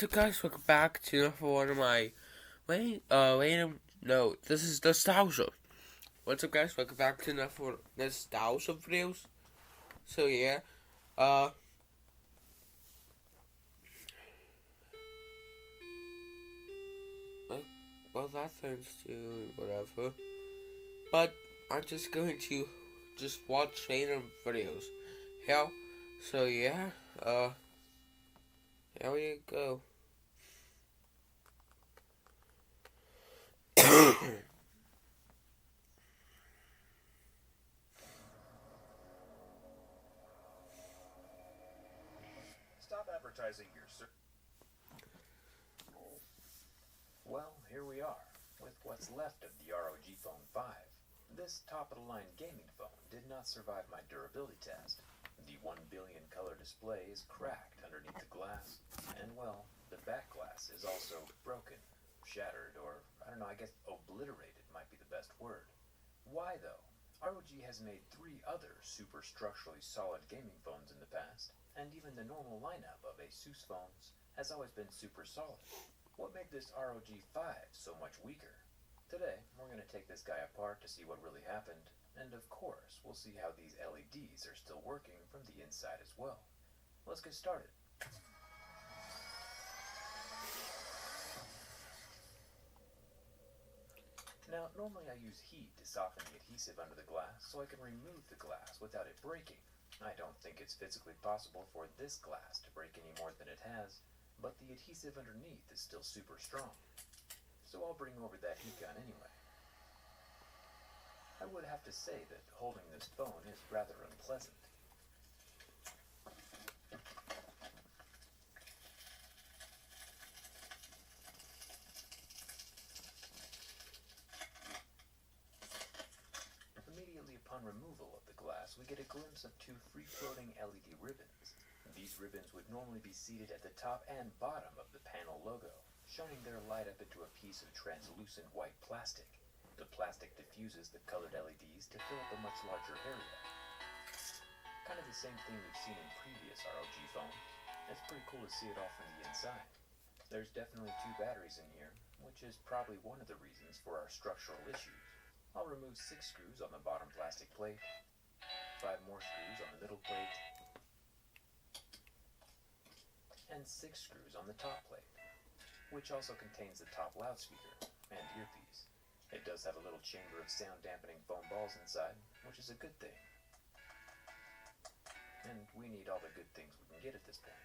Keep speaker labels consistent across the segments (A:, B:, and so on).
A: So guys, welcome back to for one of my random no, this is nostalgia. What's up guys? Welcome back to another for nostalgia videos. So yeah, uh well, that thing's doing whatever. But I'm just going to just watch random videos. Hell, so yeah, here we go.
B: Stop advertising your Well, here we are, with what's left of the ROG Phone 5. This top-of-the-line gaming phone did not survive my durability test. The 1 billion color display is cracked underneath the glass, and well, the back glass is also broken, shattered, or I don't know, I guess obliterated might be the best word. Why though? ROG has made 3 other super structurally solid gaming phones in the past, and even the normal lineup of ASUS phones has always been super solid. What made this ROG 5 so much weaker? Today, we're going to take this guy apart to see what really happened, and of course, we'll see how these LEDs are still working from the inside as well. Let's get started. Now, normally I use heat to soften the adhesive under the glass so I can remove the glass without it breaking. I don't think it's physically possible for this glass to break any more than it has, but the adhesive underneath is still super strong. So I'll bring over that heat gun anyway. I would have to say that holding this phone is rather unpleasant. Immediately upon removal of the glass, we get a glimpse of 2 free-floating LED ribbons. These ribbons would normally be seated at the top and bottom of the panel logo, shining their light up into a piece of translucent white plastic. The plastic diffuses the colored LEDs to fill up a much larger area. Kind of the same thing we've seen in previous ROG phones. It's pretty cool to see it all from the inside. There's definitely 2 batteries in here, which is probably one of the reasons for our structural issues. I'll remove 6 screws on the bottom plastic plate, 5 more screws on the middle plate, and 6 screws on the top plate, which also contains the top loudspeaker and earpiece. It does have a little chamber of sound dampening foam balls inside, which is a good thing. And we need all the good things we can get at this point.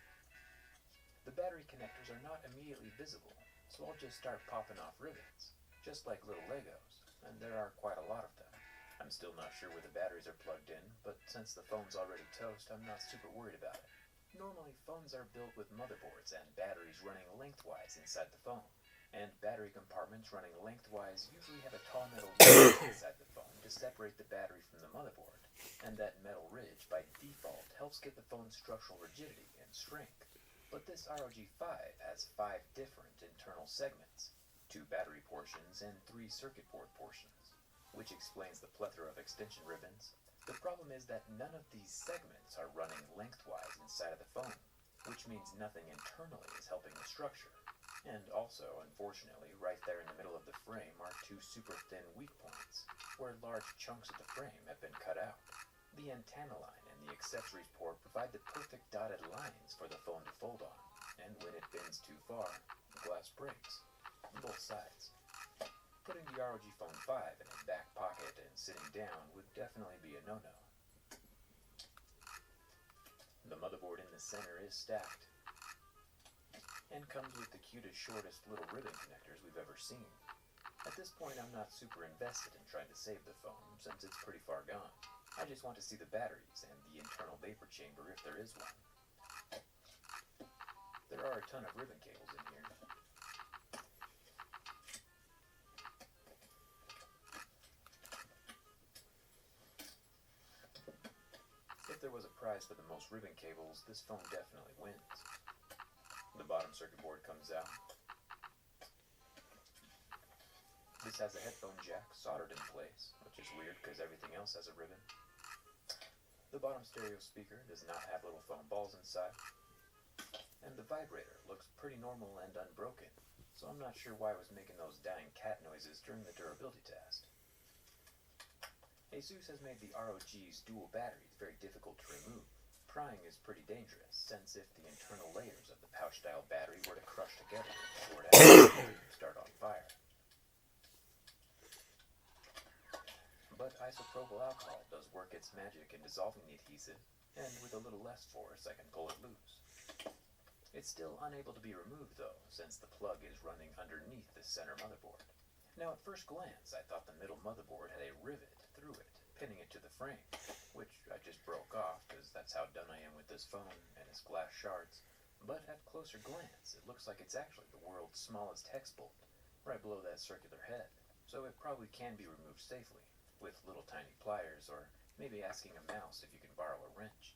B: The battery connectors are not immediately visible, so I'll just start popping off ribbons, just like little Legos, and there are quite a lot of them. I'm still not sure where the batteries are plugged in, but since the phone's already toast, I'm not super worried about it. Normally, phones are built with motherboards and batteries running lengthwise inside the phone, and battery compartments running lengthwise usually have a tall metal ridge inside the phone to separate the battery from the motherboard, and that metal ridge by default helps give the phone's structural rigidity and strength. But this ROG 5 has 5 different internal segments, 2 battery portions and 3 circuit board portions, which explains the plethora of extension ribbons. The problem is that none of these segments are running lengthwise inside of the phone, which means nothing internally is helping the structure. And also, unfortunately, right there in the middle of the frame are 2 super thin weak points, where large chunks of the frame have been cut out. The antenna line and the accessories port provide the perfect dotted lines for the phone to fold on, and when it bends too far, the glass breaks on both sides. Putting the ROG Phone 5 in a back pocket and sitting down would definitely be a no-no. The motherboard in the center is stacked, and comes with the cutest, shortest little ribbon connectors we've ever seen. At this point, I'm not super invested in trying to save the phone, since it's pretty far gone. I just want to see the batteries and the internal vapor chamber if there is one. There are a ton of ribbon cables in here. If there was a prize for the most ribbon cables, this phone definitely wins. The bottom circuit board comes out. This has a headphone jack soldered in place, which is weird because everything else has a ribbon. The bottom stereo speaker does not have little foam balls inside. and the vibrator looks pretty normal and unbroken, so I'm not sure why I was making those dying cat noises during the durability test. ASUS has made the ROG's dual batteries very difficult to remove. Prying is pretty dangerous, since if the internal layers of the pouch-style battery were to crush together or to start on fire. But isopropyl alcohol does work its magic in dissolving the adhesive, and with a little less force I can pull it loose. It's still unable to be removed though, since the plug is running underneath the center motherboard. Now at first glance I thought the middle motherboard had a rivet through it, pinning it to the frame, which I just broke off because that's how done I am with this phone and its glass shards. But at closer glance it looks like it's actually the world's smallest hex bolt, right below that circular head, so it probably can be removed safely, with little tiny pliers, or maybe asking a mouse if you can borrow a wrench.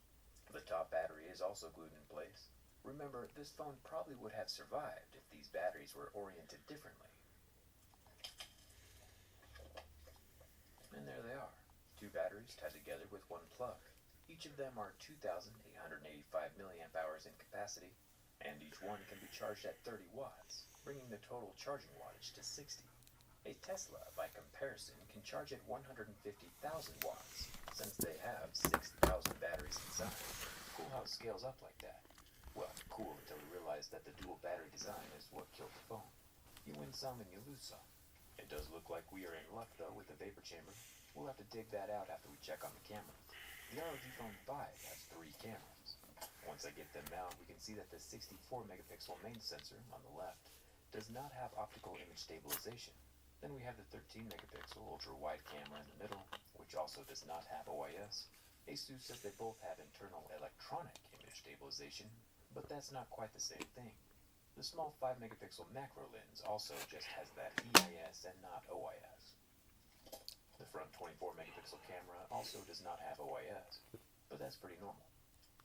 B: The top battery is also glued in place. Remember, this phone probably would have survived if these batteries were oriented differently. And there they are, two batteries tied together with one plug. Each of them are 2,885 milliamp hours in capacity, and each one can be charged at 30 watts, bringing the total charging wattage to 60. A Tesla, by comparison, can charge at 150,000 watts, since they have 6,000 batteries inside. Cool how it scales up like that. Well, cool until we realize that the dual battery design is what killed the phone. You win some and you lose some. It does look like we are in luck though with the vapor chamber. We'll have to dig that out after we check on the cameras. The ROG Phone 5 has 3 cameras. Once I get them out, we can see that the 64 megapixel main sensor on the left does not have optical image stabilization. Then we have the 13 megapixel ultra wide camera in the middle, which also does not have OIS. ASUS says they both have internal electronic image stabilization, but that's not quite the same thing. The small 5 megapixel macro lens also just has that EIS and not OIS. The front 24 megapixel camera also does not have OIS, but that's pretty normal.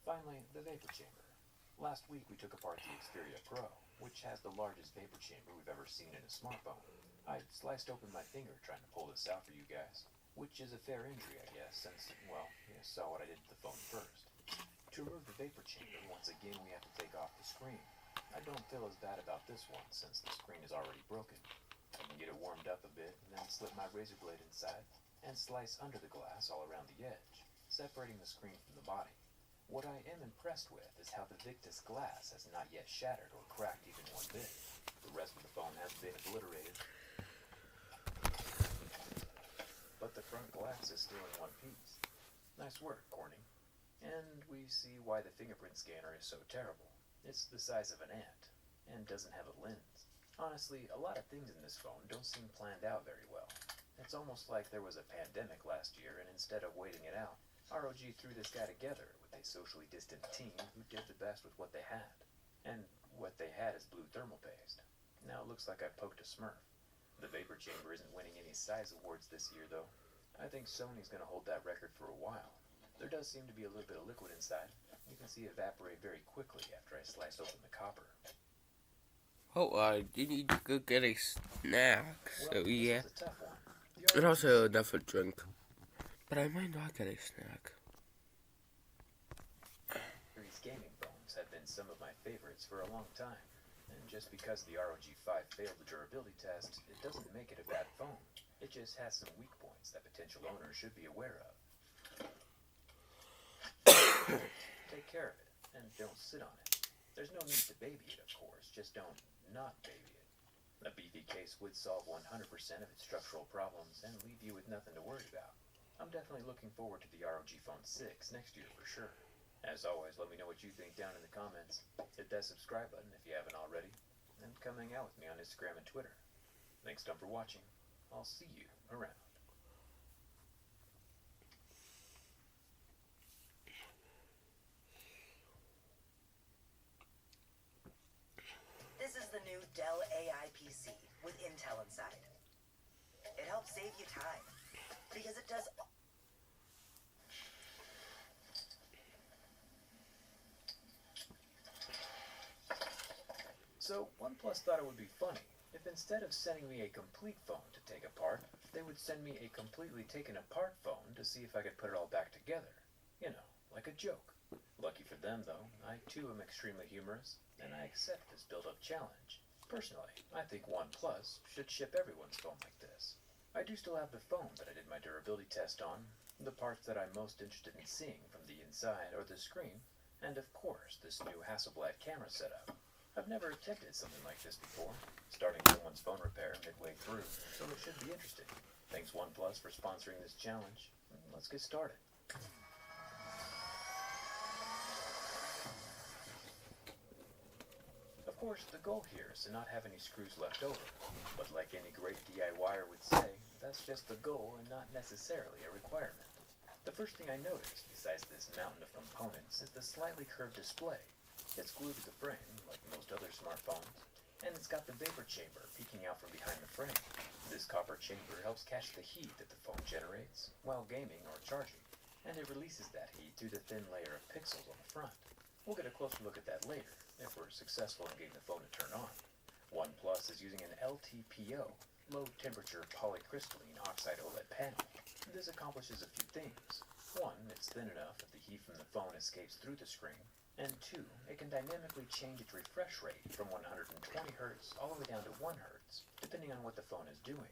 B: Finally, the vapor chamber. Last week we took apart the Xperia Pro, which has the largest vapor chamber we've ever seen in a smartphone. I sliced open my finger trying to pull this out for you guys, which is a fair injury I guess, since, well, you saw what I did to the phone first. To remove the vapor chamber, once again we have to take off the screen. I don't feel as bad about this one since the screen is already broken. I can get it warmed up a bit and then slip my razor blade inside and slice under the glass all around the edge, separating the screen from the body. What I am impressed with is how the Victus glass has not yet shattered or cracked even one bit. The rest of the phone has been obliterated, but the front glass is still in one piece. Nice work, Corning. And we see why the fingerprint scanner is so terrible. It's the size of an ant, and doesn't have a lens. Honestly, a lot of things in this phone don't seem planned out very well. It's almost like there was a pandemic last year, and instead of waiting it out, ROG threw this guy together with a socially distant team who did the best with what they had. And what they had is blue thermal paste. Now it looks like I poked a smurf. The vapor chamber isn't winning any size awards this year, though. I think Sony's going to hold that record for a while. There does seem to be a little bit of liquid inside. You can see it evaporate very quickly after I slice open the copper.
A: Oh, you need to go get a snack, so
B: Well,
A: yeah.
B: this is a tough one.
A: And also enough a drink. But I might not get a snack.
B: These gaming phones have been some of my favorites for a long time. And just because the ROG 5 failed the durability test, it doesn't make it a bad phone. It just has some weak points that potential owners should be aware of. Take care of it, and don't sit on it. There's no need to baby it, of course, just don't not baby it. A beefy case would solve 100% of its structural problems and leave you with nothing to worry about. I'm definitely looking forward to the ROG Phone 6 next year for sure. As always, let me know what you think down in the comments. Hit that subscribe button if you haven't already, and come hang out with me on Instagram and Twitter. Thanks, Tom, for watching. I'll see you around.
C: This is the new Dell AI PC with Intel inside. It helps save you time because it does.
B: So, OnePlus thought it would be funny if instead of sending me a complete phone to take apart, they would send me a completely taken apart phone to see if I could put it all back together. You know, like a joke. Lucky for them, though, I too am extremely humorous, and I accept this build-up challenge. Personally, I think OnePlus should ship everyone's phone like this. I do still have the phone that I did my durability test on. The parts that I'm most interested in seeing from the inside are the screen, and of course this new Hasselblad camera setup. I've never attempted something like this before, starting someone's phone repair midway through, so it should be interesting. Thanks OnePlus for sponsoring this challenge. Let's get started. Of course, the goal here is to not have any screws left over, but like any great DIYer would say, that's just the goal and not necessarily a requirement. The first thing I noticed, besides this mountain of components, is the slightly curved display. It's glued to the frame, like most other smartphones, and it's got the vapor chamber peeking out from behind the frame. This copper chamber helps catch the heat that the phone generates while gaming or charging, and it releases that heat through the thin layer of pixels on the front. We'll get a closer look at that later, if we're successful in getting the phone to turn on. OnePlus is using an LTPO, low-temperature polycrystalline oxide OLED panel. This accomplishes a few things. One, it's thin enough that the heat from the phone escapes through the screen. And two, it can dynamically change its refresh rate from 120 Hz all the way down to 1 Hz, depending on what the phone is doing,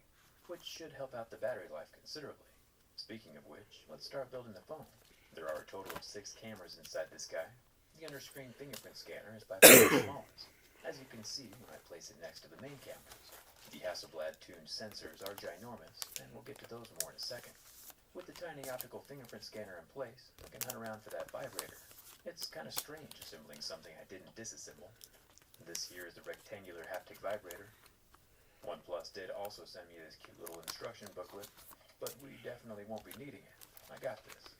B: which should help out the battery life considerably. Speaking of which, let's start building the phone. There are a total of 6 cameras inside this guy. The under-screen fingerprint scanner is by far the smallest, as you can see when I place it next to the main cameras. The Hasselblad-tuned sensors are ginormous, and we'll get to those more in a second. With the tiny optical fingerprint scanner in place, I can hunt around for that vibrator. It's kind of strange assembling something I didn't disassemble. This here is the rectangular haptic vibrator. OnePlus did also send me this cute little instruction booklet, but we definitely won't be needing it. I got this.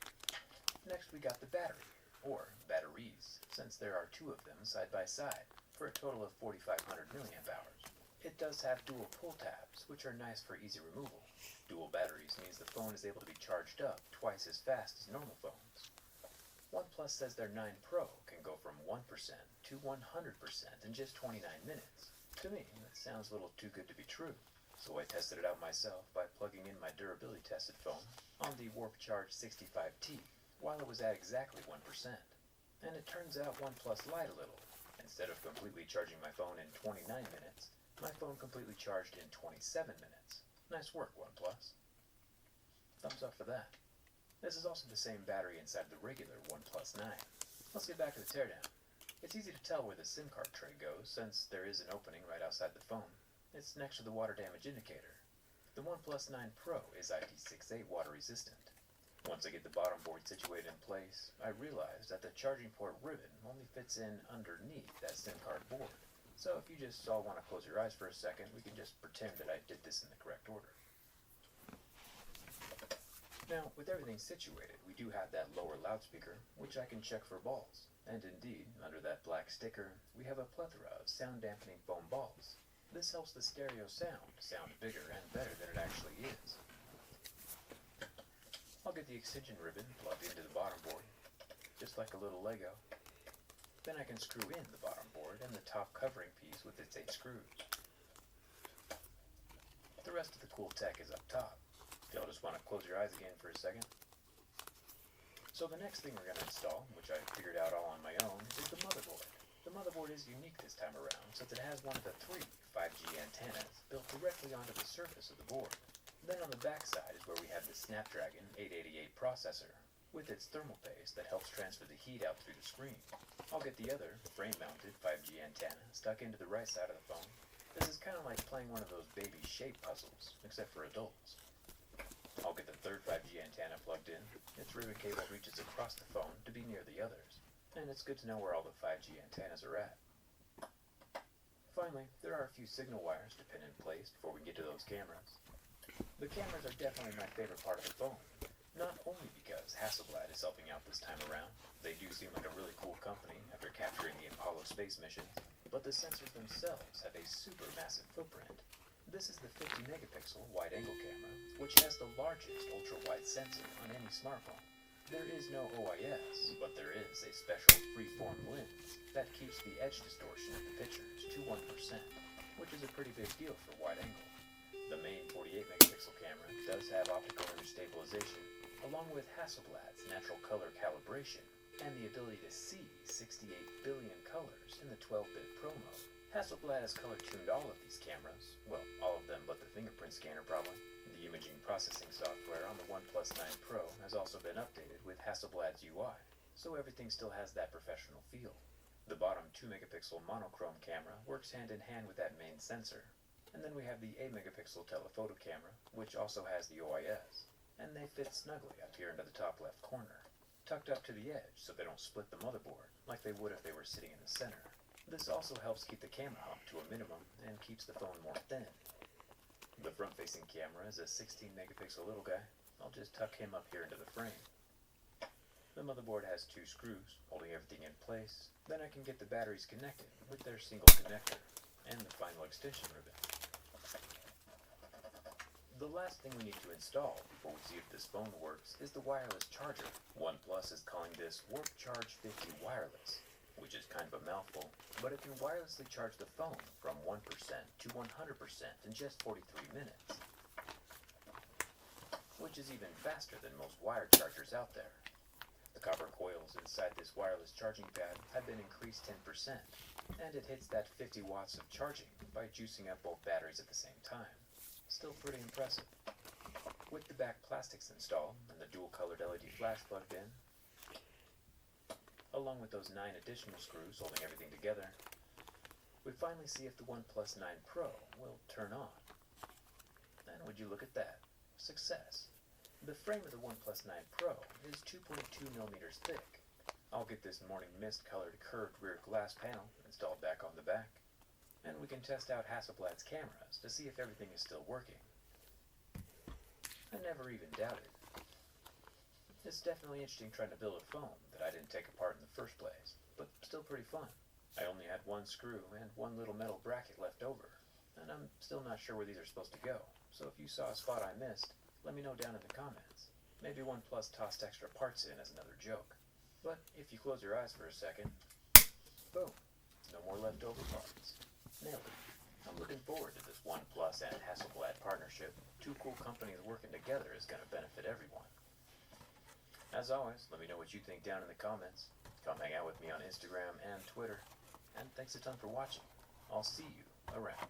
B: Next we got the battery, or batteries, since there are 2 of them side by side, for a total of 4,500 milliamp hours. It does have dual pull tabs, which are nice for easy removal. Dual batteries means the phone is able to be charged up twice as fast as normal phones. OnePlus says their 9 Pro can go from 1% to 100% in just 29 minutes. To me, that sounds a little too good to be true, so I tested it out myself by plugging in my durability tested phone on the Warp Charge 65T while it was at exactly 1%. And it turns out OnePlus lied a little. Instead of completely charging my phone in 29 minutes, my phone completely charged in 27 minutes. Nice work, OnePlus. Thumbs up for that. This is also the same battery inside the regular OnePlus 9. Let's get back to the teardown. It's easy to tell where the SIM card tray goes, since there is an opening right outside the phone. It's next to the water damage indicator. The OnePlus 9 Pro is IP68 water resistant. Once I get the bottom board situated in place, I realized that the charging port ribbon only fits in underneath that SIM card board. So if you just all want to close your eyes for a second, we can just pretend that I did this in the correct order. Now, with everything situated, we do have that lower loudspeaker, which I can check for balls. And indeed, under that black sticker, we have a plethora of sound-dampening foam balls. This helps the stereo sound bigger and better than it actually is. I'll get the extension ribbon plugged into the bottom board, just like a little Lego. Then I can screw in the bottom board and the top covering piece with its 8 screws. The rest of the cool tech is up top. You'll just want to close your eyes again for a second. So the next thing we're going to install, which I figured out all on my own, is the motherboard. The motherboard is unique this time around, since it has one of the 3 5G antennas built directly onto the surface of the board. Then on the back side is where we have the Snapdragon 888 processor, with its thermal paste that helps transfer the heat out through the screen. I'll get the other, frame-mounted 5G antenna stuck into the right side of the phone. This is kind of like playing one of those baby shape puzzles, except for adults. I'll get the third 5G antenna plugged in. Its ribbon cable reaches across the phone to be near the others, and it's good to know where all the 5G antennas are at. Finally, there are a few signal wires to pin in place before we get to those cameras. The cameras are definitely my favorite part of the phone, not only because Hasselblad is helping out this time around. They do seem like a really cool company after capturing the Apollo space missions, but the sensors themselves have a super massive footprint. This is the 50 megapixel wide-angle camera, which has the largest ultra-wide sensor on any smartphone. There is no OIS, but there is a special freeform lens that keeps the edge distortion of the pictures to 1%, which is a pretty big deal for wide-angle. The main 48 megapixel camera does have optical image stabilization, along with Hasselblad's natural color calibration and the ability to see 68 billion colors in the 12-bit Pro mode. Hasselblad has color-tuned all of these cameras, well, all of them but the fingerprint scanner probably. The imaging processing software on the OnePlus 9 Pro has also been updated with Hasselblad's UI, so everything still has that professional feel. The bottom 2-megapixel monochrome camera works hand in hand with that main sensor. And then we have the 8-megapixel telephoto camera, which also has the OIS. And they fit snugly up here into the top left corner, tucked up to the edge so they don't split the motherboard, like they would if they were sitting in the center. This also helps keep the camera hump to a minimum and keeps the phone more thin. The front-facing camera is a 16-megapixel little guy. I'll just tuck him up here into the frame. The motherboard has 2 screws, holding everything in place. Then I can get the batteries connected with their single connector, and the final extension ribbon. The last thing we need to install before we see if this phone works is the wireless charger. OnePlus is calling this Warp Charge 50 Wireless, which is kind of a mouthful, but it can wirelessly charge the phone from 1% to 100% in just 43 minutes, which is even faster than most wired chargers out there. The copper coils inside this wireless charging pad have been increased 10%, and it hits that 50 watts of charging by juicing up both batteries at the same time. Still pretty impressive. With the back plastics installed and the dual-colored LED flash plugged in, along with those 9 additional screws holding everything together, we finally see if the OnePlus 9 Pro will turn on. And would you look at that? Success. The frame of the OnePlus 9 Pro is 2.2 millimeters thick. I'll get this morning mist colored curved rear glass panel installed back on the back, and we can test out Hasselblad's cameras to see if everything is still working. I never even doubted. It's definitely interesting trying to build a phone that I didn't take apart in the first place, but still pretty fun. I only had 1 screw and 1 little metal bracket left over, and I'm still not sure where these are supposed to go, so if you saw a spot I missed, let me know down in the comments. Maybe OnePlus tossed extra parts in as another joke. But if you close your eyes for a second, boom, no more leftover parts. Nailed it. I'm looking forward to this OnePlus and Hasselblad partnership. 2 cool companies working together is going to benefit everyone. As always, let me know what you think down in the comments. Come hang out with me on Instagram and Twitter. And thanks a ton for watching. I'll see you around.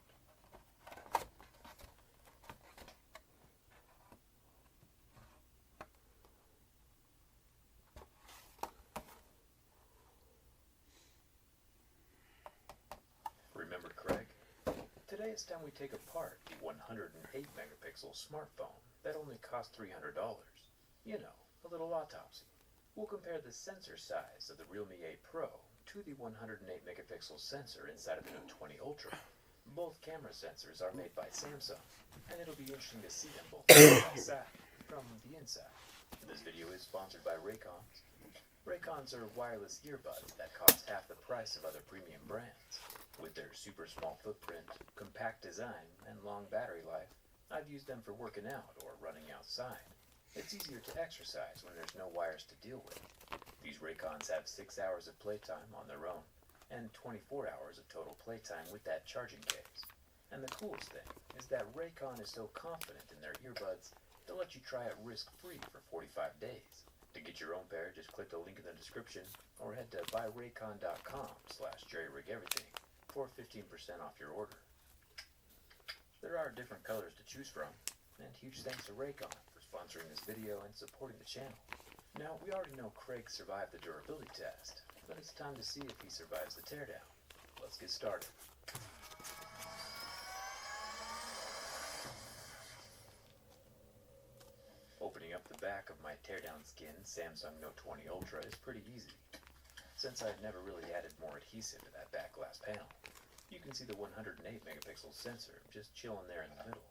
B: Remember Craig? Today it's time we take apart the 108-megapixel smartphone that only cost $300. You know, a little autopsy. We'll compare the sensor size of the Realme 8 Pro to the 108-megapixel sensor inside of the Note 20 Ultra. Both camera sensors are made by Samsung, and it'll be interesting to see them both side by side from the inside. This video is sponsored by Raycons. Raycons are wireless earbuds that cost half the price of other premium brands. With their super small footprint, compact design, and long battery life, I've used them for working out or running outside. It's easier to exercise when there's no wires to deal with. These Raycons have 6 hours of playtime on their own, and 24 hours of total playtime with that charging case. And the coolest thing is that Raycon is so confident in their earbuds, they'll let you try it risk-free for 45 days. To get your own pair, just click the link in the description, or head to buyraycon.com/jerryrigeverything for 15% off your order. There are different colors to choose from, and huge thanks to Raycon for sponsoring this video and supporting the channel. Now, we already know Craig survived the durability test, but it's time to see if he survives the teardown. Let's get started. Opening up the back of my teardown skin Samsung Note 20 Ultra is pretty easy, since I've never really added more adhesive to that back glass panel. You can see the 108-megapixel sensor just chilling there in the middle.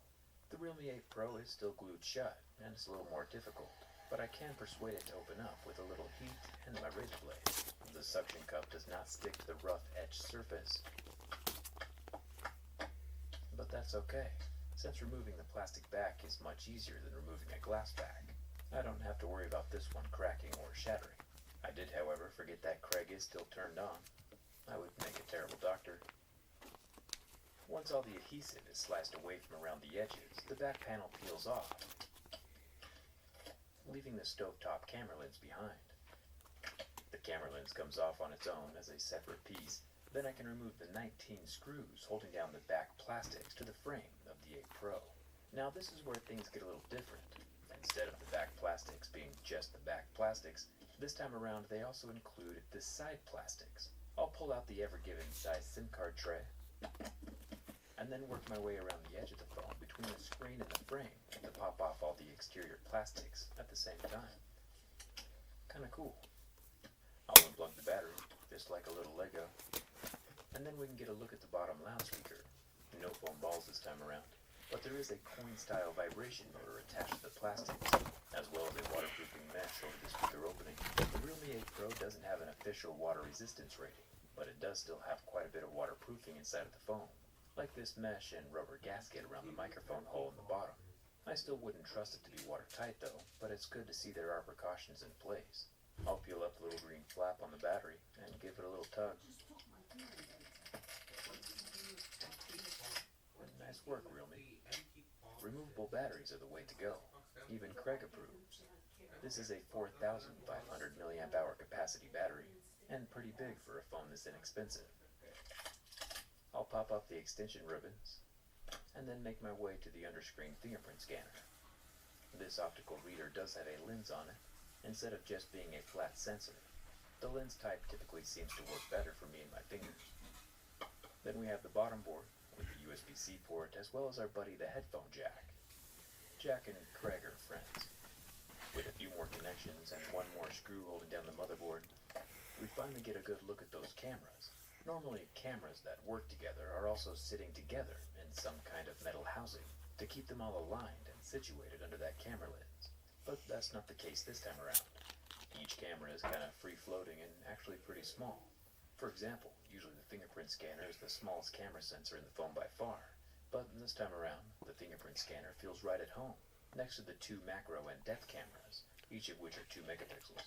B: The Realme 8 Pro is still glued shut, and it's a little more difficult, but I can persuade it to open up with a little heat and my razor blade. The suction cup does not stick to the rough etched surface, but that's okay, since removing the plastic back is much easier than removing a glass back. I don't have to worry about this one cracking or shattering. I did, however, forget that Craig is still turned on. I would make a terrible doctor. Once all the adhesive is sliced away from around the edges, the back panel peels off, leaving the stovetop camera lens behind. The camera lens comes off on its own as a separate piece, then I can remove the 19 screws holding down the back plastics to the frame of the 8 Pro. Now this is where things get a little different. Instead of the back plastics being just the back plastics, this time around they also include the side plastics. I'll pull out the Ever Given size SIM card tray, and then work my way around the edge of the phone between the screen and the frame to pop off all the exterior plastics at the same time. Kinda cool. I'll unplug the battery, just like a little Lego, and then we can get a look at the bottom loudspeaker. No foam balls this time around, but there is a coin-style vibration motor attached to the plastics, as well as a waterproofing mesh over the speaker opening. The Realme 8 Pro doesn't have an official water resistance rating, but it does still have quite a bit of waterproofing inside of the phone, like this mesh and rubber gasket around the microphone hole in the bottom. I still wouldn't trust it to be watertight though, but it's good to see there are precautions in place. I'll peel up the little green flap on the battery and give it a little tug. Nice work, Realme. Removable batteries are the way to go. Even Craig approves. This is a 4,500 milliamp hour capacity battery, and pretty big for a phone this inexpensive. I'll pop up the extension ribbons, and then make my way to the underscreen fingerprint scanner. This optical reader does have a lens on it, instead of just being a flat sensor. The lens type typically seems to work better for me and my fingers. Then we have the bottom board, with the USB-C port, as well as our buddy the headphone jack. Jack and Craig are friends. With a few more connections and one more screw holding down the motherboard, we finally get a good look at those cameras. Normally, cameras that work together are also sitting together in some kind of metal housing to keep them all aligned and situated under that camera lens. But that's not the case this time around. Each camera is kind of free-floating and actually pretty small. For example, usually the fingerprint scanner is the smallest camera sensor in the phone by far, but this time around, the fingerprint scanner feels right at home, next to the 2 macro and depth cameras, each of which are 2 megapixels.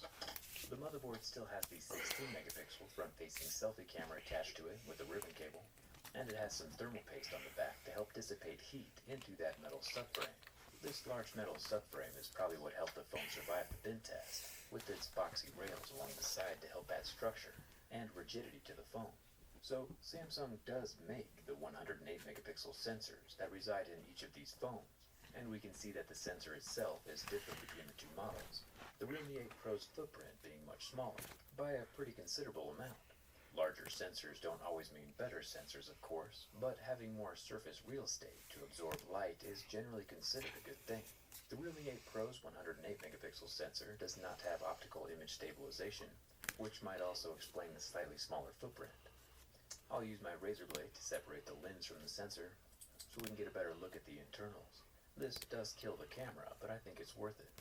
B: The motherboard still has the 16 megapixel front-facing selfie camera attached to it with a ribbon cable, and it has some thermal paste on the back to help dissipate heat into that metal subframe. This large metal subframe is probably what helped the phone survive the bin test, with its boxy rails along the side to help add structure and rigidity to the phone. So Samsung does make the 108 megapixel sensors that reside in each of these phones, and we can see that the sensor itself is different between the 2 models, the Realme 8 Pro's footprint being much smaller, by a pretty considerable amount. Larger sensors don't always mean better sensors, of course, but having more surface real estate to absorb light is generally considered a good thing. The Realme 8 Pro's 108 megapixel sensor does not have optical image stabilization, which might also explain the slightly smaller footprint. I'll use my razor blade to separate the lens from the sensor, so we can get a better look at the internals. This does kill the camera, but I think it's worth it.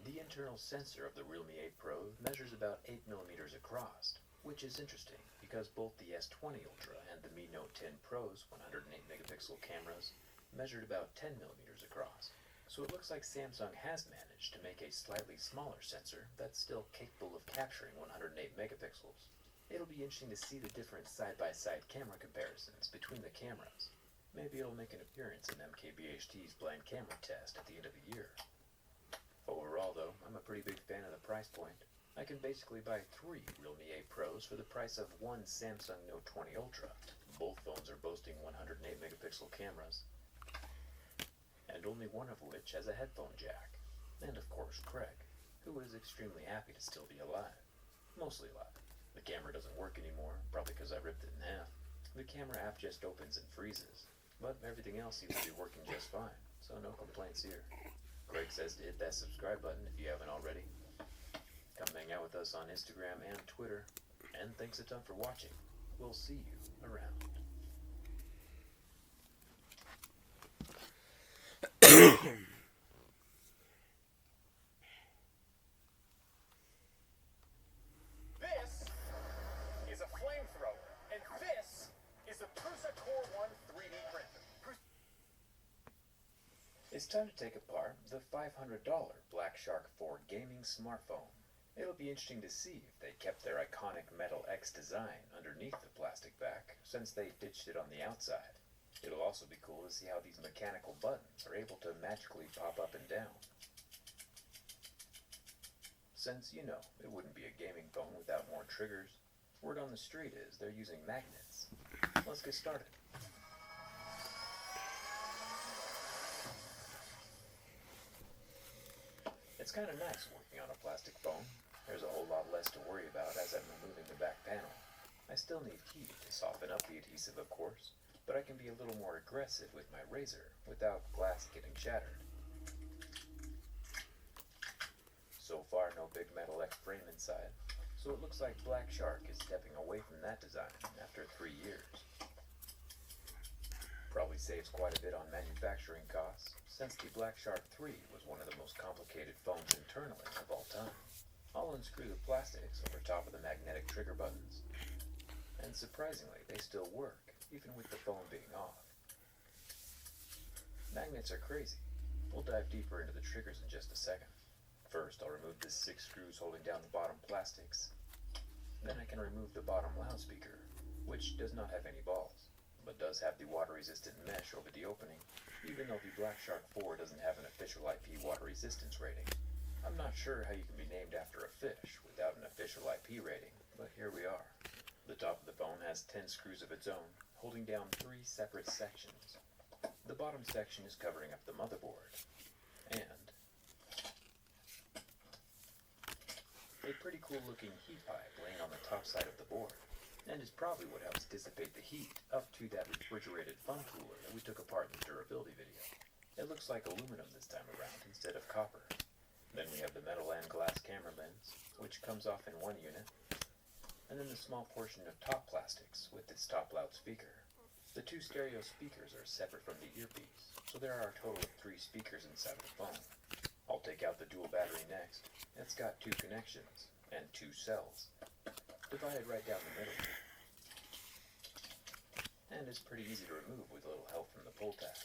B: The internal sensor of the Realme 8 Pro measures about 8 millimeters across, which is interesting because both the S20 Ultra and the Mi Note 10 Pro's 108 megapixel cameras measured about 10 millimeters across. So it looks like Samsung has managed to make a slightly smaller sensor that's still capable of capturing 108 megapixels. It'll be interesting to see the different side-by-side camera comparisons between the cameras. Maybe it'll make an appearance in MKBHD's blind camera test at the end of the year. Overall though, I'm a pretty big fan of the price point. I can basically buy 3 Realme 8 Pros for the price of 1 Samsung Note 20 Ultra. Both phones are boasting 108 megapixel cameras, and only one of which has a headphone jack. And of course Craig, who is extremely happy to still be alive. Mostly alive. The camera doesn't work anymore, probably because I ripped it in half. The camera app just opens and freezes, but everything else seems to be working just fine, so no complaints here. Craig says to hit that subscribe button if you haven't already. Come hang out with us on Instagram and Twitter, and thanks a ton for watching. We'll see you around.
D: This is a flamethrower, and this is the Prusa Core 1 3D printer.
B: It's time to take apart the $500 Black Shark 4 gaming smartphone. It'll be interesting to see if they kept their iconic Metal X design underneath the plastic back, since they ditched it on the outside. It'll also be cool to see how these mechanical buttons are able to magically pop up and down. since, you know, it wouldn't be a gaming phone without more triggers. Word on the street is they're using magnets. Let's get started. It's kind of nice working on a plastic phone. There's a whole lot less to worry about as I'm removing the back panel. I still need heat to soften up the adhesive, of course, but I can be a little more aggressive with my razor without glass getting shattered. So far, no big metal X frame inside, so it looks like Black Shark is stepping away from that design after 3 years. Probably saves quite a bit on manufacturing costs, since the Black Shark 3 was one of the most complicated phones internally of all time. I'll unscrew the plastics over top of the magnetic trigger buttons, and surprisingly, they still work, even with the phone being off. Magnets are crazy. We'll dive deeper into the triggers in just a second. First, I'll remove the 6 screws holding down the bottom plastics. Then I can remove the bottom loudspeaker, which does not have any balls, but does have the water-resistant mesh over the opening, even though the Black Shark 4 doesn't have an official IP water resistance rating. I'm not sure how you can be named after a fish without an official IP rating, but here we are. The top of the phone has 10 screws of its own, holding down 3 separate sections. The bottom section is covering up the motherboard, and a pretty cool looking heat pipe laying on the top side of the board, and is probably what helps dissipate the heat up to that refrigerated fun cooler that we took apart in the durability video. It looks like aluminum this time around instead of copper. Then we have the metal and glass camera lens, which comes off in one unit, and then the small portion of top plastics with its top loudspeaker. The 2 stereo speakers are separate from the earpiece, so there are a total of 3 speakers inside of the phone. I'll take out the dual battery next. It's got 2 connections and 2 cells, divided right down the middle. And it's pretty easy to remove with a little help from the pull tab.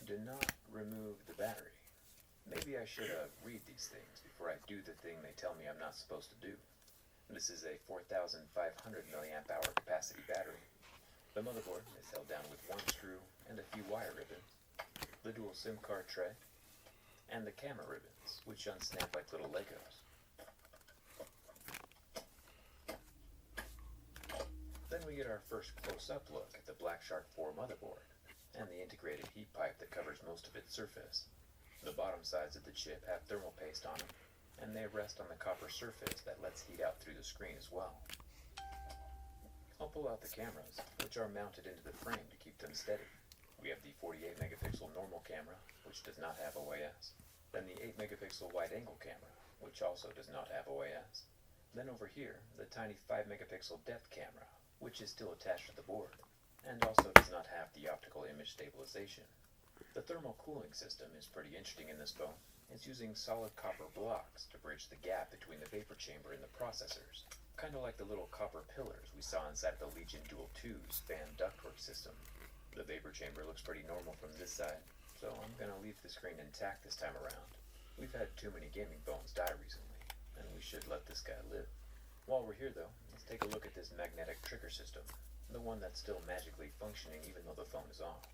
B: Do not remove the battery. Maybe I should read these things before I do the thing they tell me I'm not supposed to do. This is a 4,500 milliamp hour capacity battery. The motherboard is held down with 1 screw and a few wire ribbons, the dual SIM card tray, and the camera ribbons, which unsnap like little Legos. Then we get our first close-up look at the Black Shark 4 motherboard, and the integrated heat pipe that covers most of its surface. The bottom sides of the chip have thermal paste on them, and they rest on the copper surface that lets heat out through the screen as well. I'll pull out the cameras, which are mounted into the frame to keep them steady. We have the 48 megapixel normal camera, which does not have OIS. Then the 8 megapixel wide angle camera, which also does not have OIS. Then over here, the tiny 5 megapixel depth camera, which is still attached to the board, and also does not have the optical image stabilization. The thermal cooling system is pretty interesting in this phone. It's using solid copper blocks to bridge the gap between the vapor chamber and the processors, kind of like the little copper pillars we saw inside the Legion Dual 2's fan ductwork system. The vapor chamber looks pretty normal from this side, so I'm going to leave the screen intact this time around. We've had too many gaming phones die recently, and we should let this guy live. While we're here though, let's take a look at this magnetic trigger system, the one that's still magically functioning even though the phone is off.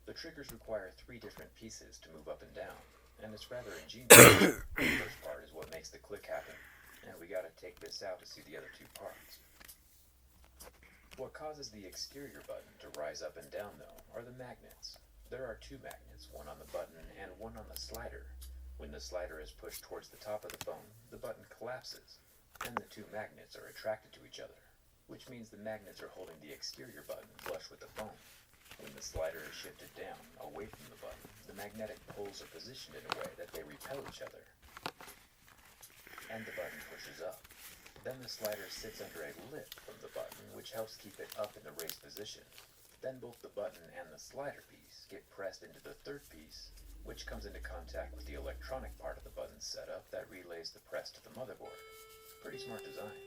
B: The triggers require 3 different pieces to move up and down, and it's rather ingenious. The first part is what makes the click happen, and we gotta take this out to see the other 2 parts. What causes the exterior button to rise up and down though are the magnets. There are 2 magnets, one on the button and one on the slider. When the slider is pushed towards the top of the phone, the button collapses, and the 2 magnets are attracted to each other, which means the magnets are holding the exterior button flush with the phone. When the slider is shifted down, away from the button, the magnetic poles are positioned in a way that they repel each other, and the button pushes up. Then the slider sits under a lip from the button, which helps keep it up in the raised position. Then both the button and the slider piece get pressed into the 3rd piece, which comes into contact with the electronic part of the button setup that relays the press to the motherboard. Pretty smart design,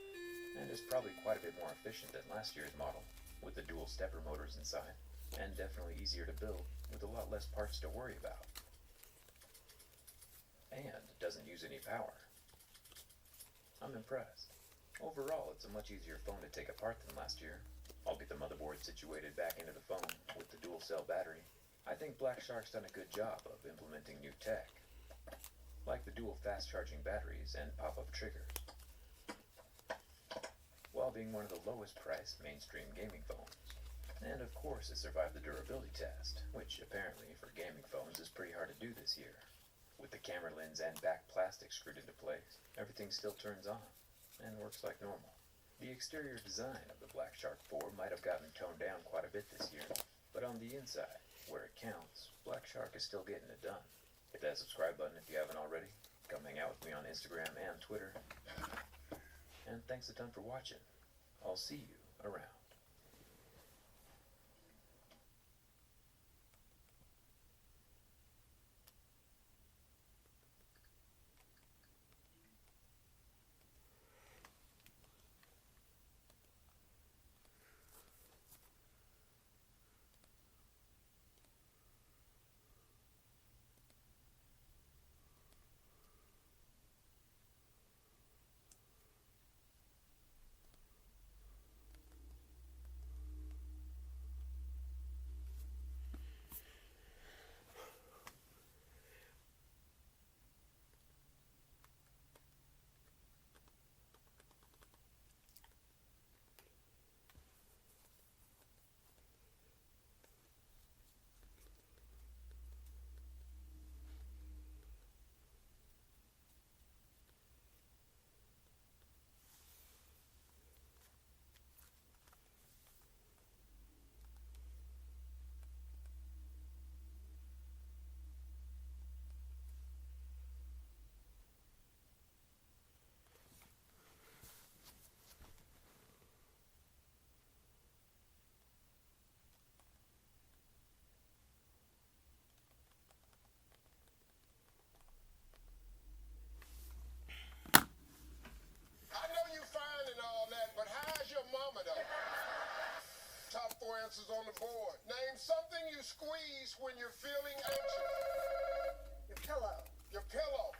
B: and is probably quite a bit more efficient than last year's model, with the dual stepper motors inside, and definitely easier to build, with a lot less parts to worry about. And it doesn't use any power. I'm impressed. Overall, it's a much easier phone to take apart than last year. I'll get the motherboard situated back into the phone with the dual cell battery. I think Black Shark's done a good job of implementing new tech, like the dual fast charging batteries and pop-up triggers, while being one of the lowest priced mainstream gaming phones. And of course it survived the durability test, which apparently for gaming phones is pretty hard to do this year. With the camera lens and back plastic screwed into place, everything still turns on and works like normal. The exterior design of the Black Shark 4 might have gotten toned down quite a bit this year, but on the inside, where it counts, Black Shark is still getting it done. Hit that subscribe button if you haven't already. Come hang out with me on Instagram and Twitter. And thanks a ton for watching. I'll see you around.
E: I know you fine and all that, but how's your mama though? Top 4 answers on the board. Name something you squeeze when you're feeling anxious.
C: Your pillow.
E: Your pillow.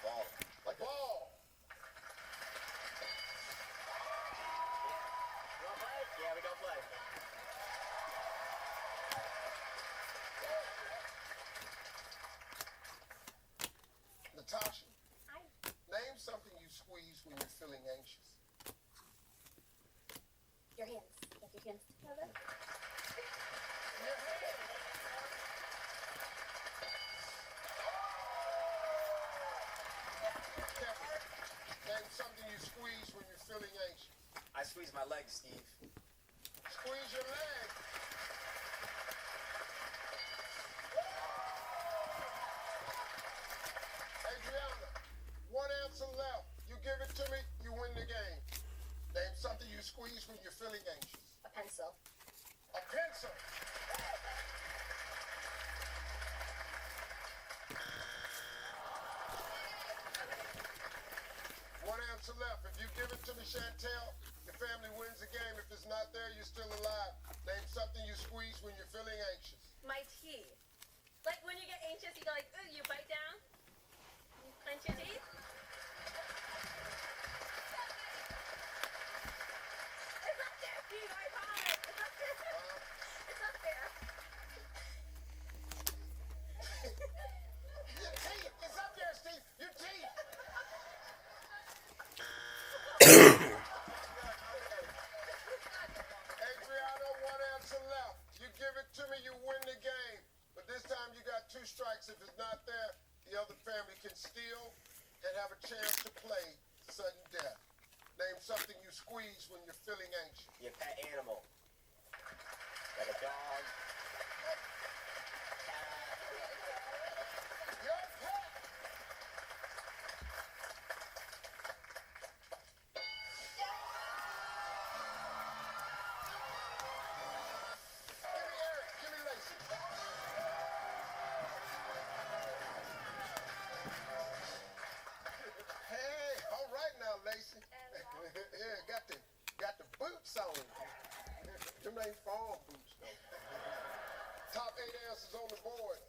F: Ball.
E: Like ball.
F: You wanna play? Yeah, we don't play.
E: Natasha. Name something you squeeze when you're feeling anxious.
G: Your hands. Like your hands together.
E: Your hand. Kevin, name something you squeeze when you're feeling anxious.
F: I squeeze my legs, Steve.
E: Squeeze your leg. Adriana, 1 answer left. You give it to me, you win the game. Name something you squeeze when you're feeling anxious.
G: A pencil.
E: A pencil. One answer left. If you give it to me, Chantel, your family wins the game. If it's not there, you're still alive. Name something you squeeze when you're feeling anxious.
G: My teeth. Like when you get anxious, you go like, ooh, you bite down. You clench your teeth. It's up there, Steve. I promise. It's up there. It's up there.
E: Your teeth. It's up there, Steve. Your teeth. Adriana, 1 answer left. You give it to me, you win the game. But this time you got 2 strikes. If it's not there, the other family can steal and have a chance to play sudden death. Name something you squeeze when you're feeling anxious.
F: Your pet animal. Like a dog.
E: Your pet. Give me Eric. Give me Lacey. Hey, all right now, Lacey. Yeah, got the boots on. Them ain't farm boots though. Top 8 answers on the board.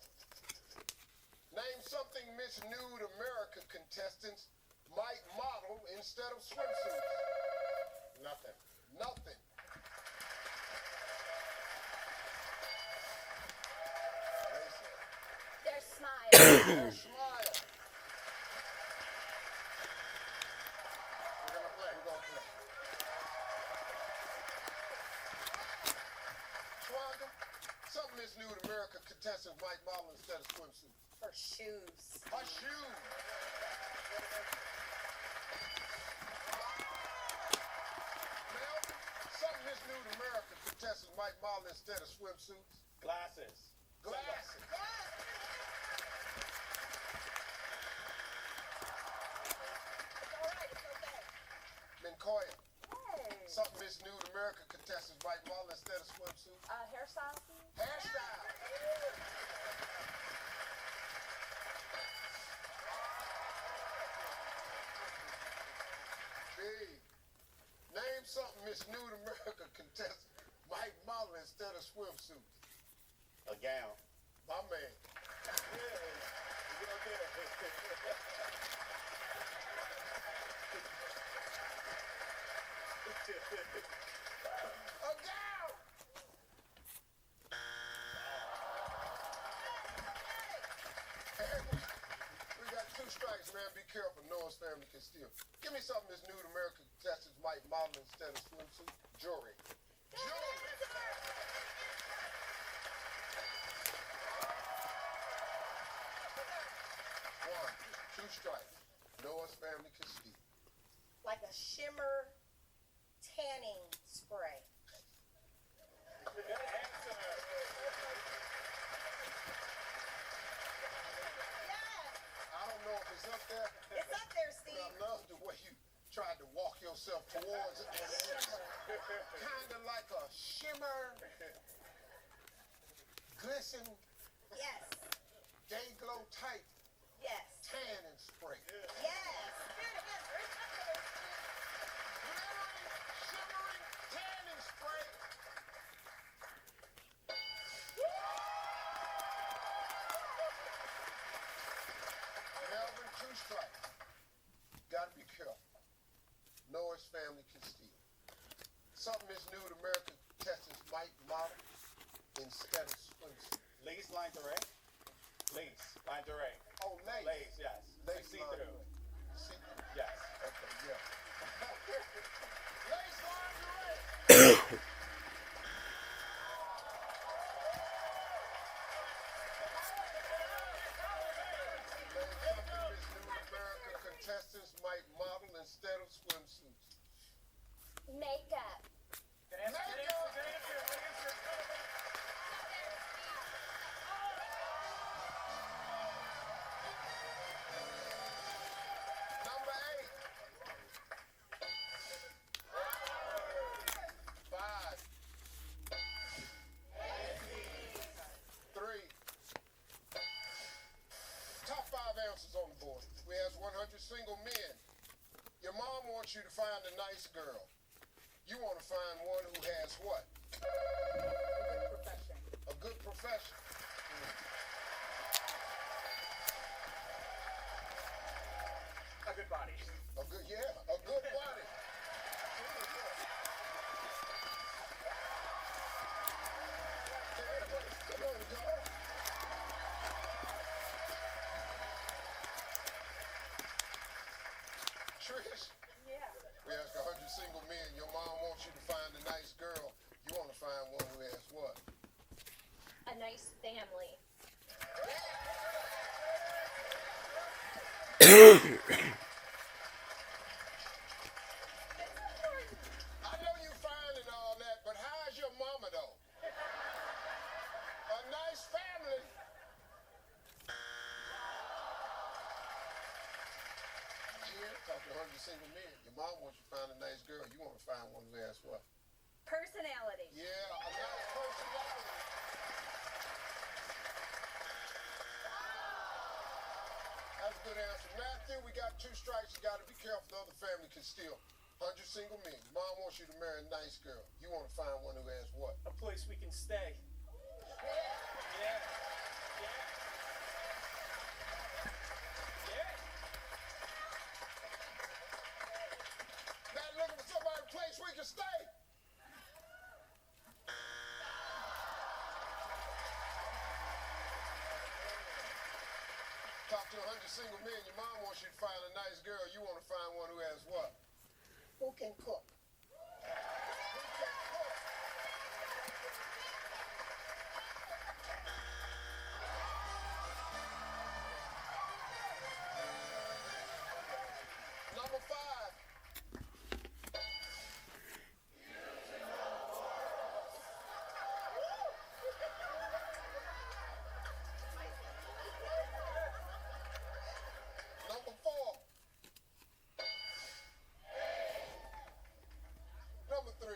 E: Name something Miss Nude America contestants might model instead of swimsuits.
F: Nothing.
E: Nothing.
G: Their smile.
E: Their smile.
F: We're gonna play.
E: We're gonna play. Swagger, something Miss Nude America contestants might model instead of swimsuits.
C: Her shoes.
E: Her shoes. Melvin, something Miss Nude America contestants might model instead of swimsuits.
F: Glasses.
E: Glasses.
G: It's alright, it's okay.
E: Minkoya,
G: Hey.
E: something Miss Nude America contestants might model instead of swimsuits.
G: Hairstyles?
E: Hairstyle. B, name something Miss Nude America contestants might model instead of swimsuits.
F: A gown.
E: My man.
F: You don't get
E: A gown. We got 2 strikes, man. Be careful. Noah's family can steal. Give me something Miss Nude America contestants might model instead of swimsuit. Jewelry. One, 2 strikes. Noah's family can steal.
C: Like a shimmer tanning spray.
E: I don't know if it's up there,
C: It's up there,
E: but
C: Steve.
E: I love the way you tried to walk yourself towards it. Kind of like a shimmer, glisten,
C: Yes.
E: day glow type
C: Yes.
E: tanning spray.
C: Yes. Good answer. It's up there, Steve.
E: Glittering, shimmering tanning spray. Melvin, 2 strikes. Gotta be careful. Noah's family can steal. Something Miss Nude America contestants might model instead of swimsuit.
F: Lace lingerie. Lace lingerie.
E: Oh, lace.
F: Lace, yes. Like see through.
E: lingerie. See-through.
F: Yes.
E: Okay, yeah. Lace lingerie. Something Miss Nude America contestants might model instead of swimsuits.
G: Makeup.
D: Good answer, good answer, good answer, good answer.
E: Number 8. 5. 3. Top 5 answers on the board. We asked 100 single men. Your mom wants you to find a nice girl. You want to find one who has what?
G: Profession.
E: A good profession.
D: A good body.
E: A good, yeah, a good body. Come on, y'all. Trish,
G: Yeah.
E: we asked 100 single men. Your mom wants you to find a nice girl. You want to find one who has what?
G: A nice family.
E: I know you fine and all that, but how's your mama though? A nice family. Yeah, talk to 100 single men. Your mom wants you to find a nice girl. You want to find one who has what?
G: Personality.
E: Yeah, a nice personality. That's a good answer. Matthew, we got 2 strikes. You got to be careful. The other family can steal. 100 single men. Mom wants you to marry a nice girl. You want to find one who has what?
D: A place we can stay. Yeah. Yeah.
E: Talk to 100 single men. Your mom wants you to find a nice girl. You want to find one who has what?
H: Who can cook?
E: Number 5. Number 4. Number 3.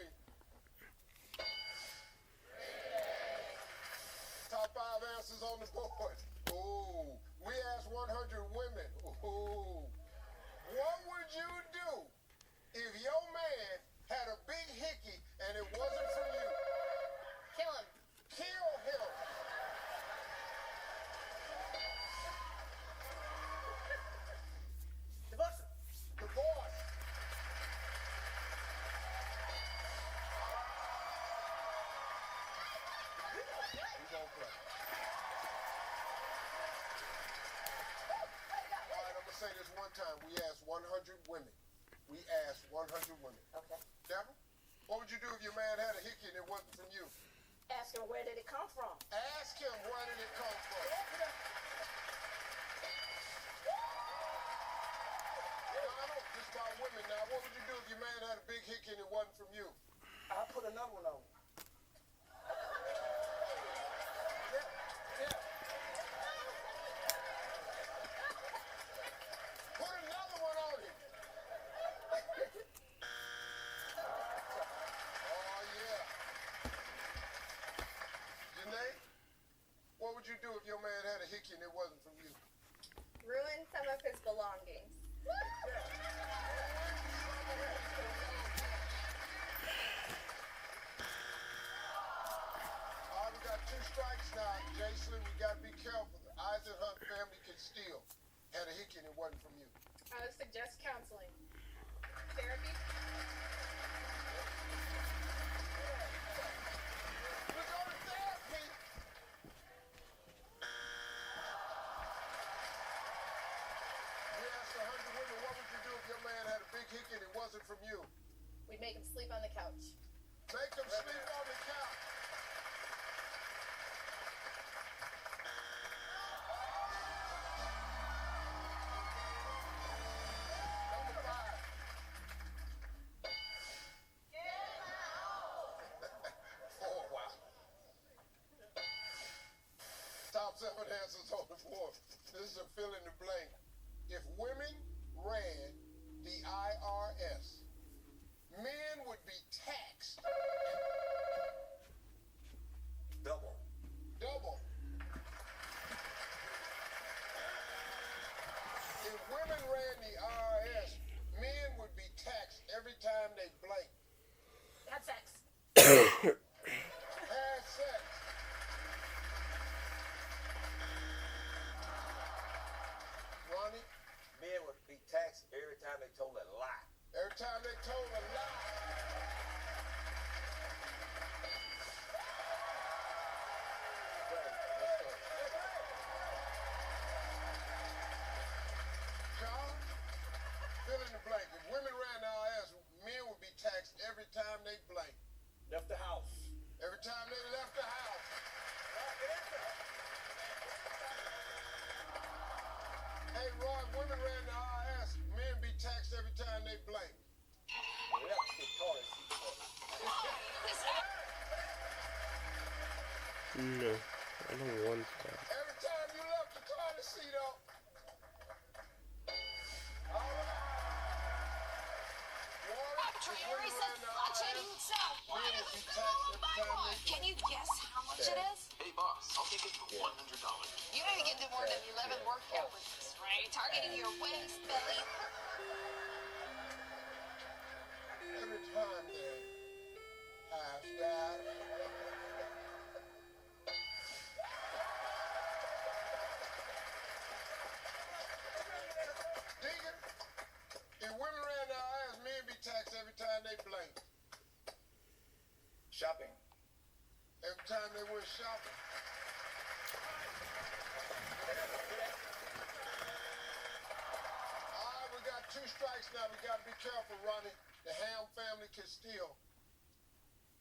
E: Top 5 answers on the board. Ooh. We asked 100 women. Ooh. What would you do if your man had a big hickey and it wasn't from you?
G: Kill him.
E: Kill him.
H: Divorce him.
E: Divorce. We gonna play. All right, I'm gonna say this one time. We asked 100 women. We asked 100 women.
H: Okay.
E: Deborah, what would you do if your man had a hickey and it wasn't from you?
H: Ask him where did it come from?
E: Ask him where did it come from. Donald, just about women now. What would you do if your man had a big hickey and it wasn't from you?
H: I'll put another one on.
E: Put another one on him. Oh, yeah. Janae, what would you do if your man had a hickey and it wasn't from you?
G: Ruin some of his belongings.
E: All right, we got 2 strikes now. Jason, we got to be careful. The Eisenhunt family can steal. Had a hickey and it wasn't from you.
G: I would suggest counseling. Therapy.
E: We go to therapy. We asked 100 women, what would you do if your man had a big hickey and it wasn't from you?
G: We'd make him sleep on the couch.
E: Make him sleep on the couch. Number 5. Oh, wow. Top 7 answers on the board. This is a fill in the blank. If women ran the IRS, men would be taxed
H: Double.
E: double. If women ran the IRS, men would be taxed every time they blink.
G: Have sex.
E: Had sex. Ronnie,
H: Men would be taxed every time they told a lie.
E: every time they told a lie. Charles, fill in the blank. If women ran the IRS, men would be taxed every time they blink.
H: Left the house.
E: Every time they left the house. Hey, Ron, women ran the IRS, men be taxed every time they blink.
H: Left the toilet seat.
A: No, I don't want that.
E: Every time you left the toilet seat up. All right. Warren, if women ran the IRS, men would be taxed every time they
I: Can you guess how much it is?
J: Hey boss, I'll take it for $100.
I: You know you can do more than 11 workout with this, right? Targeting your waist, belly.
E: every time they ask that. Deacon, if women ran the IRS, men be taxed every time they blink.
H: Shopping.
E: Every time they went shopping. strikes now. We gotta be careful, Ronnie. The Ham family can steal.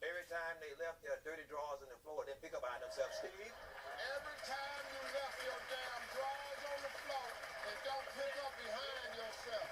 H: Every time they left their dirty drawers on the floor, they pick up behind themselves. Steve,
E: Every time you left your damn drawers on the floor and don't pick up behind yourself.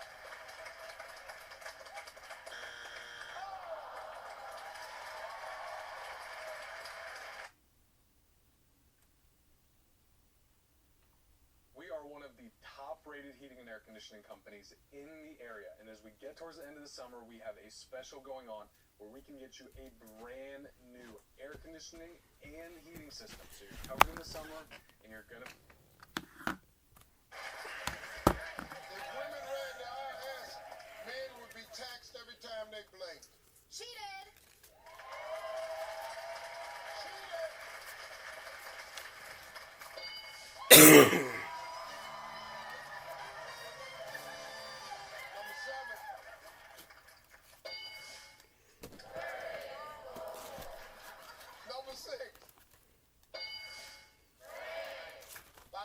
D: We are one of the top-rated heating and air conditioning companies in the area, and as we get towards the end of the summer, we have a special going on where we can get you a brand new air conditioning and heating system. So you're covered in the summer, and you're gonna.
E: If women ran the IRS, men would be taxed every time they blinked.
I: Cheated!
E: Number 7. Number 6. 5.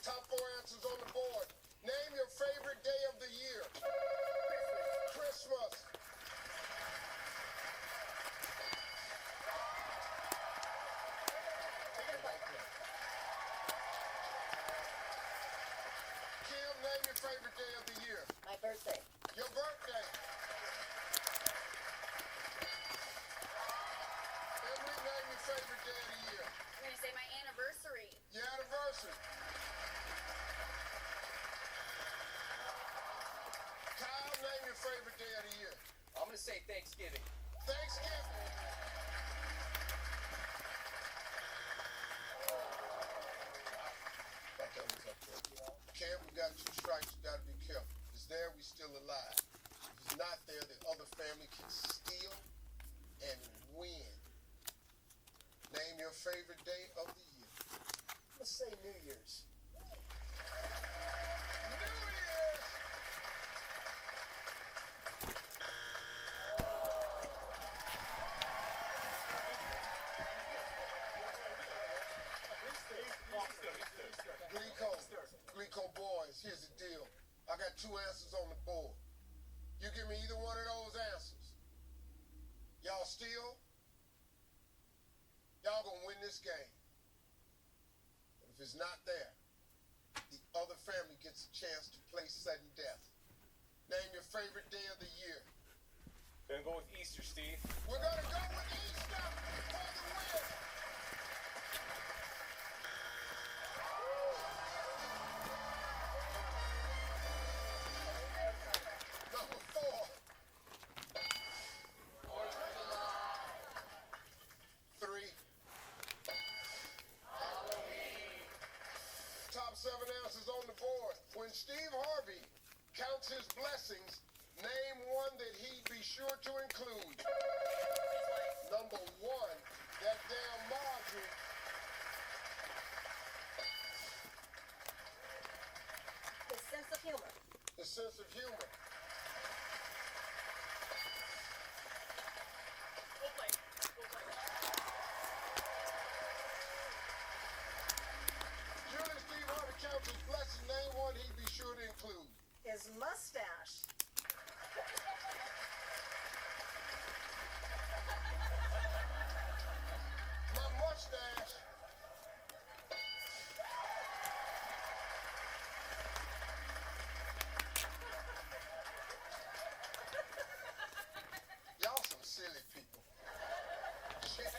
E: Top 4 answers on the board. Name your favorite day of the year. Christmas. Kim, name your favorite day of the year.
I: My birthday.
E: Your birthday. Emily, name your favorite day of the year.
I: I'm gonna say my anniversary.
E: Your anniversary. Kyle, name your favorite day of the year.
F: I'm gonna say Thanksgiving.
E: Thanksgiving. Cam, we got 2 strikes. You gotta be careful. If it's there, we still alive. If it's not there, the other family can steal and win. Name your favorite day of the year.
F: Let's say New Year's.
E: New Year's. Glico boys, here's the deal. I got 2 answers on the board. You give me either one of those answers. Y'all steal. Y'all gonna win this game. But if it's not there, the other family gets a chance to play sudden death. Name your favorite day of the year.
F: Gonna go with Easter, Steve.
E: We're gonna go with Easter for the win. Number 4. 3. Top 7 answers on the board. When Steve Harvey counts his blessings, name one that he'd be sure to include. Number 1, that damn margarine.
G: His sense of humor.
E: The sense of humor.
G: We'll play. We'll play.
E: Julie, Steve Harvey counts his blessings, name one he'd be sure to include.
C: His mustache.
E: My mustache. Y'all some silly people. Shit.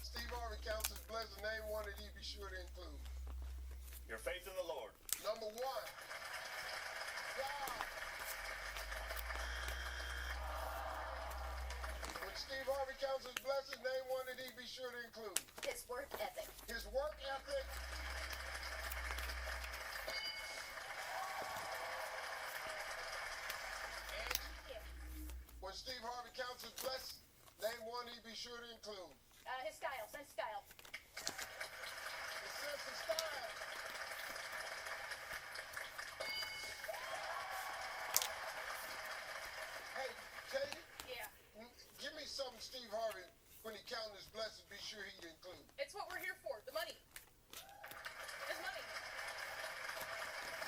E: Steve Harvey counts his blessings, name one that he'd be sure to include.
F: Your faith in the Lord.
E: Number 1. God. When Steve Harvey counts his blessings, name one that he'd be sure to include.
I: His work ethic.
E: His work ethic. When Steve Harvey counts his blessings, name one he'd be sure to include.
I: His style. Sense style.
E: His sense of style. Hey, Katie,
I: Yeah.
E: give me something Steve Harvey, when he counting his blessings, be sure he'd include.
I: It's what we're here for. The money. His money.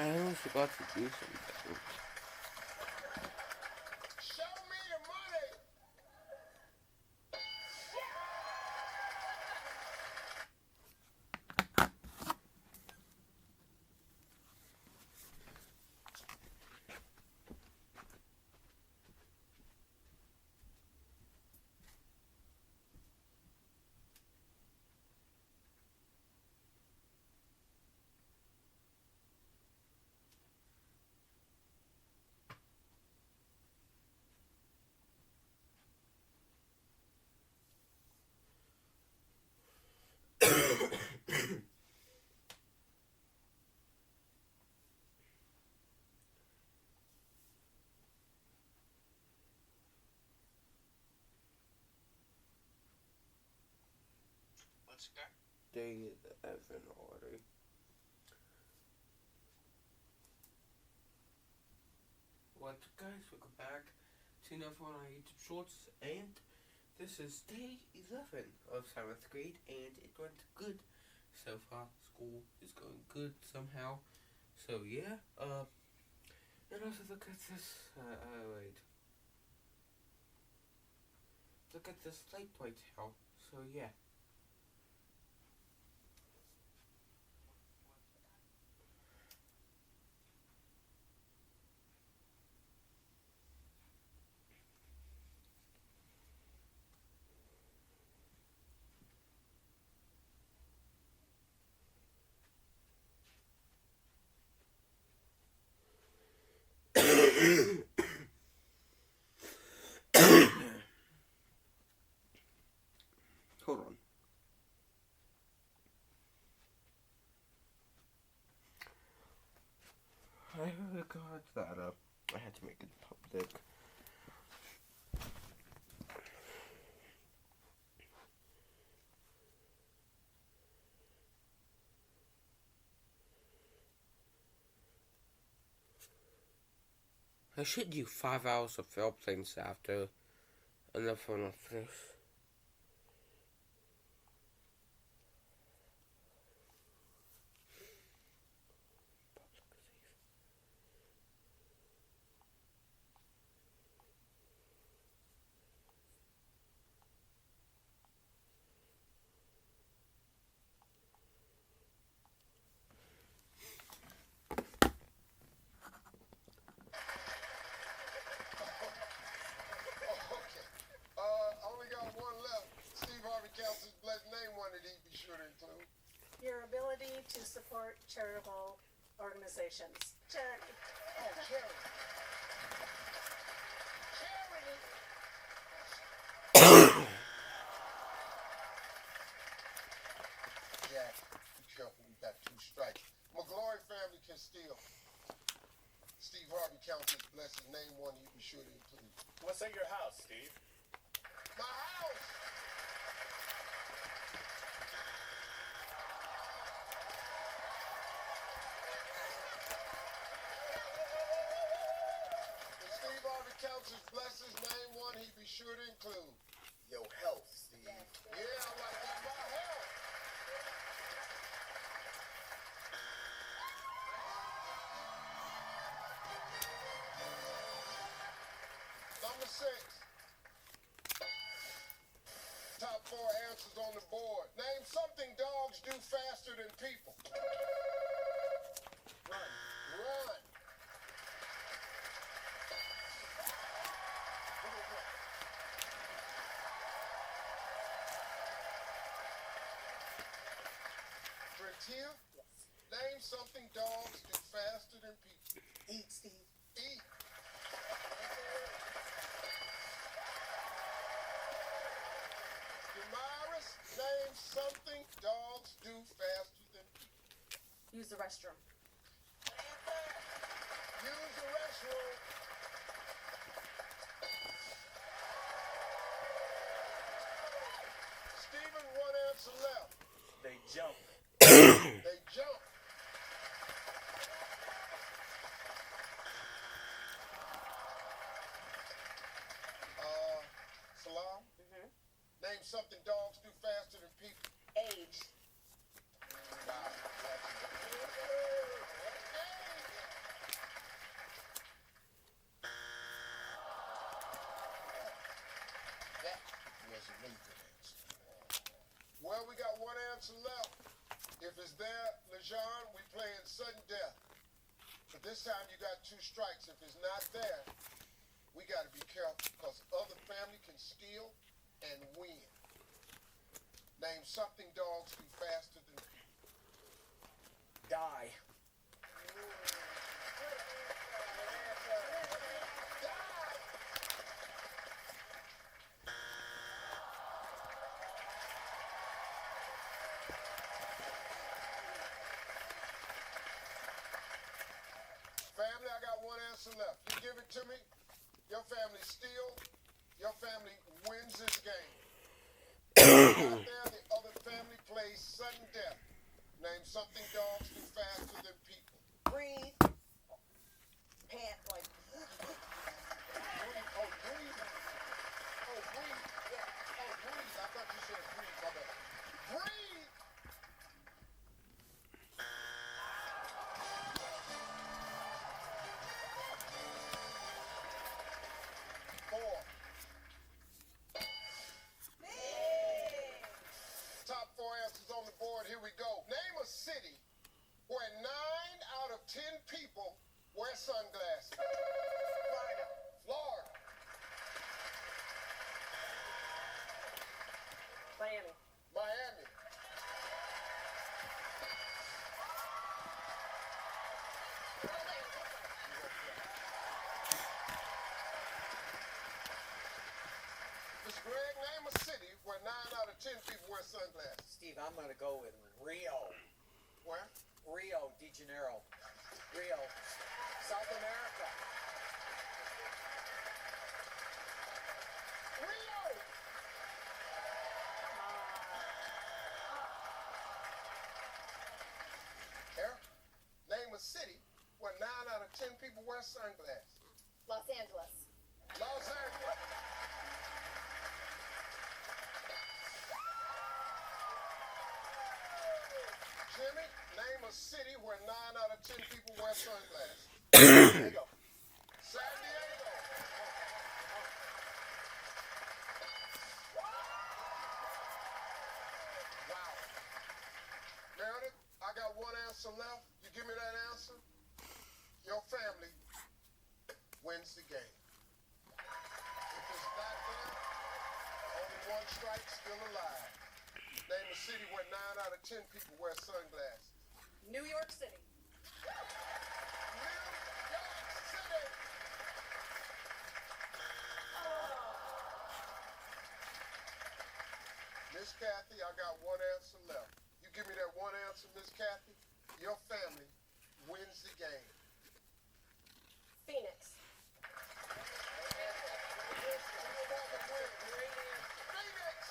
A: I almost forgot to do something.
E: Show me the money.
J: Let's go.
A: Dang it, Evan already. What's up, guys? Welcome back to another one on YouTube Shorts, and this is day 11 of 7th grade, and it went good so far. School is going good somehow. So yeah, and also look at this, wait. Look at this light right now. So yeah. Hold on. I got that up. I had to make it public. I should do 5 hours of airplanes after enough one of this.
K: Your ability to support charitable organizations. Charity.
E: Oh, charity. Jack, be careful. We got 2 strikes. McGlory family can steal. Steve Harvey counts his blessings. Name one you be sure to include.
J: What's at your house, Steve?
E: My house. Counts his blessings, name one he'd be sure to include. Your health, Steve. Yeah, I like that. My health. Number 6. Top 4 answers on the board. Name something dogs do faster than people. Run. Run. Here? Yes. Name something dogs do faster than people.
K: Eat, Steve.
E: Eat. Damaris, name something dogs do faster than people.
K: Use the restroom.
E: Use the restroom. Stephen, one answer left.
J: They jump.
E: They jump. Salam? Name something dogs do faster than people.
K: Age.
E: Wow. answer left. If it's there, LeJean, we playing sudden death. But this time you got 2 strikes. If it's not there, we got to be careful because other family can steal and win. Name something dogs do faster than people.
F: Die.
E: Family, I got 1 answer left. You give it to me, your family steal, your family wins this game. Out there, the other family plays sudden death. Name something dogs do faster than people.
I: Breathe. Pant like.
E: Breathe. Oh, breathe. Oh, breathe. Yeah. Oh, breathe. I thought you said breathe. My bad. Breathe. Top 4 answers on the board. Here we go. Name a city where 9 out of 10 people wear sunglasses. Florida. Florida.
K: Miami.
E: Miami. Mr. Greg, name a city where 9 out of 10 people wear sunglasses.
F: Steve, I'm going to go with Rio.
E: Where?
F: Rio de Janeiro. Rio. South America.
E: Rio! Eric, name a city where 9 out of 10 people wear sunglasses.
G: Los Angeles.
E: Los Angeles. Jimmy, name a city where 9 out of 10 people wear sunglasses. San Diego. San Diego. Wow. Meredith, I got 1 answer left. You give me that answer, your family wins the game. If it's not there, only 1 strike, still alive. Name a city where 9 out of 10 people wear sunglasses.
K: New York City.
E: New York City. Miss Kathy, I got 1 answer left. You give me that 1 answer, Miss Kathy, your family wins the game.
K: Phoenix.
E: Phoenix.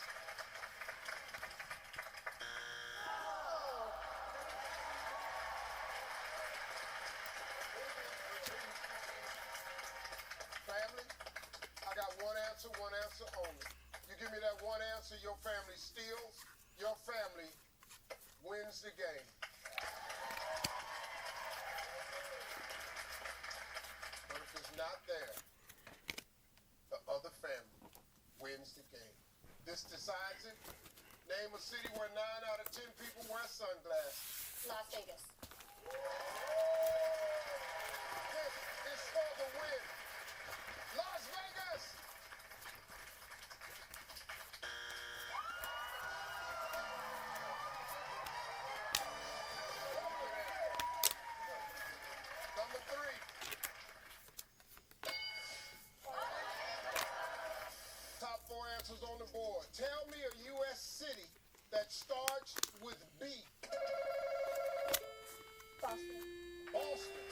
E: Family, I got 1 answer only. You give me that 1 answer, your family steals, your family wins the game. But if it's not there, the other family wins the game. This decides it. Name a city where 9 out of 10 people wear sunglasses.
G: Las Vegas.
E: This is for the win. Las Vegas. Number 3. Top 4 answers on the board. Tell me a U.S. city that starts with B.
K: Boston.
E: Boston.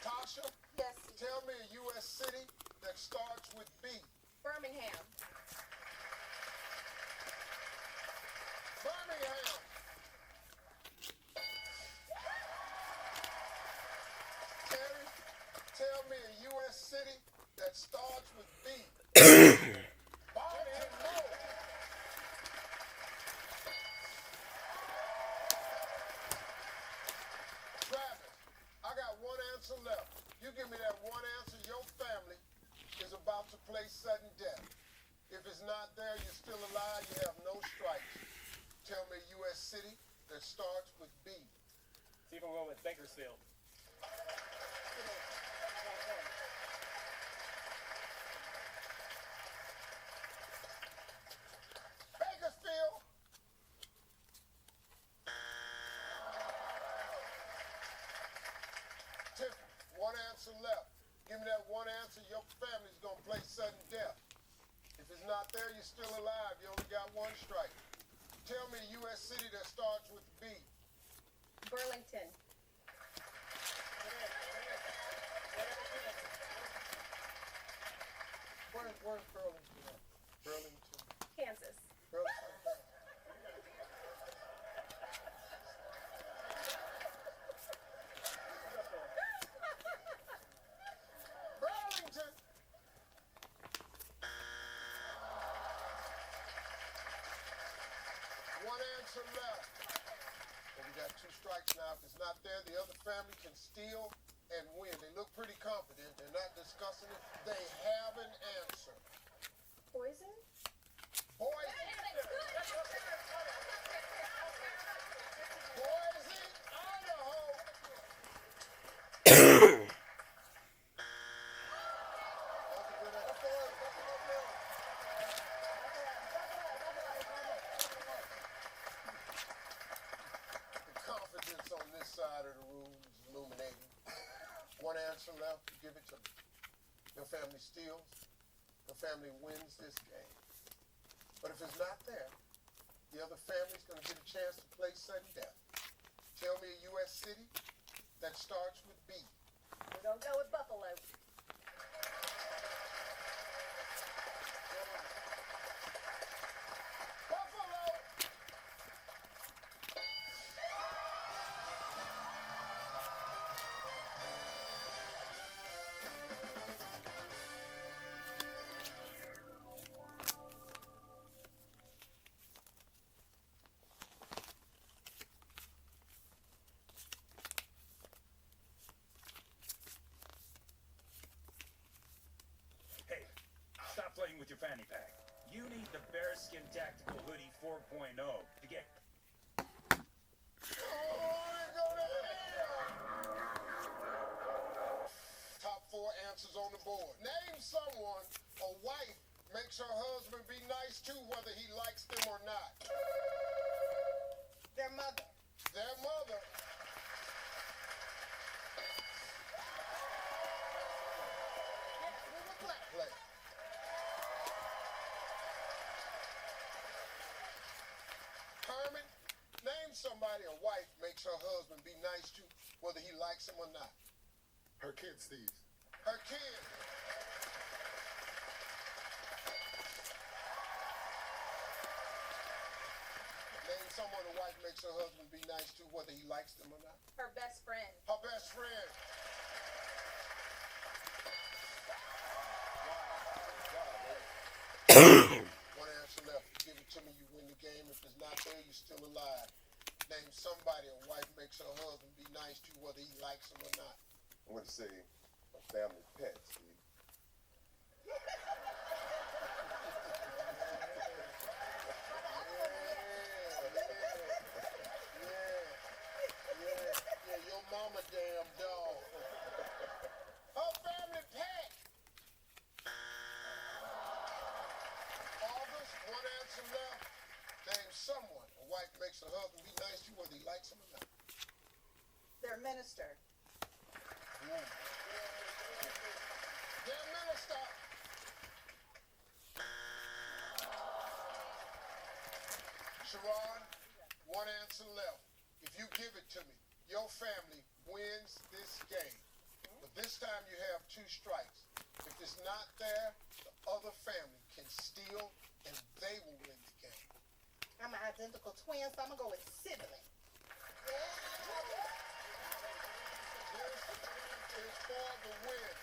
E: Tasha,
K: Yes.
E: tell me a U.S. city that starts with B.
K: Birmingham.
E: Birmingham. Terry, tell me a U.S. city that starts with B. Baltimore. Travis, give me that one answer, your family is about to play sudden death. If it's not there, you're still alive, you have no strikes. Tell me a U.S. city that starts with B.
J: See if we'll go with Bakersfield.
E: Bakersfield. Tiffany, one answer left. Give me that one answer, your family's gonna play sudden death. If it's not there, you're still alive. You only got one strike. Tell me a U.S. city that starts with B.
K: Burlington.
E: Where's Burlington at? Burlington.
K: Kansas.
E: Burlington. Burlington. One answer left. And we got two strikes now. If it's not there, the other family can steal and win. They look pretty confident. They're not discussing it. They have an answer.
K: Poison?
E: Boise. Boise, Idaho. The confidence on this side of the room is illuminating. One answer left, you give it to me. Your family steals, your family wins this game. But if it's not there, the other family's gonna get a chance to play sudden death. Tell me a U.S. city that starts with B.
K: We're gonna go with Buffalo.
E: Buffalo!
J: Hey, stop playing with your fanny pack. You need the Bearskin Tactical Hoodie 4.0 to get
E: Top four answers on the board. Name someone a wife makes her husband be nice to, whether he likes them or not.
I: Their mother.
E: Their mother.
I: We will play.
E: Play. Herman, name somebody a wife makes her husband be nice to, whether he likes him or not.
L: Her kid, Steve.
E: Her kid. Name someone a wife makes her husband be nice to, whether he likes them or not.
K: Her best friend.
E: Her best friend. One answer left. Give it to me, you win the game. If it's not there, you're still alive. Name somebody a wife makes her husband be nice to, whether he likes him or not.
L: I'm going to say a family pet, Steve.
E: Yeah, your mama damn dog. Her family pet. August, one answer left. Name someone a wife makes her husband be nice to, whether he likes him or not.
I: Their minister.
E: Their minister. Sharon, one answer left. If you give it to me, your family wins this game. But this time you have two strikes. If it's not there, the other family can steal and they will win the game.
I: I'm an identical twin, so I'm gonna go with sibling.
E: This is for the win.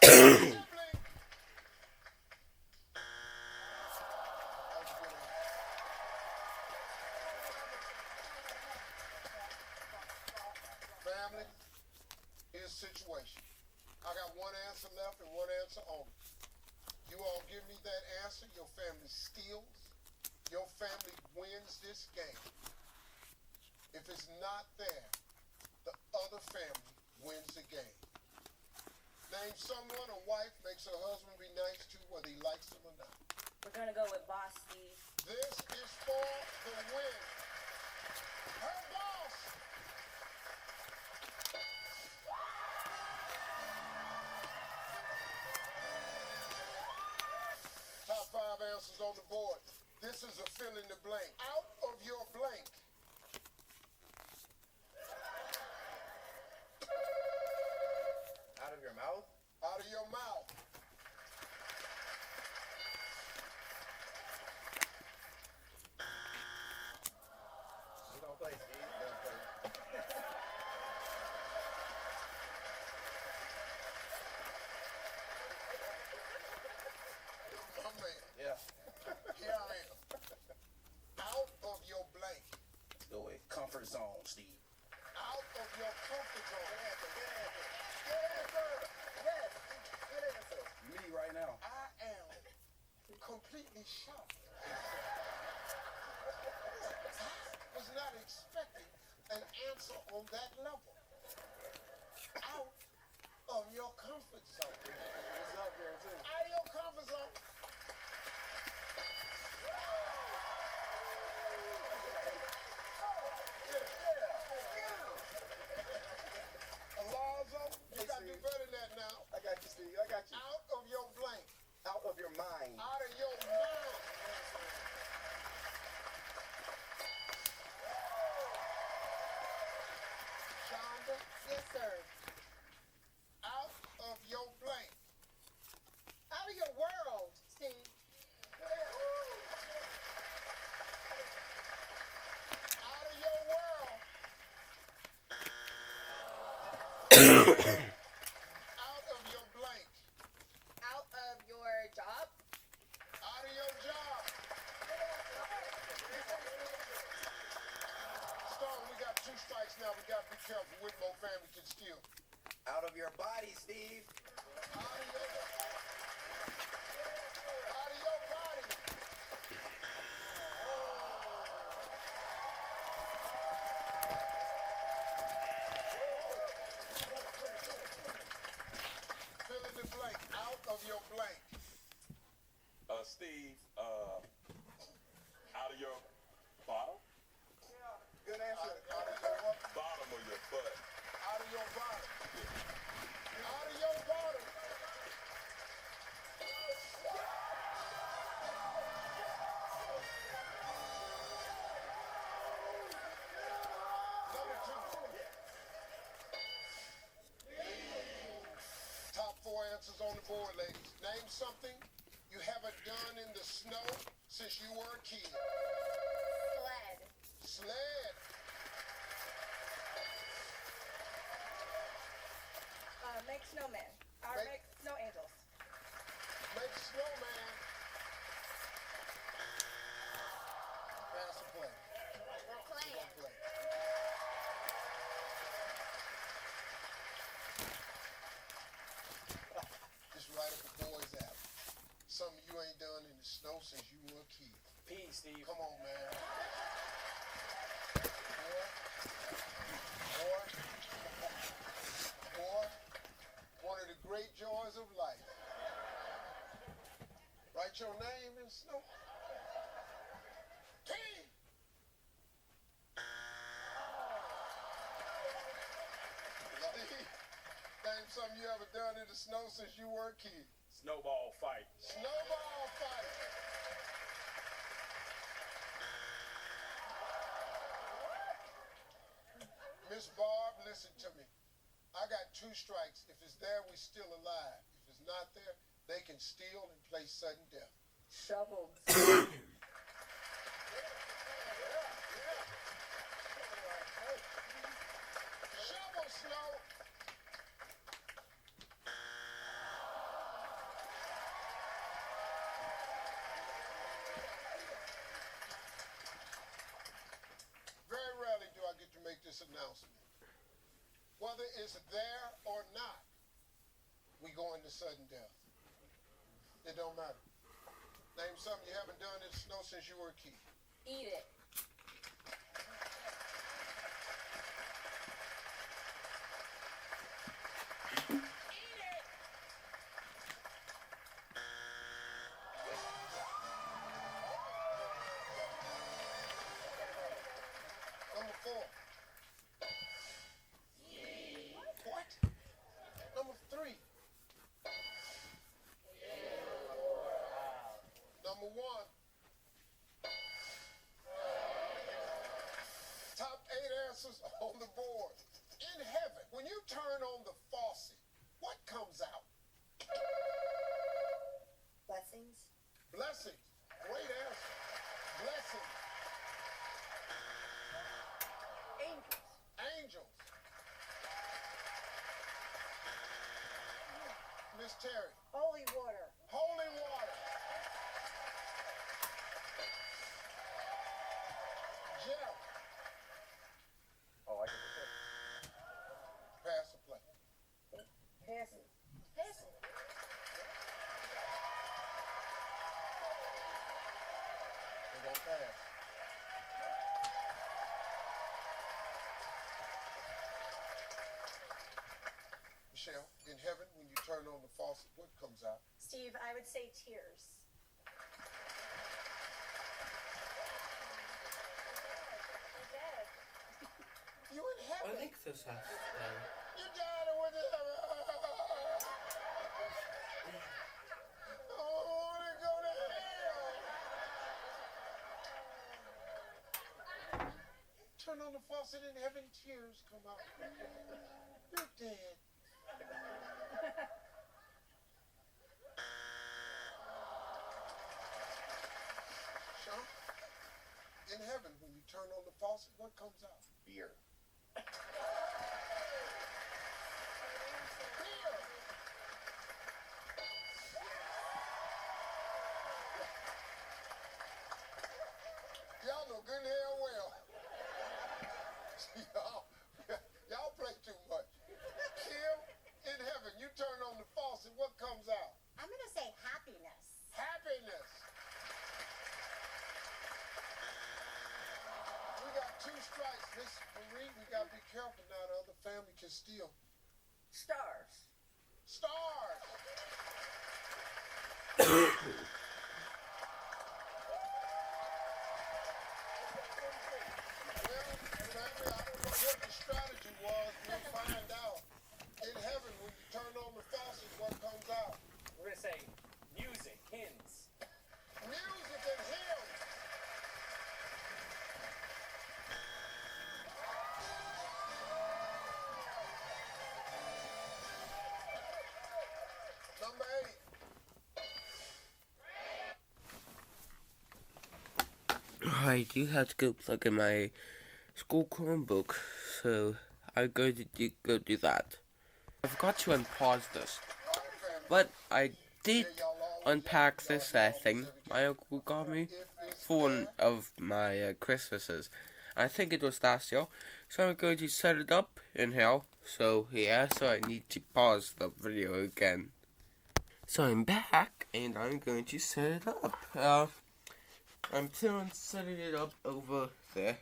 E: Sibling. That was a good one. Family, here's this situation. I got one answer left and one answer only. You all give me that answer, your family steals, your family wins this game. If it's not there, the other family wins the game. Name someone a wife makes her husband be nice to, whether he likes them or not.
K: We're gonna go with Boss Steve.
E: This is for the win. Her boss. Top 5 answers on the board. This is a fill in the blank. Out of your blank.
H: Out of your mouth?
E: Out of your mouth.
H: You don't play, Steve. You don't play.
E: My man.
H: Yeah.
E: Here I am. Out of your blank.
J: Go with comfort zone, Steve.
E: Out of your comfort zone. Good answer.
J: Me right now.
E: I am completely shocked. I was not expecting an answer on that level. Out of your comfort zone. What's up there, too? Out of your comfort zone. Alonzo, you got to do better than that now.
L: I got you, Steve. I got you.
E: Out of your blank.
L: Out of your mind.
E: Out of your mind. Shonda,
K: Yes, sir.
E: out of your blank.
K: Out of your world, Steve.
E: Out of your world. Out of your blank.
K: Out of your job.
E: Out of your job. Stone, we got 2 strikes now. We got to be careful. Whitmore family can steal.
H: Out of your body, Steve.
E: Out of your body. Fill in the blank. Out of your blank.
D: Steve, out of your bottom?
E: Good answer. Out of your what?
D: Bottom of your butt.
E: Out of your bottom. Out of your bottom. Number 2. Top 4 answers on the board, ladies. Name something you haven't done in the snow since you were a kid.
K: Sled.
E: Sled.
K: Make snowmen. Or
E: Make-
K: make snow angels.
E: Make a snowman. Pass the play.
I: We're playing.
E: Play. Just right up the boys' alley. Something you ain't done in the snow since you were a kid.
J: Peace, Steve.
E: Come on, man. Boy, one of the great joys of life. Write your name in snow. T. Steve, name something you ever done in the snow since you were a kid.
J: Snowball fight.
E: Snowball fight. Miss Barb, listen to me. I got 2 strikes. If it's there, we're still alive. If it's not there, they can steal and play sudden death.
K: Shoveled.
E: Shovel snow. Very rarely do I get to make this announcement. whether it's there or not, we go into sudden death. It don't matter. Name something you haven't done in the snow since you were a kid.
G: Eat it.
E: Number 4. What? Number 3. Number 1. Top 8 answers on the board. In heaven, when you turn on the faucet, what comes out?
K: Blessings.
E: Blessings. Great answer. Blessings.
K: Angels.
E: Angels. Miss Terry.
K: Holy water.
E: Holy water. Jerry.
F: Oh, I get the tip.
E: Pass the play.
K: Pass it. Pass it.
E: We're going to pass. Michelle, in heaven, when you turn on the faucet, what comes out?
K: Steve, I would say tears.
E: You in heaven.
A: I think this has
E: You died and went to heaven. Oh, I want to go to hell. Turn on the faucet in heaven, tears come out. You're dead. Sean, in heaven, when you turn on the faucet, what comes out?
F: Beer.
E: Y'all know good and hell well. y'all play too much. Kim, in heaven, you turn on the faucet, what comes out?
K: I'm going to say happiness.
E: Happiness. We got 2 strikes. Miss Marie, we got to be careful now. The other family can steal.
C: Stars.
E: Stars. Well, family, I don't know what the strategy was. We'll find out. In heaven, when you turn on the faucet, what comes out?
F: We're gonna say music, hymns.
E: Music and hymns. Number 8.
A: I do have to go plug in my school Chromebook, so I'm going to go do that. I forgot to unpause this, but I did unpack this thing my uncle got me for one of my Christmases. I think it was last year, so I'm going to set it up in here. So yeah, so I need to pause the video again. So I'm back, and I'm going to set it up. I'm planning on setting it up over there.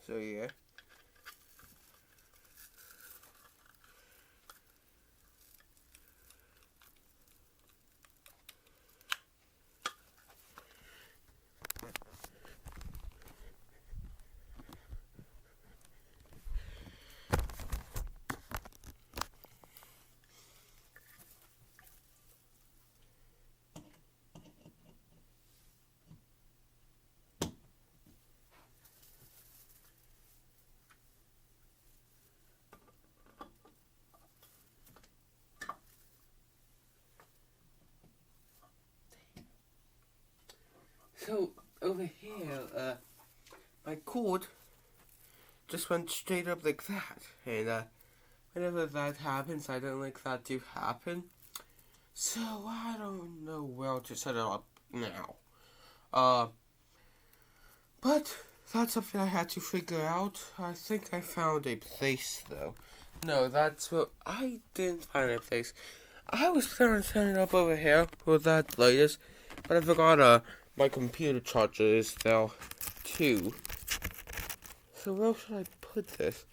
A: So yeah. So, over here, my cord just went straight up like that. And, whenever that happens, I don't like that to happen. So, I don't know where to set it up now. But, That's something I had to figure out. I think I found a place, though. No, that's what... I didn't find a place. I was planning on setting up over here where that light is, but I forgot, my computer charger is there, too. So where should I put this?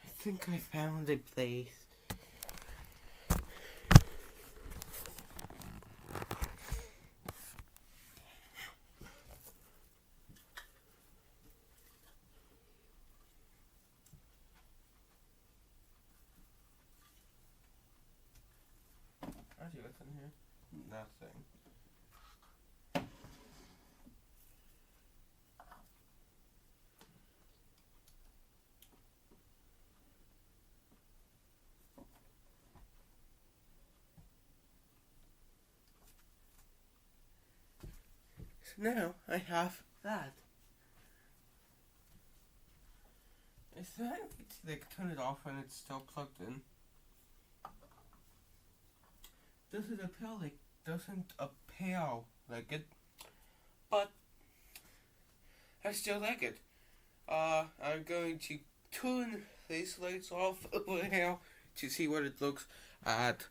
A: I think I found a place. Actually, what's in here? Nothing. So now I have that. Is that like turn it off when it's still plugged in? Doesn't appear like it, but I still like it. I'm going to turn these lights off over here to see what it looks at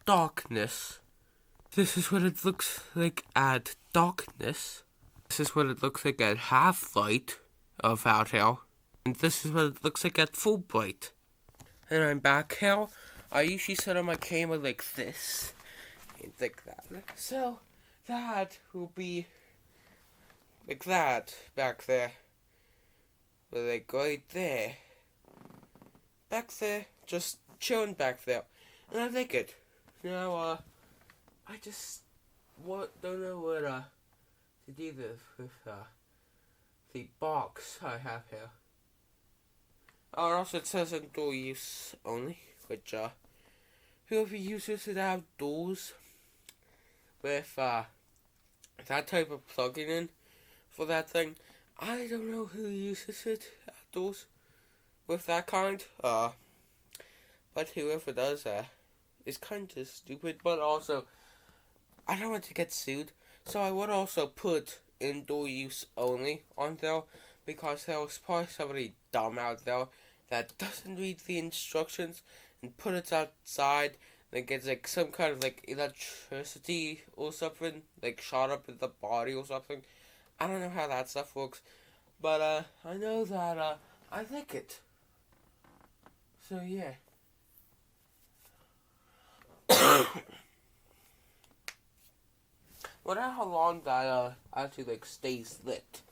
A: darkness. This is what it looks like at darkness. This is what it looks like at half light of out here. And this is what it looks like at full bright. And I'm back here. I usually set up my camera like this. And like that. So, that will be like that back there. But like right there. Back there. Just chilling back there. And I like it. Now, I just don't know what to do with the box I have here. Oh, also it says indoor use only, which whoever uses it outdoors with that type of plug-in in for that thing, I don't know who uses it outdoors with that kind. But whoever does is kind of stupid, but also I don't want to get sued, so I would also put indoor use only on there, because there's probably somebody dumb out there that doesn't read the instructions and put it outside, and gets like some kind of like electricity or something, like shot up in the body or something. I don't know how that stuff works, but I know that I like it. So yeah. Wonder how long that actually like stays lit.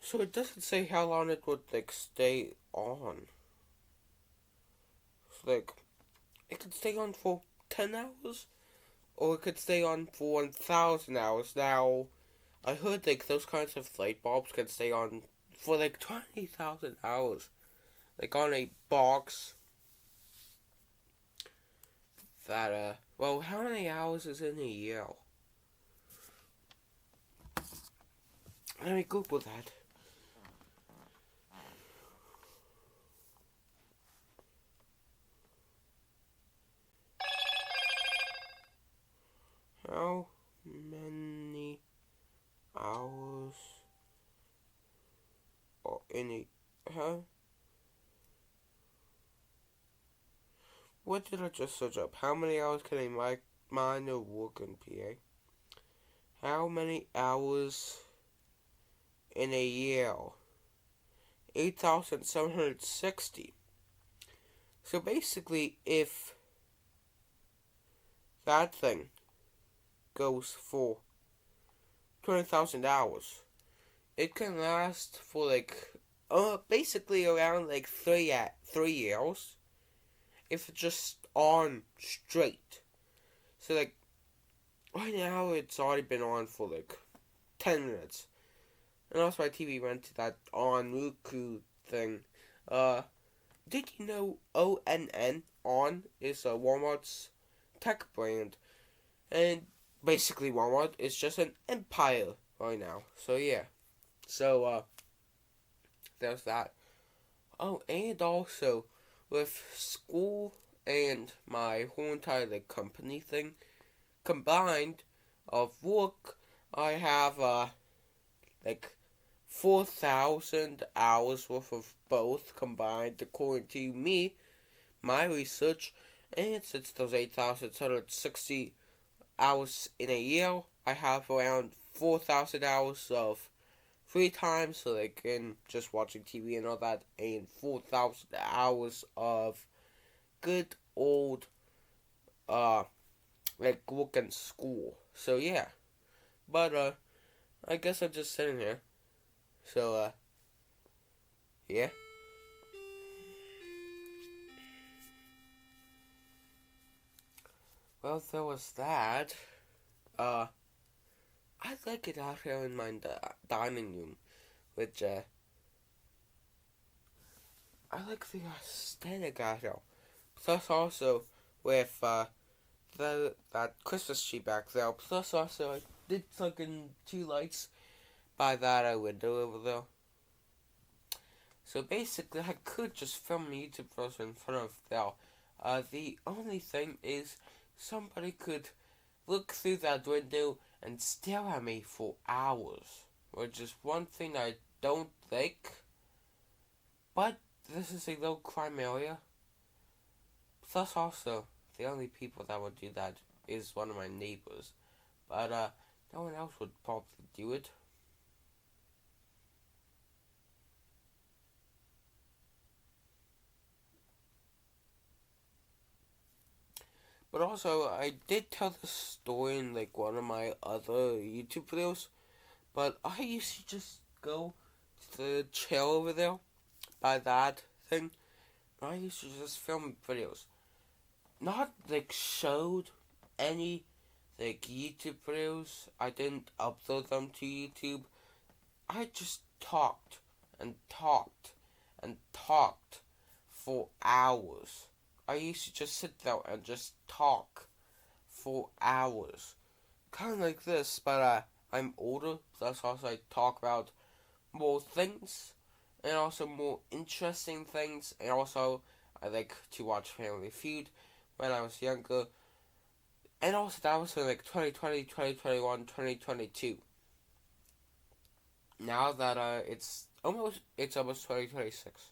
A: So it doesn't say how long it would like stay on. So, like, it could stay on for 10 hours, or it could stay on for 1,000 hours. Now, I heard like those kinds of light bulbs can stay on for like 20,000 hours, like on a box. That well, how many hours is in a year? Let me Google that. How many hours or in a What did I just search up? How many hours can a miner work in PA? How many hours in a year? 8,760. So basically, if that thing goes for 20,000 hours, it can last for like basically around like 3 years if it's just on straight. So like right now it's already been on for like 10 minutes. And also my TV went to that on Roku thing. Did you know ONN On is Walmart's tech brand? And basically Walmart is just an empire right now. So yeah. So there's that. Oh, and also with school and my whole entire like company thing combined of work, I have like 4,000 hours worth of both combined according to me, my research, and since those 8,760 hours in a year, I have around 4,000 hours of free time, so like in just watching TV and all that, and 4,000 hours of good old like work and school. So yeah. But I guess I'm just sitting here. So yeah. Well, there was that. I like it out here in my dining room, which I like the aesthetic out here. Plus also with that Christmas tree back there. Plus also I did plug in 2 lights by that window over there. So basically I could just film a YouTube video in front of there. The only thing is somebody could look through that window and stare at me for hours, which is one thing I don't like. But this is a low crime area. Plus also, the only people that would do that is one of my neighbors. But no one else would probably do it. But also, I did tell this story in like one of my other YouTube videos. But I used to just go to the chair over there by that thing. I used to just film videos. Not like showed any like YouTube videos. I didn't upload them to YouTube. I just talked and talked and talked for hours. I used to just sit there and just talk for hours. Kind of like this, but I'm older, so that's also I talk about more things, and also more interesting things, and also I like to watch Family Feud when I was younger, and also that was in like 2020, 2021, 2022. Now that it's almost 2026.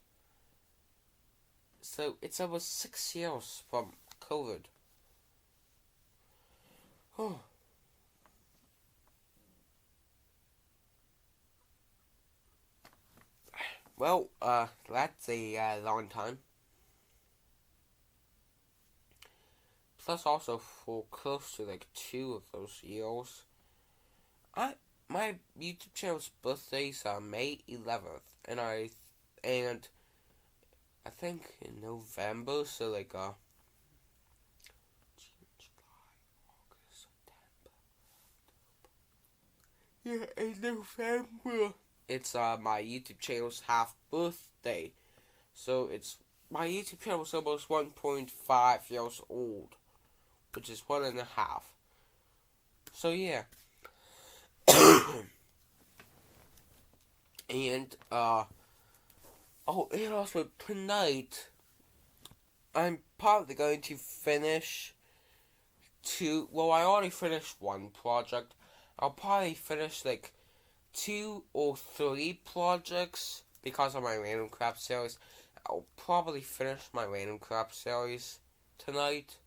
A: So it's almost 6 years from COVID. Oh. Well, that's a long time. Plus also for close to like 2 of those years, my YouTube channel's birthday's May 11th, and I think in November, so like June, July, August, September. Yeah, in November. It's my YouTube channel's half birthday. So it's my YouTube channel is almost 1.5 years old, which is 1.5. So yeah. And and also tonight I'm probably going to finish I already finished one project. I'll probably finish like 2 or 3 projects because of my Random Crap series. I'll probably finish my Random Crap series tonight.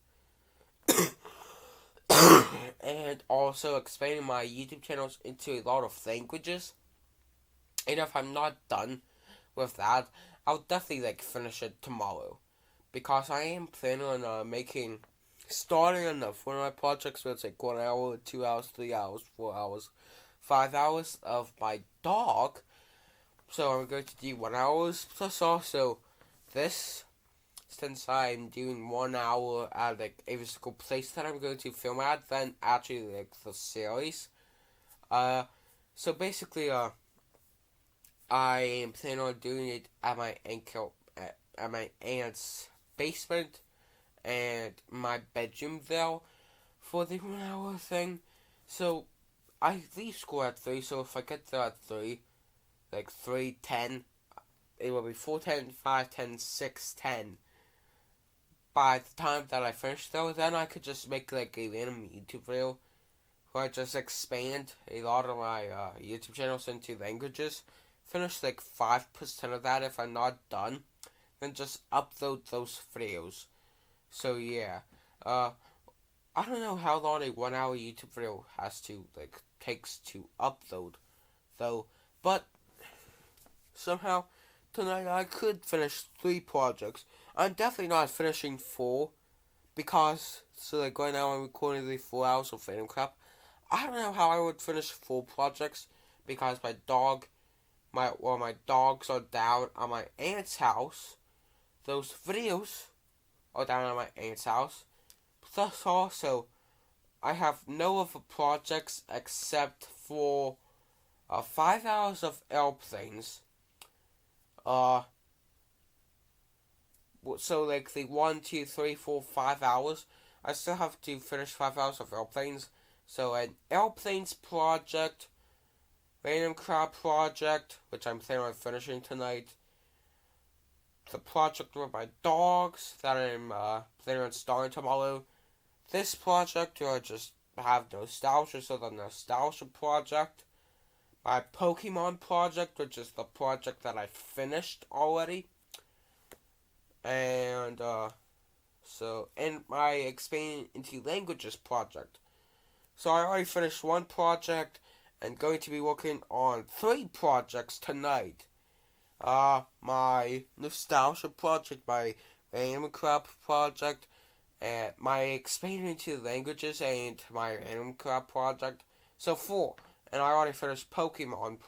A: And also expanding my YouTube channels into a lot of languages. And if I'm not done with that, I'll definitely like finish it tomorrow. Because I am planning on starting on one of my projects where it's like 1 hour, 2 hours, 3 hours, 4 hours, 5 hours of my dog. So I'm going to do 1 hour plus also this, since I'm doing 1 hour at like a physical place that I'm going to film at, then actually like the series. So basically I am planning on doing it at my aunt's basement and my bedroom there for the 1 hour thing. So I leave school at 3, so if I get there at 3, like 3:10, it will be 4:10, 5:10, 6:10. By the time that I finish though, then I could just make like a random YouTube video where I just expand a lot of my YouTube channels into languages. Finish like 5% of that if I'm not done, then just upload those videos. So yeah, I don't know how long a 1 hour YouTube video takes to upload though, but somehow tonight I could finish 3 projects. I'm definitely not finishing 4 because right now I'm recording the 4 hours of Random Crap. I don't know how I would finish 4 projects because my dogs are down on my aunt's house. Those videos are down on my aunt's house. Plus also, I have no other projects except for 5 hours of airplanes. So like the 1, 2, 3, 4, 5 hours, I still have to finish 5 hours of airplanes. So an airplanes project, Random Crap project, which I'm planning on finishing tonight. The project with my dogs that I'm planning on starting tomorrow. This project where I just have nostalgia, so the nostalgia project. My Pokemon project, which is the project that I finished already. And and my expanding into languages project. So I already finished 1 project and going to be working on 3 projects tonight. My nostalgia project, my Random Crap project, and my expanding into languages and my Random Crap project. So 4. And I already finished the Pokemon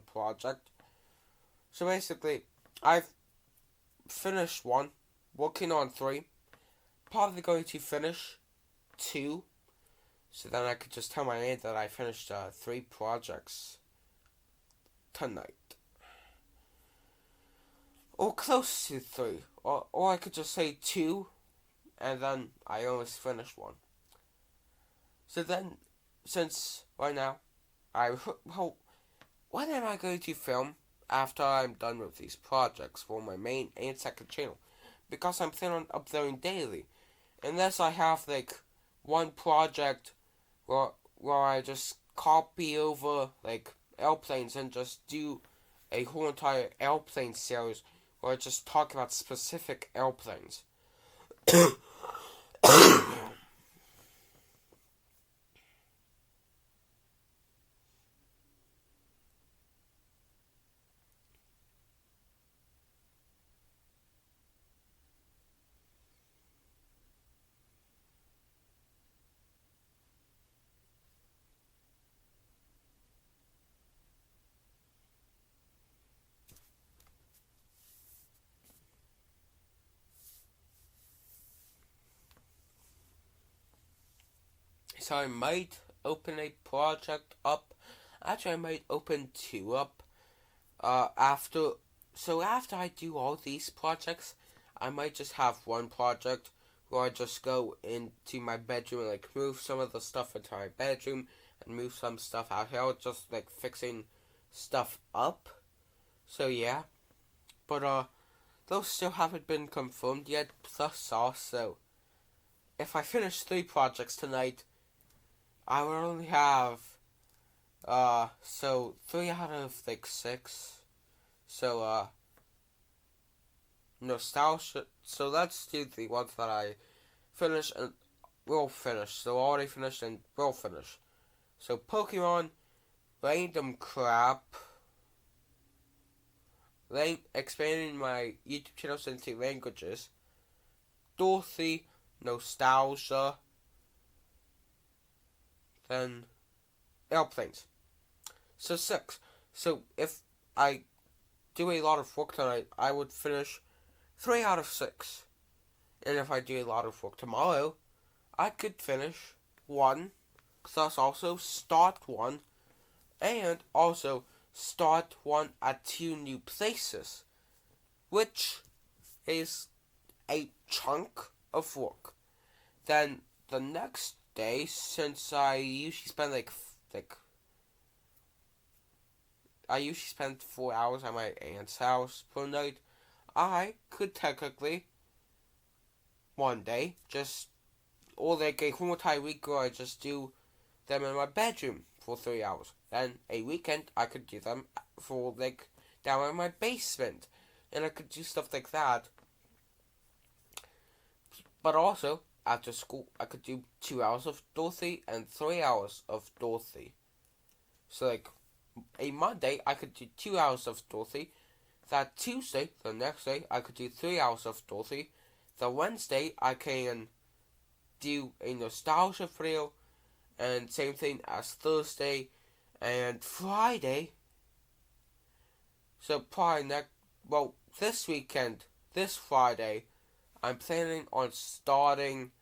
A: project. So basically, I've finished 1, working on 3, probably going to finish 2, so then I could just tell my aunt that I finished 3 projects tonight. Or close to 3, or I could just say 2, and then I almost finished 1. So then, since right now, when am I going to film after I'm done with these projects for my main and second channel? Because I'm planning on uploading daily. Unless I have like 1 project where I just copy over like airplanes and just do a whole entire airplane series where I just talk about specific airplanes. So I might open a project up. Actually, I might open 2 up. After I do all these projects, I might just have one project where I just go into my bedroom and like move some of the stuff into my bedroom and move some stuff out here, just like fixing stuff up. So yeah, but those still haven't been confirmed yet thus far. So if I finish 3 projects tonight, I will only have so 3 out of like 6. So nostalgia. So let's do the ones that I finished and will finish. So already finished and will finish. So Pokemon, random crap, expanding my YouTube channels into languages, Dorothy, nostalgia, then airplanes. So 6. So if I do a lot of work tonight, I would finish 3 out of 6. And if I do a lot of work tomorrow, I could finish 1, thus also start 1, and also start 1 at 2 new places, which is a chunk of work. Then the next day, since I usually spend I usually spend 4 hours at my aunt's house per night, I could technically one day or like a whole entire week where I just do them in my bedroom for 3 hours. Then a weekend I could do them for like down in my basement, and I could do stuff like that. But also after school I could do 2 hours of Dorothy and 3 hours of Dorothy. So like a Monday I could do 2 hours of Dorothy. That Tuesday, the next day, I could do 3 hours of Dorothy. The Wednesday I can do a nostalgia video, and same thing as Thursday and Friday. So probably this weekend, this Friday, I'm planning on starting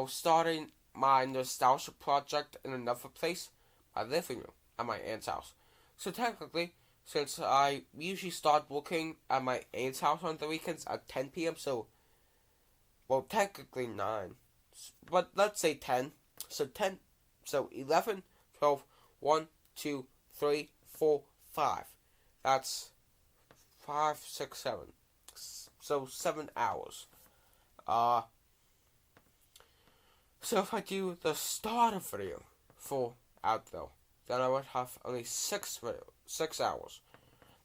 A: starting my nostalgia project in another place, my living room at my aunt's house. So technically, since I usually start working at my aunt's house on the weekends at 10 p.m., technically 9, but let's say 10. So 11, 12, 1, 2, 3, 4, 5. That's 5, 6, 7. So 7 hours. So if I do the starter video for Advil, then I would have only 6 hours.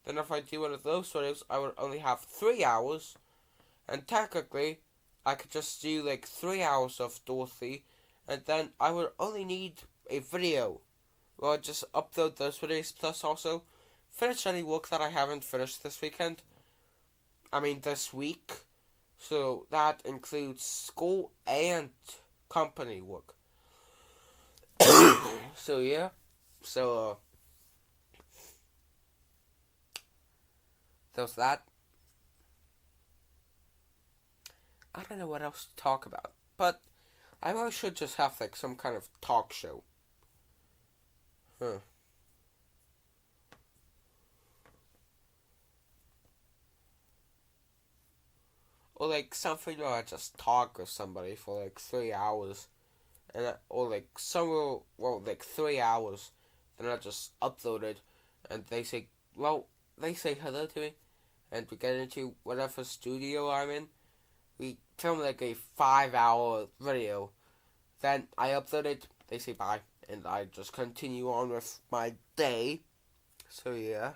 A: Then if I do one of those videos, I would only have 3 hours. And technically, I could just do like 3 hours of Dorothy, and then I would only need a video where I just upload those videos, plus also finish any work that I haven't finished this week. So that includes school and company work. So yeah. So there's that. I don't know what else to talk about, but I really should just have like some kind of talk show. Or like something where I just talk with somebody for like 3 hours, or like somewhere, 3 hours, then I just upload it, and they say hello to me, and we get into whatever studio I'm in. We film like a 5-hour video, then I upload it, they say bye, and I just continue on with my day. So yeah.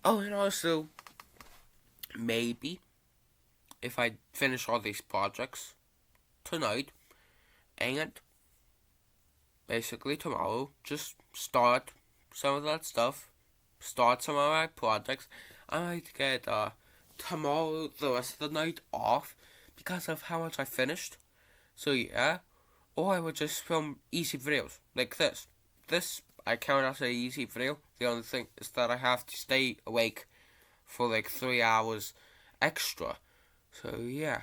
A: Oh, and also, maybe, if I finish all these projects tonight, and basically tomorrow, just start some of that stuff, start some of my projects, I might get tomorrow the rest of the night off because of how much I finished. So yeah, or I would just film easy videos like this. This I count as an easy video. The only thing is that I have to stay awake for like 3 hours extra. So yeah.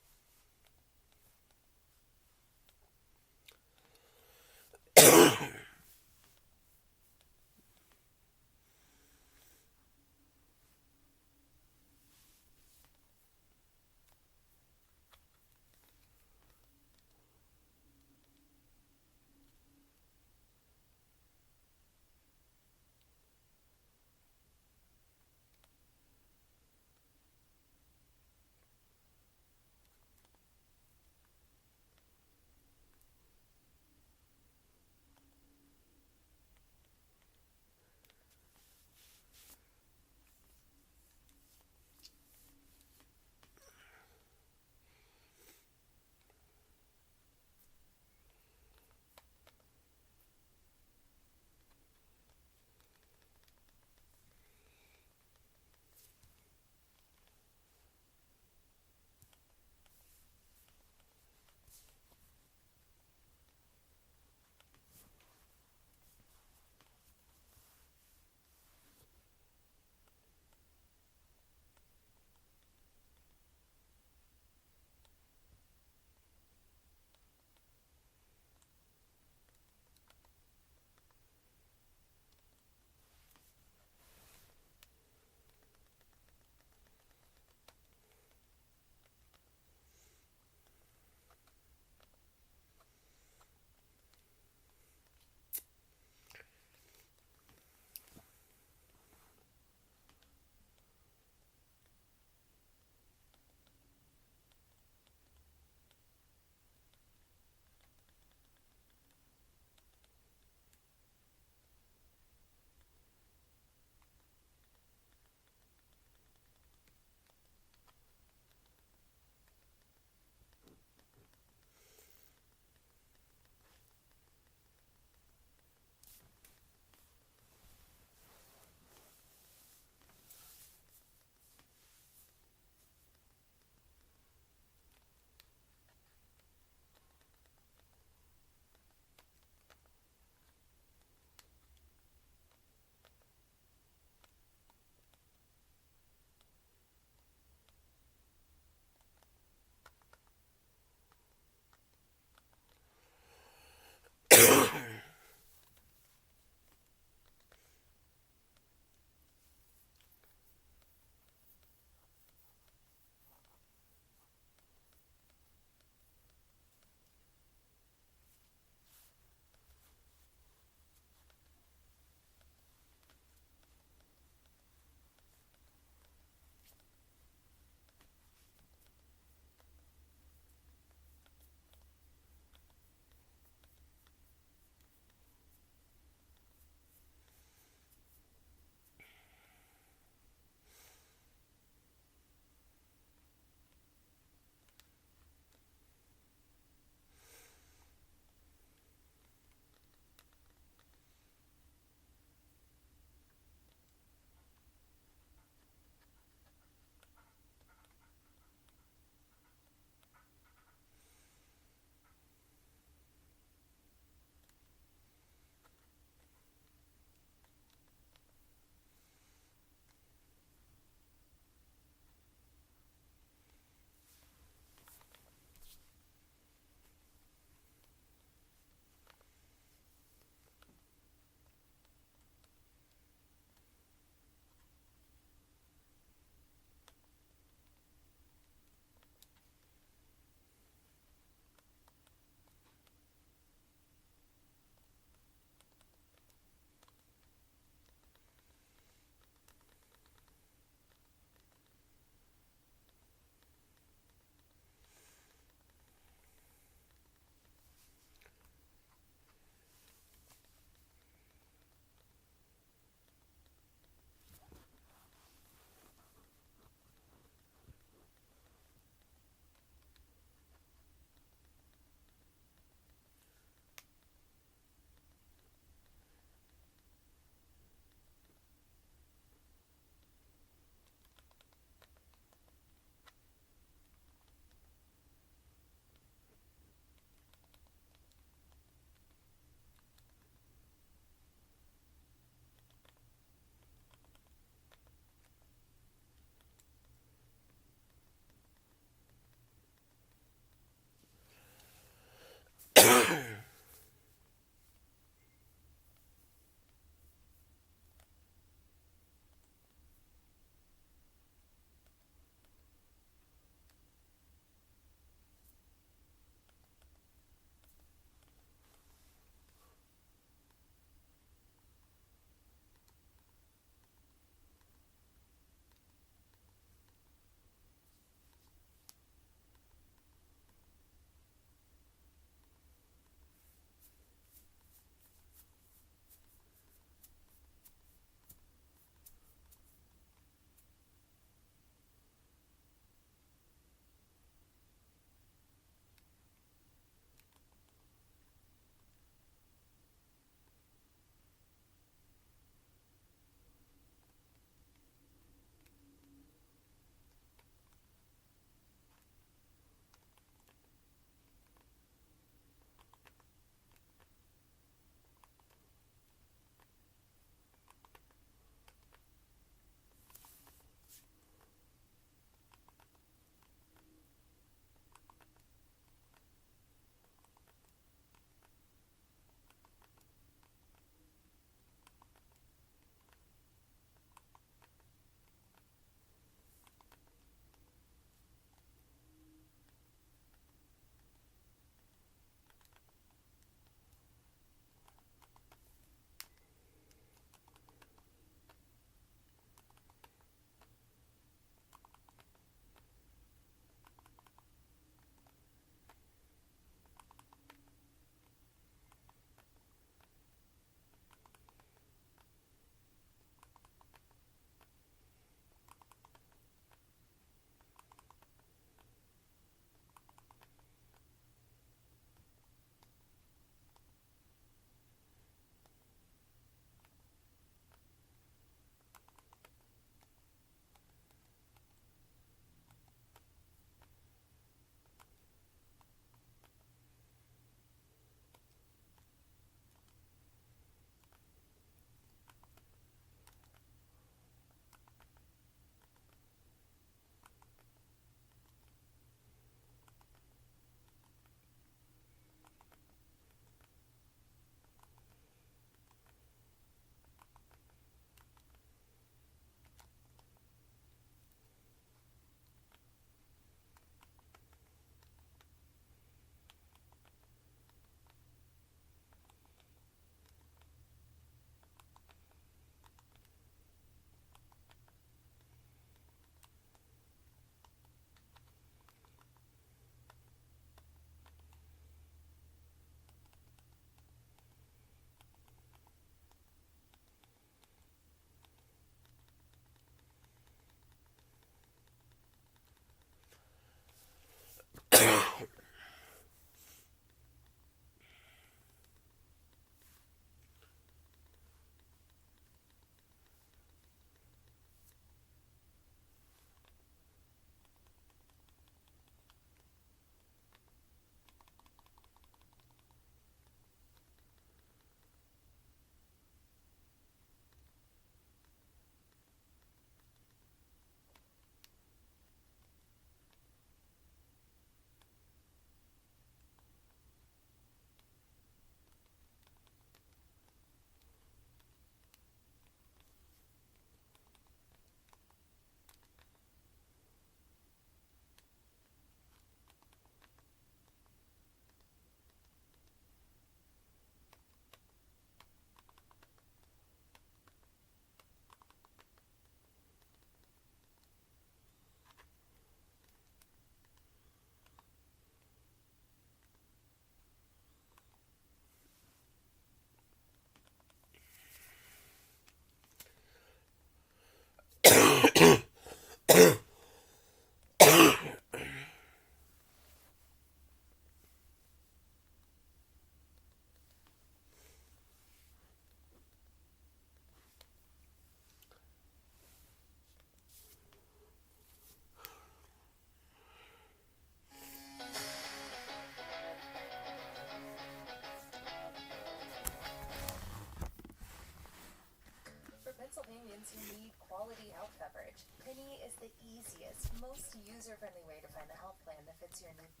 M: the easiest, most user-friendly way to find a health plan that fits your needs.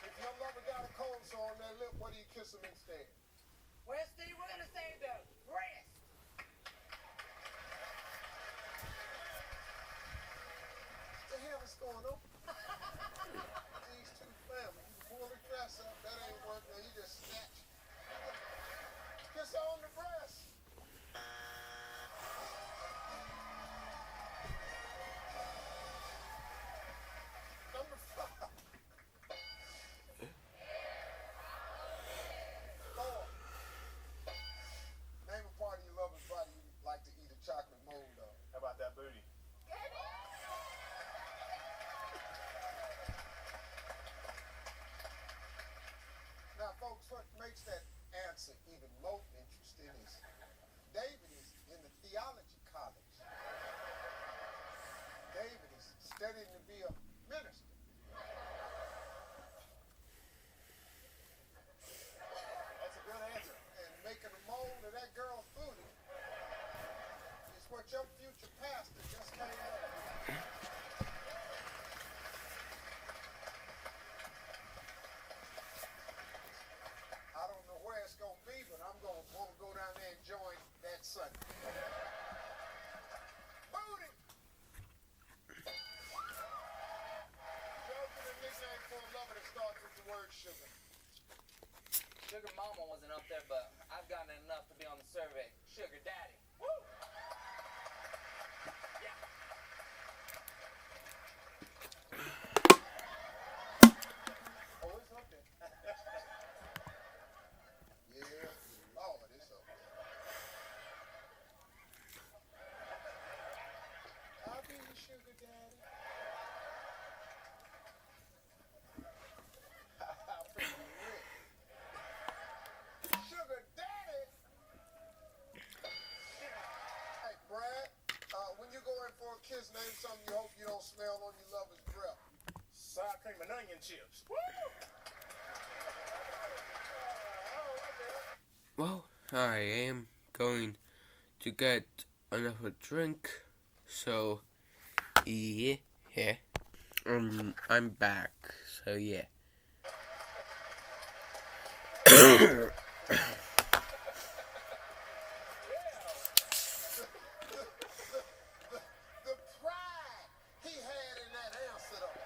E: If your lover got a cold sore on their lip, what do you kiss them instead?
K: Well, Steve, we're gonna say the breast.
E: What the hell is going on? These two families, you pull the dress up, that ain't working, you just snatch. Kiss her on the breast. Number 5. 4. Name a part of your lover's body you like to eat a chocolate mold of.
L: How about that booty?
E: Now, folks, what makes that answer even more interesting is David is in the theology college. David is studying to be a minister.
L: That's a good answer.
E: And making a mold of that girl's booty is what your future pastor just came up with. I don't know where it's going to be, but I'm going to want to go down there and join that Sunday. Booty! Joking a nickname for a lover that starts with the word sugar.
F: Sugar Mama wasn't up there, but I've gotten enough to be on the survey. Sugar Daddy. Woo! Yeah.
E: Oh, it's up there. Yeah, Lord, it's up there. I'll be your sugar daddy. I'll be your rich. Sugar daddy? Hey, Brad, when you go in for a kiss, name something you hope you don't smell on your lover's breath.
L: Sour cream and onion chips. Woo!
A: Well, I am going to get another drink, so yeah, I'm back, so yeah.
E: The pride he had in that answer, though.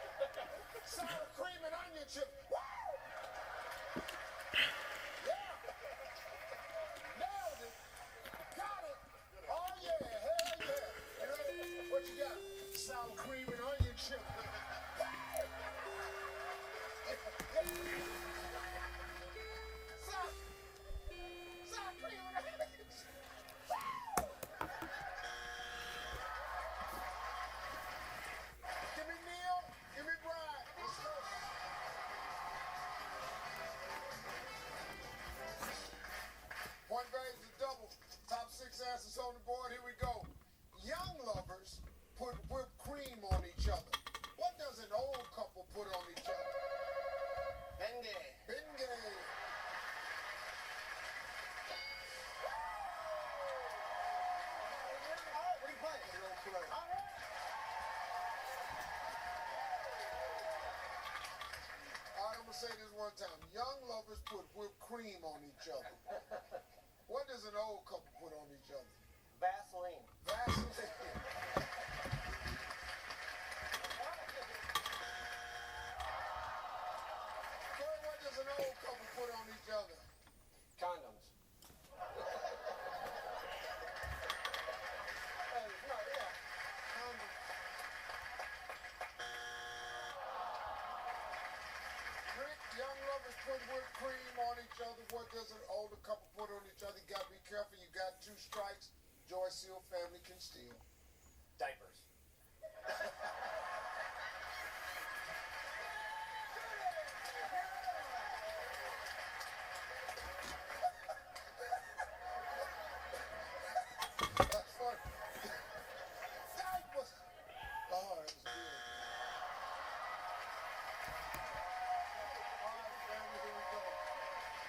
E: Sour cream and onion chips. Woo! Yeah. Nailed it. Got it. Oh, yeah. Hell yeah. You ready? What you got? Sour cream and onion chips. Sour cream and onion chips. Give me Neil. Give me Brian. Let's go. Point values is double. Top 6 answers on the board. Here we go. Young lovers put whipped cream on each other. What does an old couple put on each other?
L: Bengay.
E: Bengay.
L: What are you playing?
E: They don't play. All right, I'm gonna say this one time. Young lovers put whipped cream on each other. What does an old couple put on each other?
L: Vaseline.
E: Vaseline. Corey, what does an old couple put on each other?
L: Condoms.
E: Rick, young lovers put whipped cream on each other. What does an older couple put on each other? You gotta be careful. You got 2 strikes. Joyce Seal family can steal.
L: Diapers.
E: That's funny. Diapers. Oh, that was good. All right, family, here we go.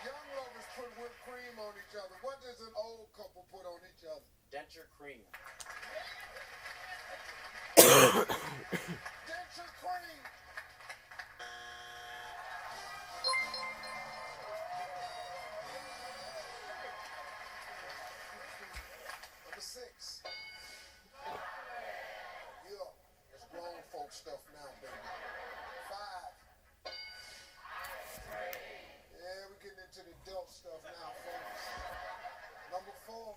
E: Young lovers put put cream on each other. What does an old couple put on each other?
L: Denture cream.
E: Denture cream. Number 6. Yeah, it's grown folk stuff now, baby. 5. Yeah, we're getting into the adult stuff now, folks. Number 4.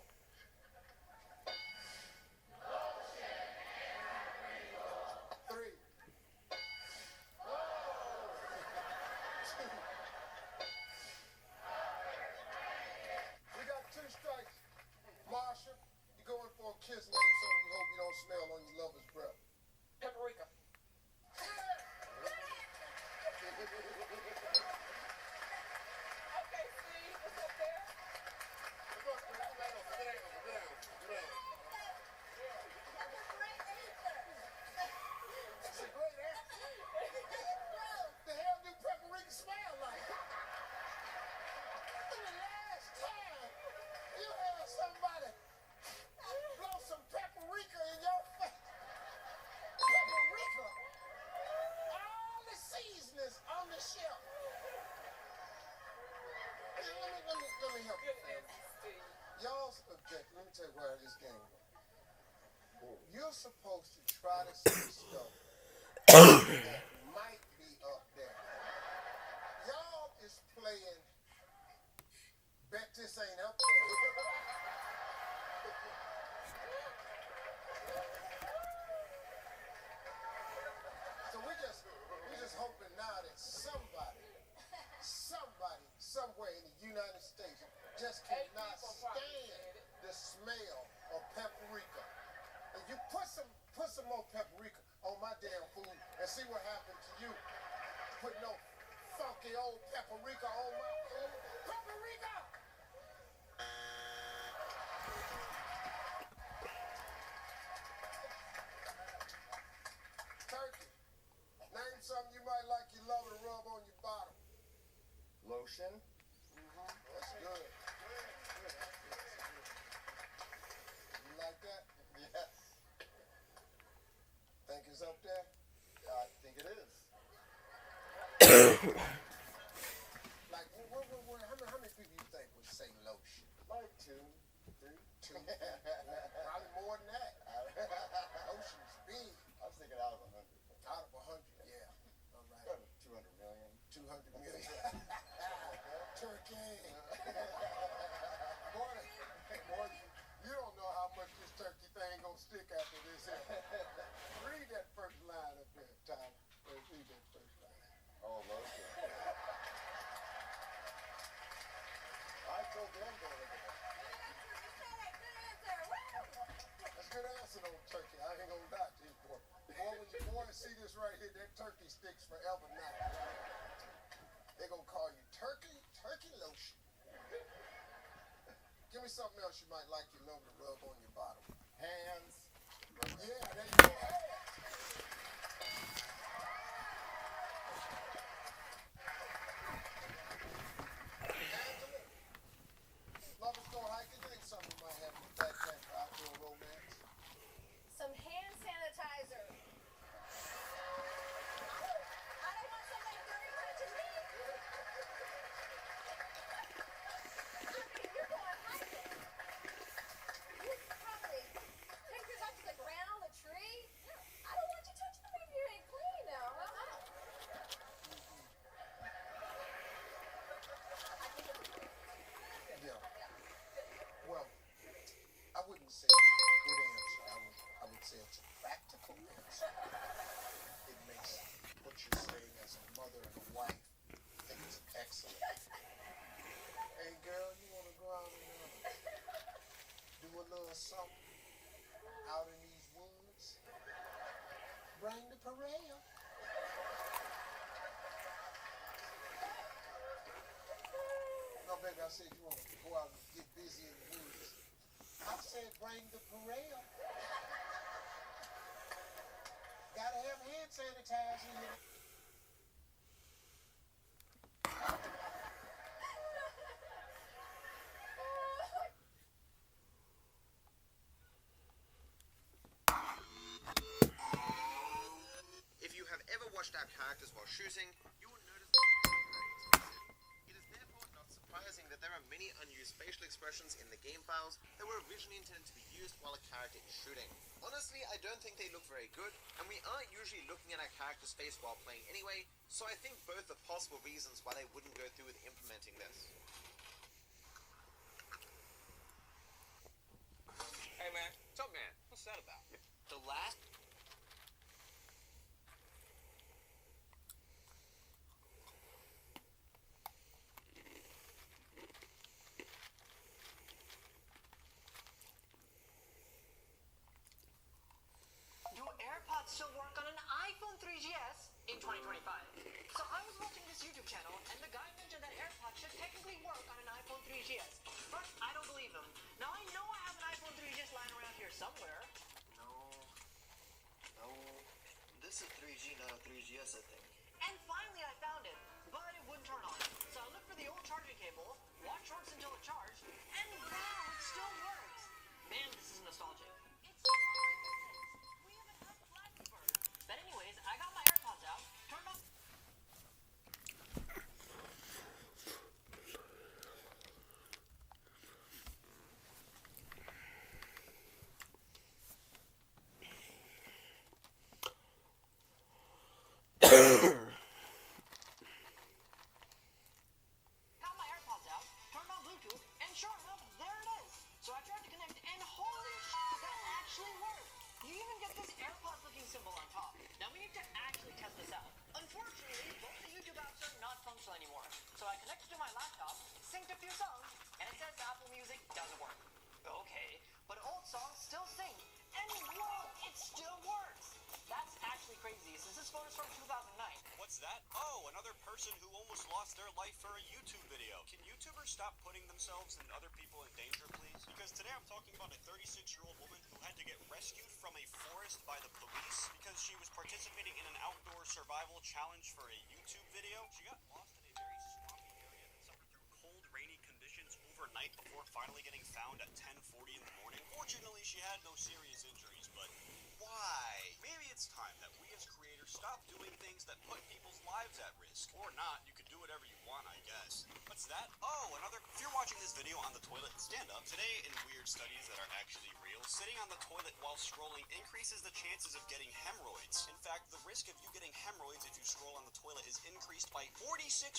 E: 3. 2. We got 2 strikes. Marsha, you going for a kiss, name something you hope you don't smell on your lover's breath.
F: Paprika. Okay, Steve, what's up there?
E: That's a great answer. The hell do paprika smell like? When the last time you had somebody blow some paprika in your face? Paprika. All the seasonings on the shelf. Let me help you. Y'all's objective. Let me tell you where this game goes. You're supposed to try to see stuff that might be up there. Y'all is playing bet this ain't up there. So we just hoping now that somebody, somewhere in the United States just cannot stand the smell of paprika. And you put some more paprika on my damn food and see what happened to you. Put no funky old paprika on my food. Paprika! Turkey. Name something you might like your lover to rub on your bottom.
L: Lotion.
E: That's good. You like that?
L: Yes.
E: Think it's up there?
L: I think it is.
E: Like, how many people you think would say lotion?
L: Like 2, 3.
E: 2? Probably more than that. Lotion's big.
L: I was thinking out of 100.
E: Out of 100, yeah. All right.
L: 200 million.
E: 200 million. Turkey. Boy, you don't know how much this turkey thing gonna stick after this. Read that first line up there, Tyler. Read that first line.
L: Oh, lotion. I told them to look at that.
E: That's a good answer, though, turkey. I ain't gonna lie to you, boy. Boy, when you boys see this right here, that turkey sticks forever now. They gonna call you turkey lotion. Give me something else you might like your lover to rub on your bottom.
L: Hands.
E: Yeah, there you go. Angela, lovers go hiking. Think something might have in the backpack for outdoor romance.
G: Some hand sanitizer. I don't want somebody dirty touching me. You're going hiking. You probably pick yours up to the ground, the tree. I don't want you touching the baby. You ain't clean now.
E: Yeah. Well, I wouldn't say it's a good answer. I would say it's a practical answer. It makes what you're saying as a mother and a wife, I think it's excellent. Hey, girl, you want to go out and do a little something out in these woods? Bring the parade. No, baby, I said you want to go out and get busy in the woods. I said bring the parade. Gotta have hand sanitizer here.
N: characters while shooting, you will notice that they are very expensive. It is therefore not surprising that there are many unused facial expressions in the game files that were originally intended to be used while a character is shooting. Honestly, I don't think they look very good, and we aren't usually looking at our character's face while playing anyway, so I think both are possible reasons why they wouldn't go through with implementing this.
H: Hey man, what's up man? What's that about? The last...
C: Do AirPods still work on an iPhone 3GS in 2025? So I was watching this YouTube channel, and the guy mentioned that AirPods should technically work on an iPhone 3GS. But I don't believe him. Now I know I have an iPhone 3GS lying around here somewhere.
N: No. This is 3G, not a 3GS, I think.
C: And finally I found it, but it wouldn't turn on. So I looked for the old charging cable, watched shorts until it charged, and wow, it still works. Man, this is nostalgic. It's we have enough Flappy Bird. But anyways, I got my AirPods out, turned on. Got my AirPods out, turned on Bluetooth, and sure enough, there it is. So I tried to connect, and holy shit, that actually worked. You even get this AirPods looking symbol on top. Now we need to actually test this out. Unfortunately, both the YouTube apps are not functional anymore. So I connected to my laptop, synced a few songs, and it says Apple Music doesn't work. Okay, but old songs still sync. And whoa, it still works. That's actually crazy, since this phone is from 2009.
O: What's that? Oh, another person who almost lost their life for a YouTube video. Can YouTubers stop putting themselves and other people in danger, please? Because today I'm talking about a 36-year-old woman who had to get rescued from a forest by the police because she was participating in an outdoor survival challenge for a YouTube video. She got lost in a very swampy area and suffered through cold, rainy conditions overnight before finally getting found at 10:40 in the morning. Fortunately, she had no serious injuries, but why? Maybe it's time that we as creators stop doing things that put people's lives at risk. Or not, you can do whatever you want, I guess. What's that? Oh, another... If you're watching this video on the toilet, stand up. Today, in weird studies that are actually real, sitting on the toilet while scrolling increases the chances of getting hemorrhoids. In fact, the risk of you getting hemorrhoids if you scroll on the toilet is increased by 46%.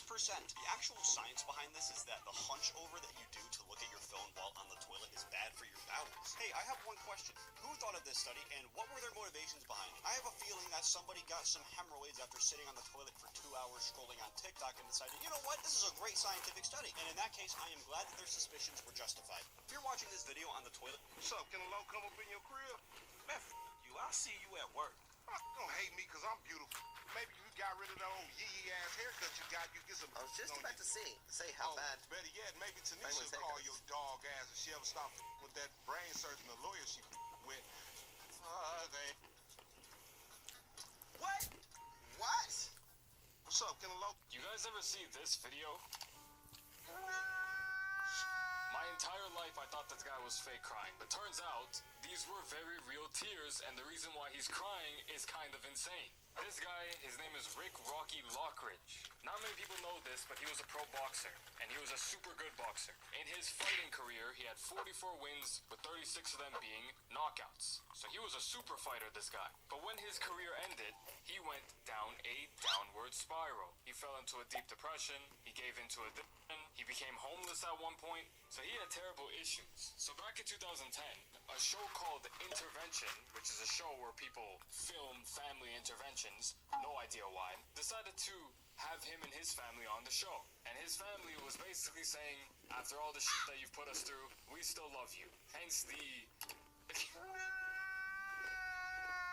O: The actual science behind this is that the hunch over that you do to look at your phone while on the toilet is bad for your bowels. Hey, I have one question. Who thought of this study, and what were their motivations behind it? I have a feeling that somebody got some hemorrhoids after sitting on the toilet for 2 hours scrolling on TikTok and decided, you know what, this is a great scientific study. And in that case, I am glad that their suspicions were justified. If you're watching this video on the toilet...
E: What's up? Can a low come up in your crib? Man, you. I see you at work. Don't hate me because I'm beautiful. Maybe you got rid of that old yee-yee ass haircut you got. You get some...
N: I was just about to say how bad.
E: Better yet, maybe Tanisha will call your dog ass if she ever stops with that brain surgeon, the lawyer she with.
N: What? What?
E: What's up, Killer Low?
P: You guys ever see this video? My entire life I thought this guy was fake crying, but turns out these were very real tears, and the reason why he's crying is kind of insane. This guy, his name is Rick Rocky Lockridge. Not many people know this, but he was a pro boxer, and he was a super good boxer. In his fighting career, he had 44 wins, with 36 of them being knockouts. So he was a super fighter, this guy. But when his career ended, he went down a downward spiral. He fell into a deep depression, he gave into addiction, he became homeless at one point, so he had terrible issues. So back in 2010, a show called Intervention, which is a show where people film family interventions, no idea why, decided to have him and his family on the show. And his family was basically saying, after all the shit that you've put us through, we still love you. Hence the...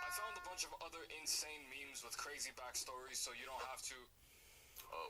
P: I found a bunch of other insane memes with crazy backstories, so you don't have to...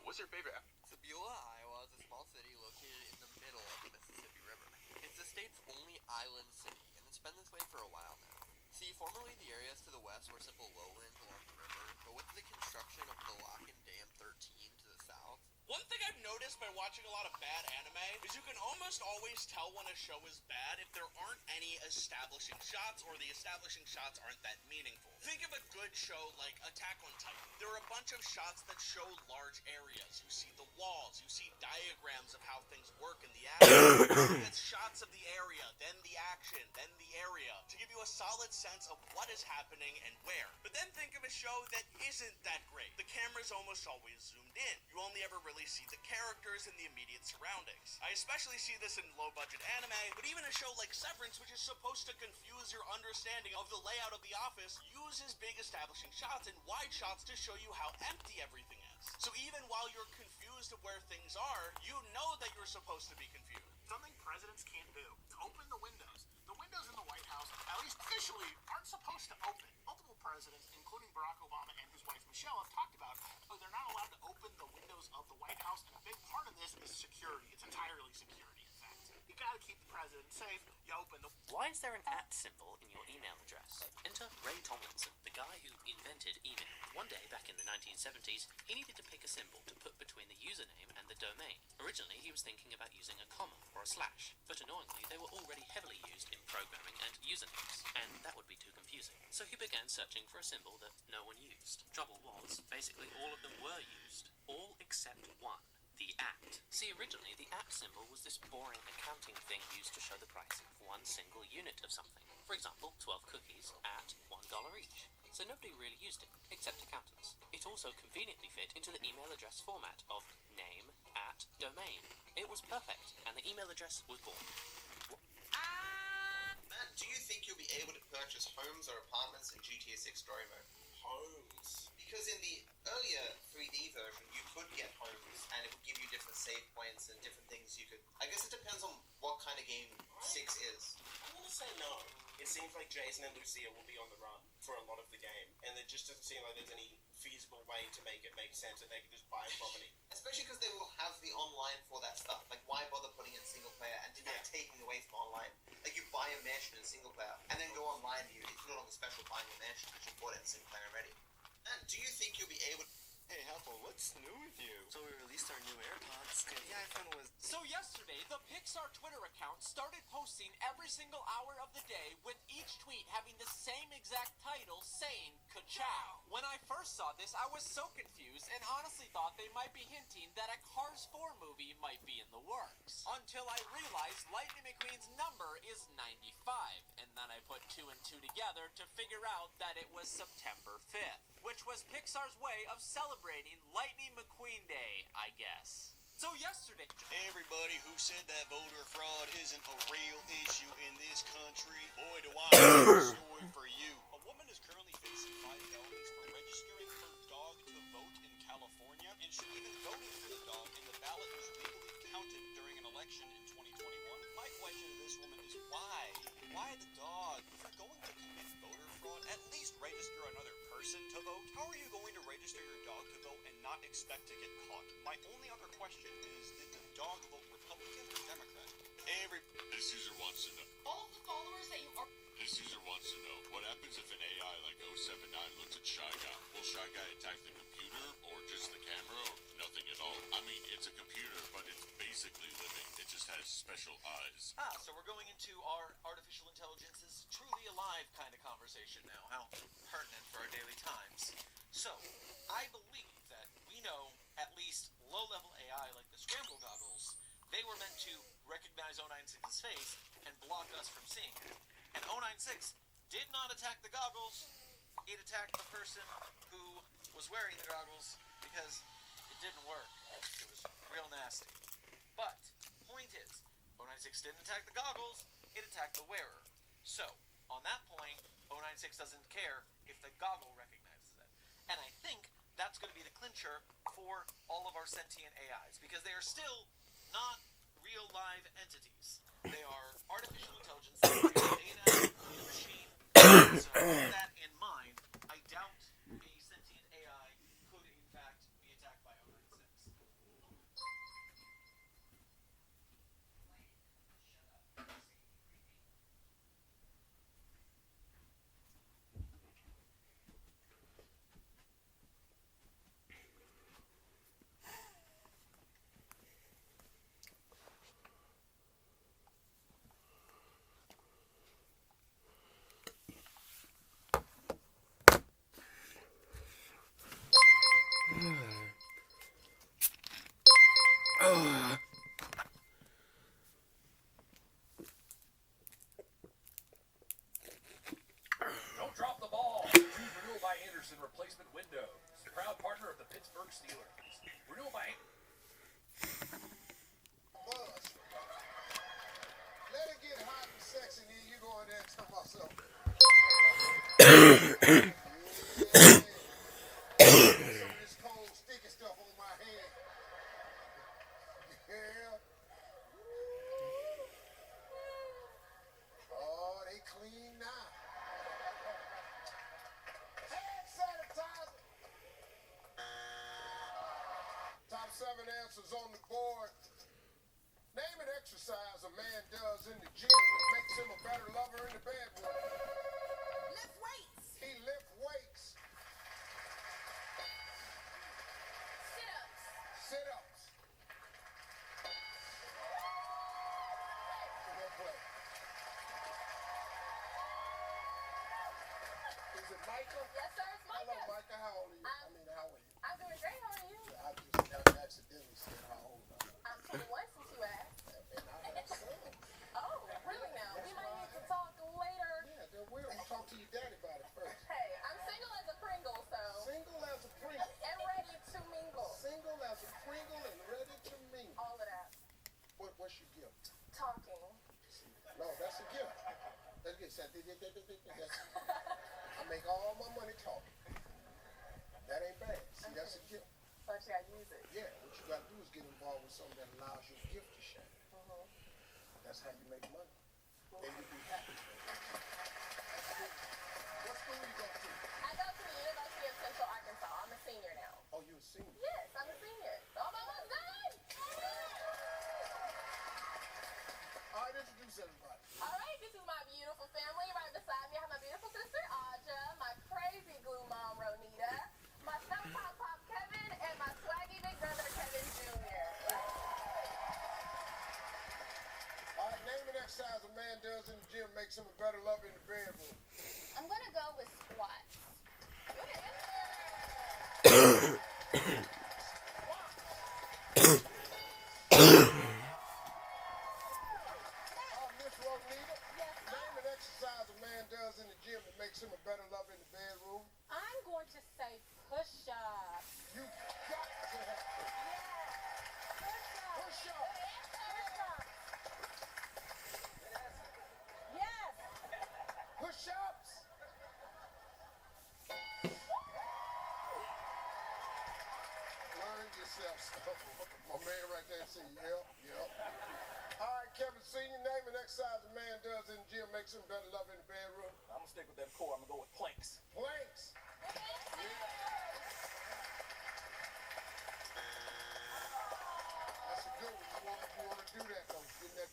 N: What's your favorite...
Q: Beulah, Iowa is a small city located in the middle of the Mississippi River. It's the state's only island city, and it's been this way for a while now. See, formerly the areas to the west were simple lowlands along the river, but with the construction of the Lock and Dam 13 to the south...
F: One thing I've noticed
R: noticed by watching a lot of bad anime is you can almost always tell when a show is bad if there aren't any establishing shots or the establishing shots aren't that meaningful. Think of a good show like Attack on Titan. There are a bunch of shots that show large areas. You see the walls, you see diagrams of how things work in the action. It's shots of the area, then the action, then the area, to give you a solid sense of what is happening and where. But then think of a show that isn't that great. The camera's almost always zoomed in. You only ever really see the characters and the immediate surroundings. I especially see this in low-budget anime, but even a show like Severance, which is supposed to confuse your understanding of the layout of the office, uses big establishing shots and wide shots to show you how empty everything is. So even while you're confused of where things are, you know that you're supposed to be confused.
S: Something presidents can't do is open the windows. The windows in the White House, at least officially, aren't supposed to open. Multiple presidents, including Barack Obama and his wife Michelle, have talked about how they're not allowed to open the windows of the White House, and a big part of this is security. It's entirely security, in fact. You gotta keep the president safe. You open the...
T: Why is there an @ symbol in your email address? Enter Ray Tomlinson, the guy who invented email. One day, back in the 1970s, he needed to pick a symbol to put between the username and the domain. Originally, he was thinking about using a comma or a slash, but annoyingly, they were already heavily used in programming and usernames, and that would be too confusing. So he began searching for a symbol that no one used. Trouble was, basically all of them were used, all except one. The @ See, originally, the @ symbol was this boring accounting thing used to show the price of one single unit of something. For example, 12 cookies at $1 each. So nobody really used it, except accountants. It also conveniently fit into the email address format of name, @ domain. It was perfect, and the email address was born.
N: Matt, do you think you'll be able to purchase homes or apartments in GTA 6 Story Mode? Homes? Because in the earlier 3D version, you could get homes, and it would give you different save points and different things you could... I guess it depends on what kind of game 6 is.
U: I'm gonna say no. It seems like Jason and Lucia will be on the run for a lot of the game, and it just doesn't seem like there's any feasible way to make it make sense that they can just buy a property.
N: Especially because they will have the online for that stuff. Like, why bother putting in single player and taking away from online? Like, you buy a mansion in single player, and then go online, it's no longer special buying a mansion because you bought it in single player already. And do you think you'll be able to...
Q: Hey, Apple, what's new with you? So we released our new AirPods, and the iPhone was...
V: So yesterday, the Pixar Twitter account started posting every single hour of the day with each tweet having the same exact title saying, ka-chow. When I first saw this, I was so confused and honestly thought they might be hinting that a Cars 4 movie might be in the works. Until I realized Lightning McQueen's number is 95, and then I put 2 and 2 together to figure out that it was September 5th, which was Pixar's way of celebrating Lightning McQueen Day, I guess. So yesterday...
R: Everybody who said that voter fraud isn't a real issue in this country, boy, do I have a story for you. A woman is currently facing 5 felonies for registering her dog to vote in California, and she even voted for the dog in the ballot was legally counted during an election in 2021. My question to this woman is why? Why the dog? If you're going to commit voter fraud, at least register another person to vote. How are you going to register your dog to vote and not expect to get caught? My only other question is, did the dog vote Republican or Democrat?
W: This user wants to know.
I: All of the followers that you are...
W: This user wants to know, what happens if an AI like 079 looks at Shy Guy? Will Shy Guy attack the computer, or just the camera, or nothing at all? I mean, it's a computer, but it's basically living. It just has special eyes.
X: So we're going into our artificial intelligence is truly alive kind of conversation now. How pertinent for our daily times. So, I believe that we know at least low-level AI like the Scramble Goggles, they were meant to recognize 096's face and block us from seeing it. And 096 did not attack the goggles. It attacked the person who was wearing the goggles because it didn't work. It was real nasty. But, point is, 096 didn't attack the goggles, it attacked the wearer. So, on that point, 096 doesn't care if the goggle recognizes it. And I think that's going to be the clincher for all of our sentient AIs, because they are still not real live entities. They are artificial intelligence that are data in the machine. So with that in mind, I doubt a sentient AI could in fact be attacked by 096.
B: Don't drop the ball. Choose Renewal by Anderson replacement windows. Proud partner of the Pittsburgh Steelers. Renewal by
E: Buzz. Let it get hot and sexy, and then you go in there and tell myself. Some of this cold, sticky stuff on my hand. Yeah. Oh, they clean now. Hand sanitizer. Top 7 answers on the board. Name an exercise a man does in the gym that makes him a better lover in the bedroom.
K: Lift weights.
E: He lift weights.
G: Sit-ups.
E: Sit-ups. Good play. Is it Micah?
G: Yes, sir, it's Micah.
E: Hello, Micah. How old are you? How are you?
G: I'm doing great. How are you?
E: I just accidentally said how old I am.
G: I'm 21 since you asked.
E: And I have a son.
G: Oh, really now? We might need to talk later.
E: Yeah, then we'll talk to your daddy about it first.
G: Hey, I'm single as a Pringle, so.
E: Single as a Pringle.
G: And ready to mingle.
E: Single as a Pringle and ready to mingle.
G: All of that.
E: What's your gift?
G: Talking.
E: No, that's a gift. Let's get set. I make all my money talking. That ain't bad. See, that's a gift.
G: But you gotta use it.
E: Yeah, what you gotta do is get involved with something that allows your gift to shine. That's how you make money. And you be happy. What school you go to?
G: I go to the University of Central Arkansas. I'm a senior now.
E: Oh, you a senior?
G: Yes, I'm a senior. I'm almost done.
E: All right, introduce everybody.
G: All right, this is my beautiful family. Right beside me, I have my beautiful sister, Aja, my crazy glue mom, Ronita, my stuff pop Kevin, and my swaggy big brother, Kevin Jr.
E: All right, name an exercise a man does in the gym makes him a better lover in the bedroom.
G: I'm gonna go with squats.
E: Miss Ronita, name an exercise a man does in the gym that makes him a better lover in the bedroom.
G: I'm going to say push-ups.
E: You got to have push-ups.
G: Yes.
E: Push-ups. Learn yourself stuff. My man right there say, yep. All right, Kevin Senior, name an exercise a man does in the gym makes him better lover in the bedroom.
B: I'm gonna stick with that core. I'm gonna go with planks.
E: Planks. That's a good one. You want to do that though. Get that.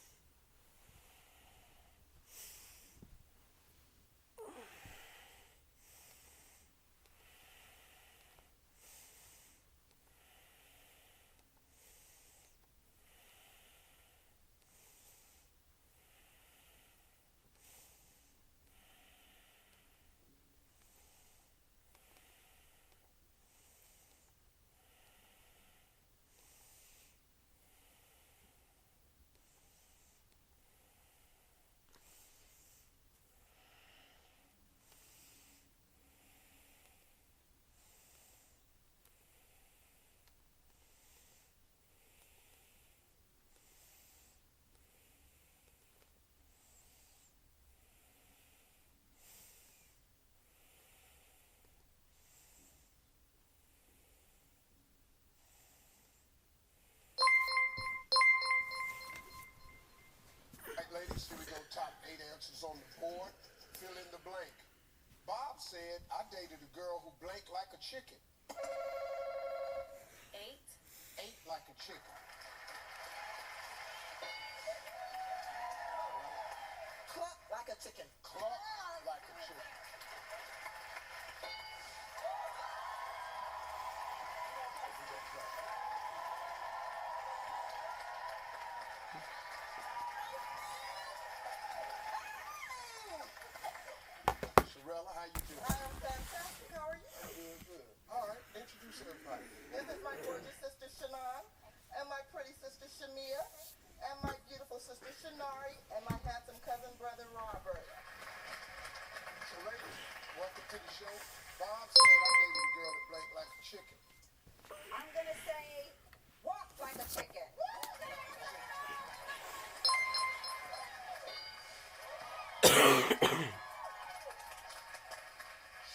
E: Ladies, here we go. Top 8 answers on the board. Fill in the blank. Bob said, I dated a girl who blinked like a chicken.
G: 8.
E: Ate like a chicken.
K: Cluck like a chicken.
E: Cluck like a chicken. Sharella, how you doing?
K: I am fantastic. How are you?
E: Good. All right, introduce everybody.
K: This is my gorgeous sister Shannon and my pretty sister
E: show. Bob said I dated a girl that blinked like a chicken.
K: I'm gonna say, walk like a chicken.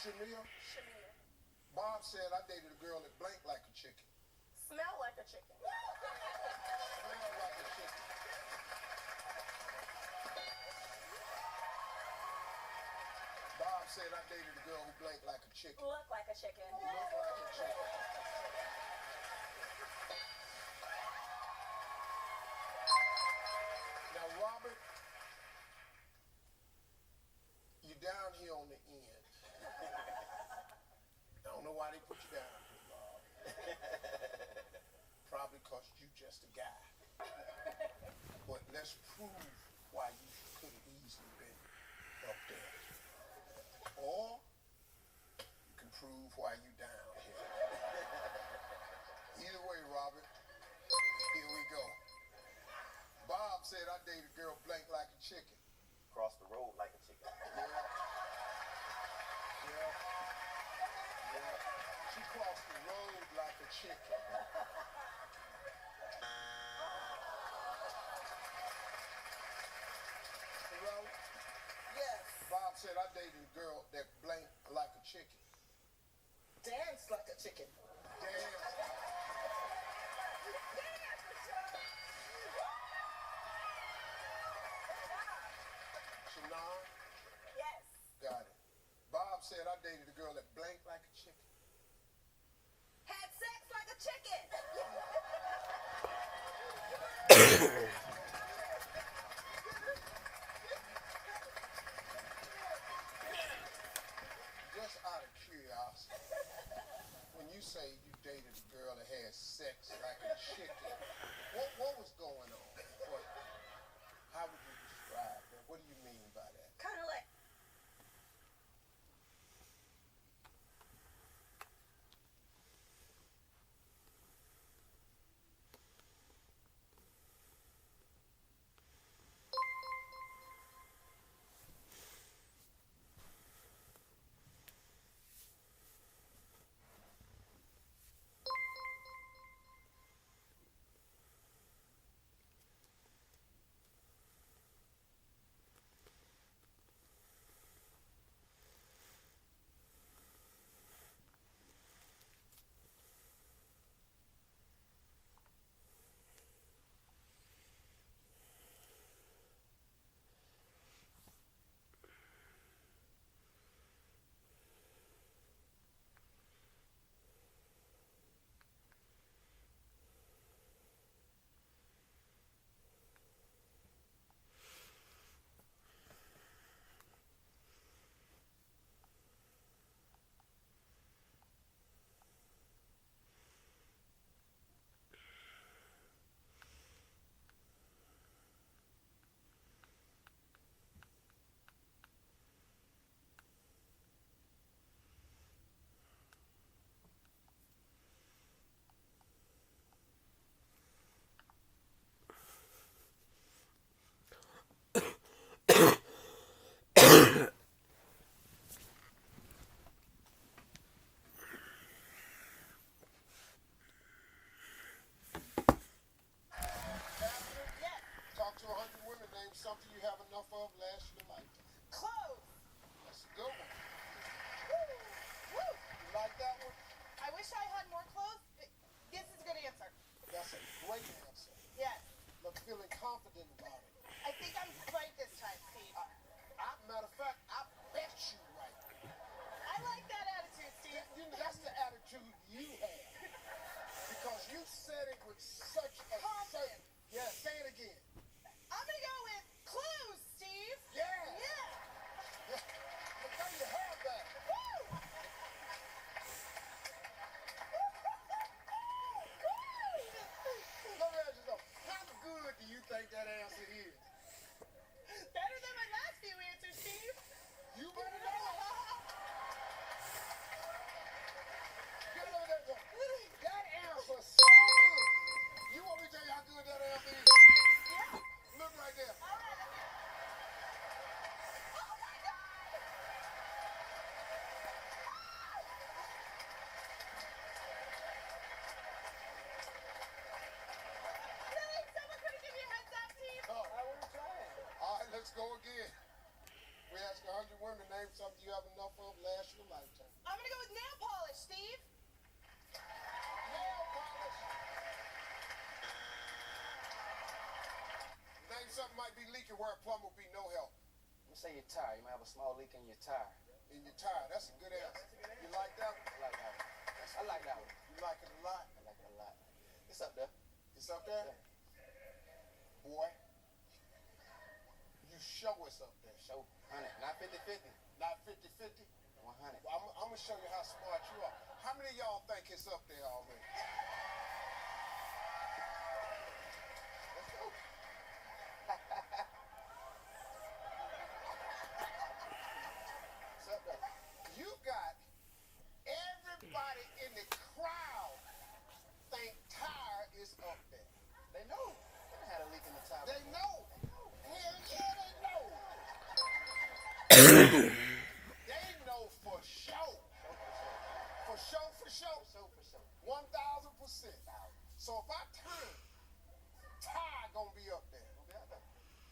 E: Shamia? Bob said I dated a girl that blinked like a chicken.
G: Smell like a chicken.
E: Smell like a chicken. Bob said I dated a girl who blinked like a chicken.
G: Look like a chicken.
E: Look like a chicken. Now, Robert, you down here on the end. I don't know why they put you down here, Bob. Probably because you just a guy. But let's prove why you could have easily been up there. Or you can prove why you down here. Either way, Robert, here we go. Bob said I dated a girl blank like a chicken.
H: Cross the road like a chicken.
E: Yeah. She crossed the road like a chicken. Robert?
K: Yes.
E: Bob said I dated a girl that blinked like a chicken.
K: Dance like a chicken.
E: Damn. Shannon?
G: Yes.
E: Got it. Bob said I dated a girl that blinked like a chicken.
K: Had sex like a chicken.
E: Just out of curiosity, when you say you dated a girl that had sex like a chicken, what was going on? How would you describe that? What do you mean by that?
K: Kind of like.
E: Talk to 100 women, name something you have enough of last your lifetime.
K: Clothes.
E: That's a good one. You like that one?
K: I wish I had more clothes. This is a good answer.
E: That's a great answer.
K: Yes.
E: Look, feeling confident about it.
K: I think I'm right this time, Steve.
E: Matter of fact, I bet you right.
K: I like that attitude, Steve.
E: That's the attitude you have. Because you said it with such a
K: confidence.
E: Yeah, say it again.
K: I'm gonna go with clothes, Steve.
E: Yeah.
K: Yeah.
E: Look how you have that.
K: Woo!
E: Let me ask you something. How good do you think that answer is?
K: Better than my last few answers, Steve.
E: You better know it. Get over there. That answer so good. You want me to tell you how good that answer is?
K: Yeah.
E: Look right there.
K: All right. Oh my God.
E: 100 women, name something you have enough of, last your lifetime.
K: I'm gonna go with nail polish, Steve.
E: Nail polish. Name something might be leaking where a plumber will be no help.
F: Let me say your tire. You might have a small leak in your tire.
E: In your tire, that's a good answer. You like that one?
F: I like that one. I like that one.
E: You like it a lot?
F: I like it a lot. It's up there.
E: It's up there? Boy, you show us up there.
F: Show 100, not 50-50.
E: Not 50-50?
F: 100.
E: Well, I'm going to show you how smart you are. How many of y'all think it's up there already? Let's go. It's up there. You got everybody in the crowd think tire is up there.
F: They know. They had a leak in the tire.
E: They know. Hell yeah, they know. They know for sure. For sure. For sure. 1,000%. So if I turn, tire gonna be up there.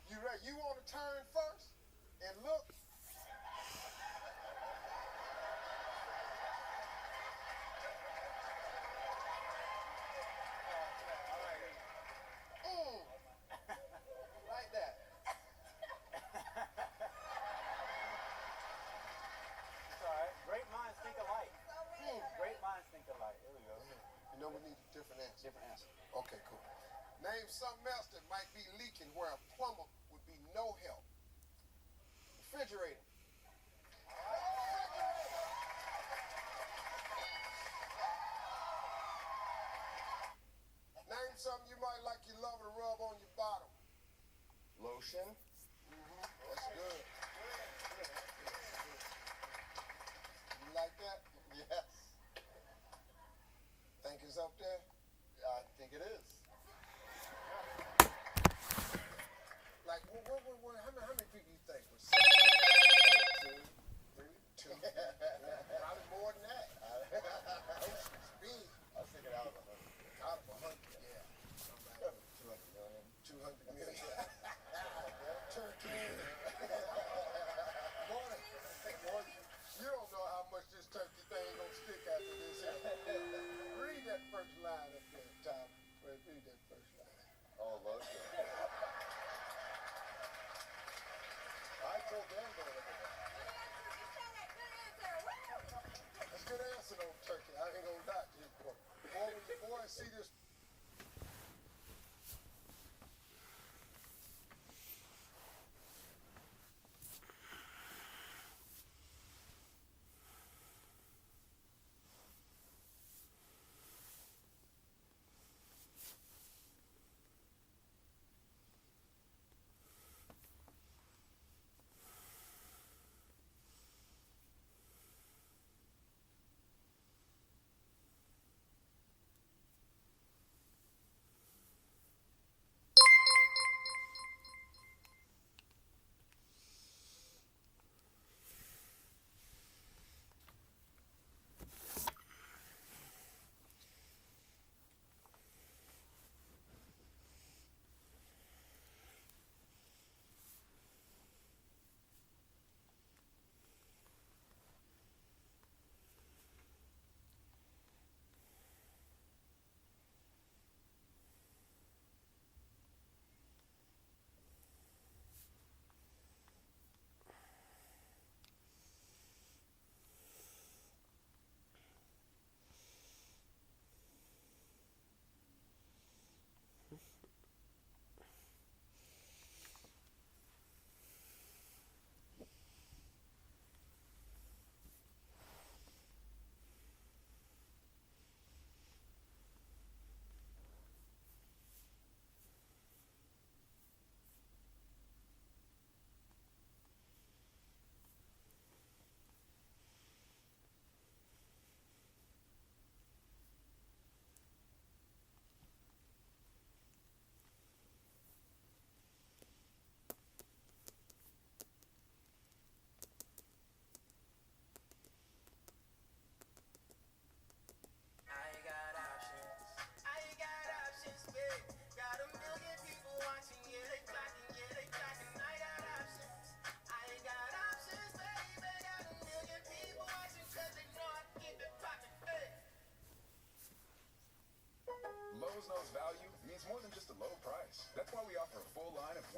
E: You ready? You want to turn first and look?
F: Like that.
L: It's alright. Great minds think alike. Great minds think alike. There we go.
E: You know we need a different answer.
F: Different answer.
E: Okay, cool. Name something else that might be leaking where a plumber would be no help. Refrigerator. Name something you might like your lover to rub on your bottom.
F: Lotion.
E: That's good. You like that?
L: Yes.
E: Think it's up there?
L: I think it is.
E: Like, how many people you think was Two. Probably more than that. Ocean's big.
L: I was thinking out of 100.
E: Out of 100, yeah.
L: 200 million.
E: 200 million. Turkey. Boy, you don't know how much this turkey thing gonna stick after this here. Read that first line up there, Tyler. Read that first line.
L: Oh, lotion. I told them to look at that.
E: That's a good answer, though, turkey. I ain't gonna lie to you, boy. Boy, when you see this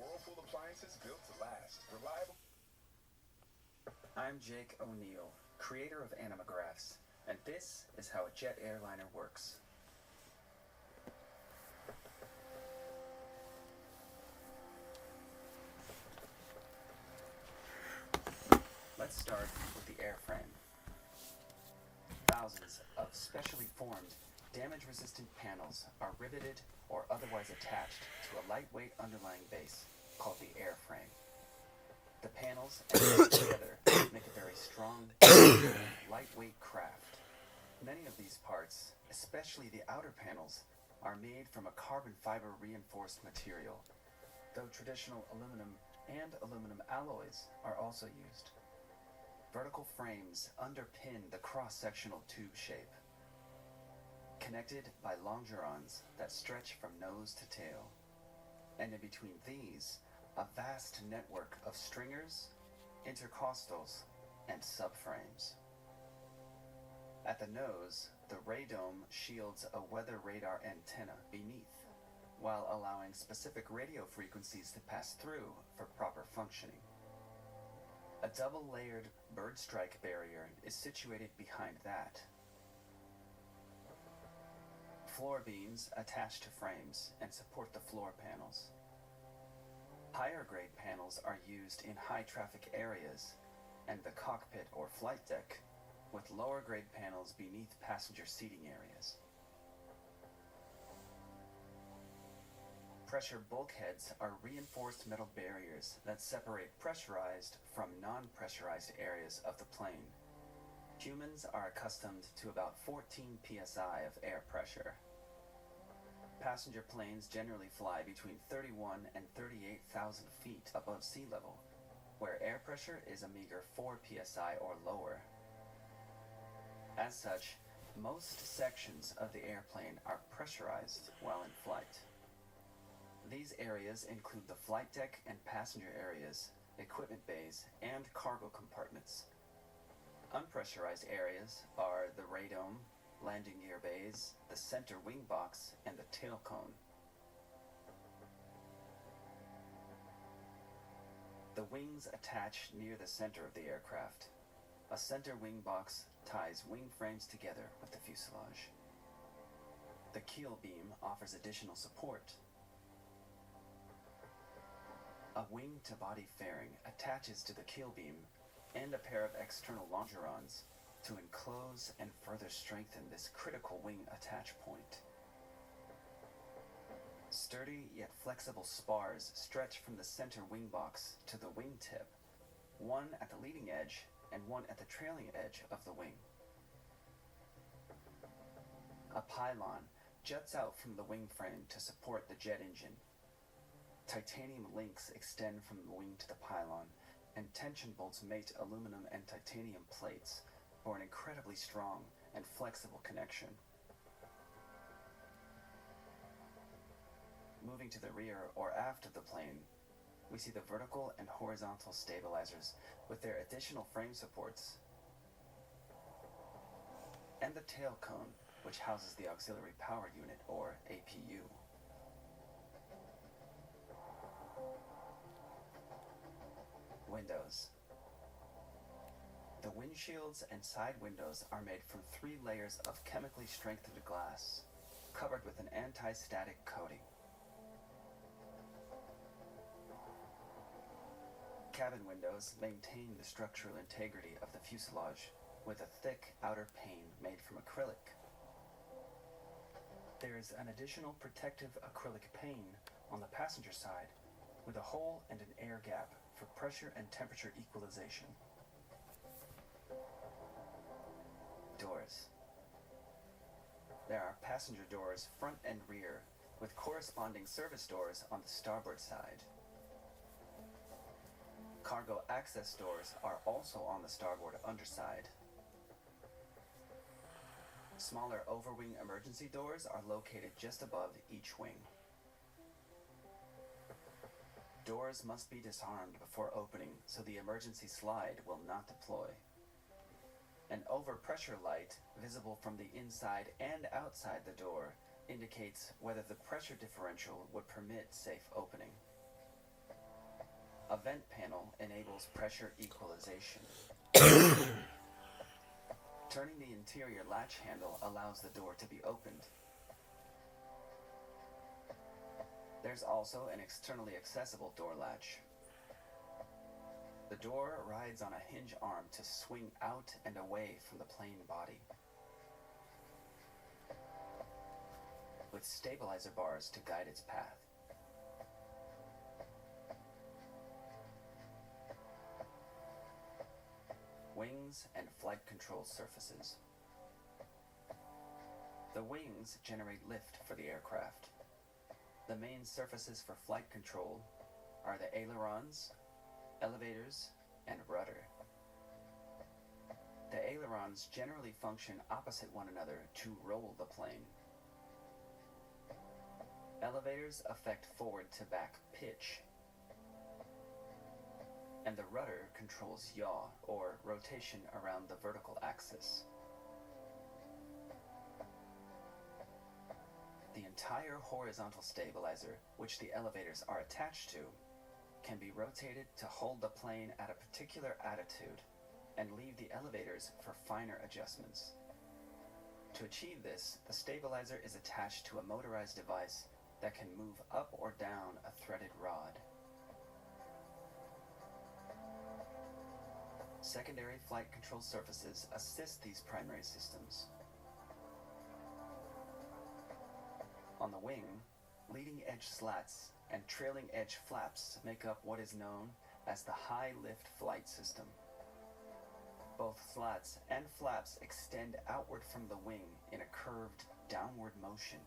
B: Whirlpool appliances built to last. Reliable.
A: I'm Jake O'Neill, creator of Animagraphs, and this is how a jet airliner works. Let's start with the airframe. Thousands of specially formed, damage-resistant panels are riveted or otherwise attached to a lightweight underlying base called the airframe. The panels and together make a very strong, lightweight craft. Many of these parts, especially the outer panels, are made from a carbon fiber reinforced material, though traditional aluminum and aluminum alloys are also used. Vertical frames underpin the cross-sectional tube shape, connected by longerons that stretch from nose to tail. And in between these, a vast network of stringers, intercostals, and subframes. At the nose, the radome shields a weather radar antenna beneath, while allowing specific radio frequencies to pass through for proper functioning. A double-layered bird strike barrier is situated behind that. Floor beams attach to frames and support the floor panels. Higher grade panels are used in high traffic areas and the cockpit or flight deck, with lower grade panels beneath passenger seating areas. Pressure bulkheads are reinforced metal barriers that separate pressurized from non-pressurized areas of the plane. Humans are accustomed to about 14 psi of air pressure. Passenger planes generally fly between 31 and 38,000 feet above sea level, where air pressure is a meager 4 psi or lower. As such, most sections of the airplane are pressurized while in flight. These areas include the flight deck and passenger areas, equipment bays, and cargo compartments. Unpressurized areas are the radome, landing gear bays, the center wing box, and the tail cone. The wings attach near the center of the aircraft. A center wing box ties wing frames together with the fuselage. The keel beam offers additional support. A wing-to-body fairing attaches to the keel beam and a pair of external longerons to enclose and further strengthen this critical wing attach point. Sturdy yet flexible spars stretch from the center wing box to the wingtip, one at the leading edge and one at the trailing edge of the wing. A pylon juts out from the wing frame to support the jet engine. Titanium links extend from the wing to the pylon, and tension bolts mate aluminum and titanium plates for an incredibly strong and flexible connection. Moving to the rear or aft of the plane, we see the vertical and horizontal stabilizers with their additional frame supports, and the tail cone, which houses the auxiliary power unit, or APU. Windows. The windshields and side windows are made from 3 layers of chemically strengthened glass, covered with an anti-static coating. Cabin windows maintain the structural integrity of the fuselage with a thick outer pane made from acrylic. There is an additional protective acrylic pane on the passenger side with a hole and an air gap for pressure and temperature equalization. Doors. There are passenger doors front and rear, with corresponding service doors on the starboard side. Cargo access doors are also on the starboard underside. Smaller overwing emergency doors are located just above each wing. Doors must be disarmed before opening so the emergency slide will not deploy. An overpressure light, visible from the inside and outside the door, indicates whether the pressure differential would permit safe opening. A vent panel enables pressure equalization. Turning the interior latch handle allows the door to be opened. There's also an externally accessible door latch. The door rides on a hinge arm to swing out and away from the plane body, with stabilizer bars to guide its path. Wings and flight control surfaces. The wings generate lift for the aircraft. The main surfaces for flight control are the ailerons, elevators, and rudder. The ailerons generally function opposite one another to roll the plane. Elevators affect forward to back pitch, and the rudder controls yaw, or rotation around the vertical axis. The entire horizontal stabilizer, which the elevators are attached to, can be rotated to hold the plane at a particular attitude and leave the elevators for finer adjustments. To achieve this, the stabilizer is attached to a motorized device that can move up or down a threaded rod. Secondary flight control surfaces assist these primary systems. On the wing, leading edge slats and trailing edge flaps make up what is known as the high lift flight system. Both slats and flaps extend outward from the wing in a curved downward motion,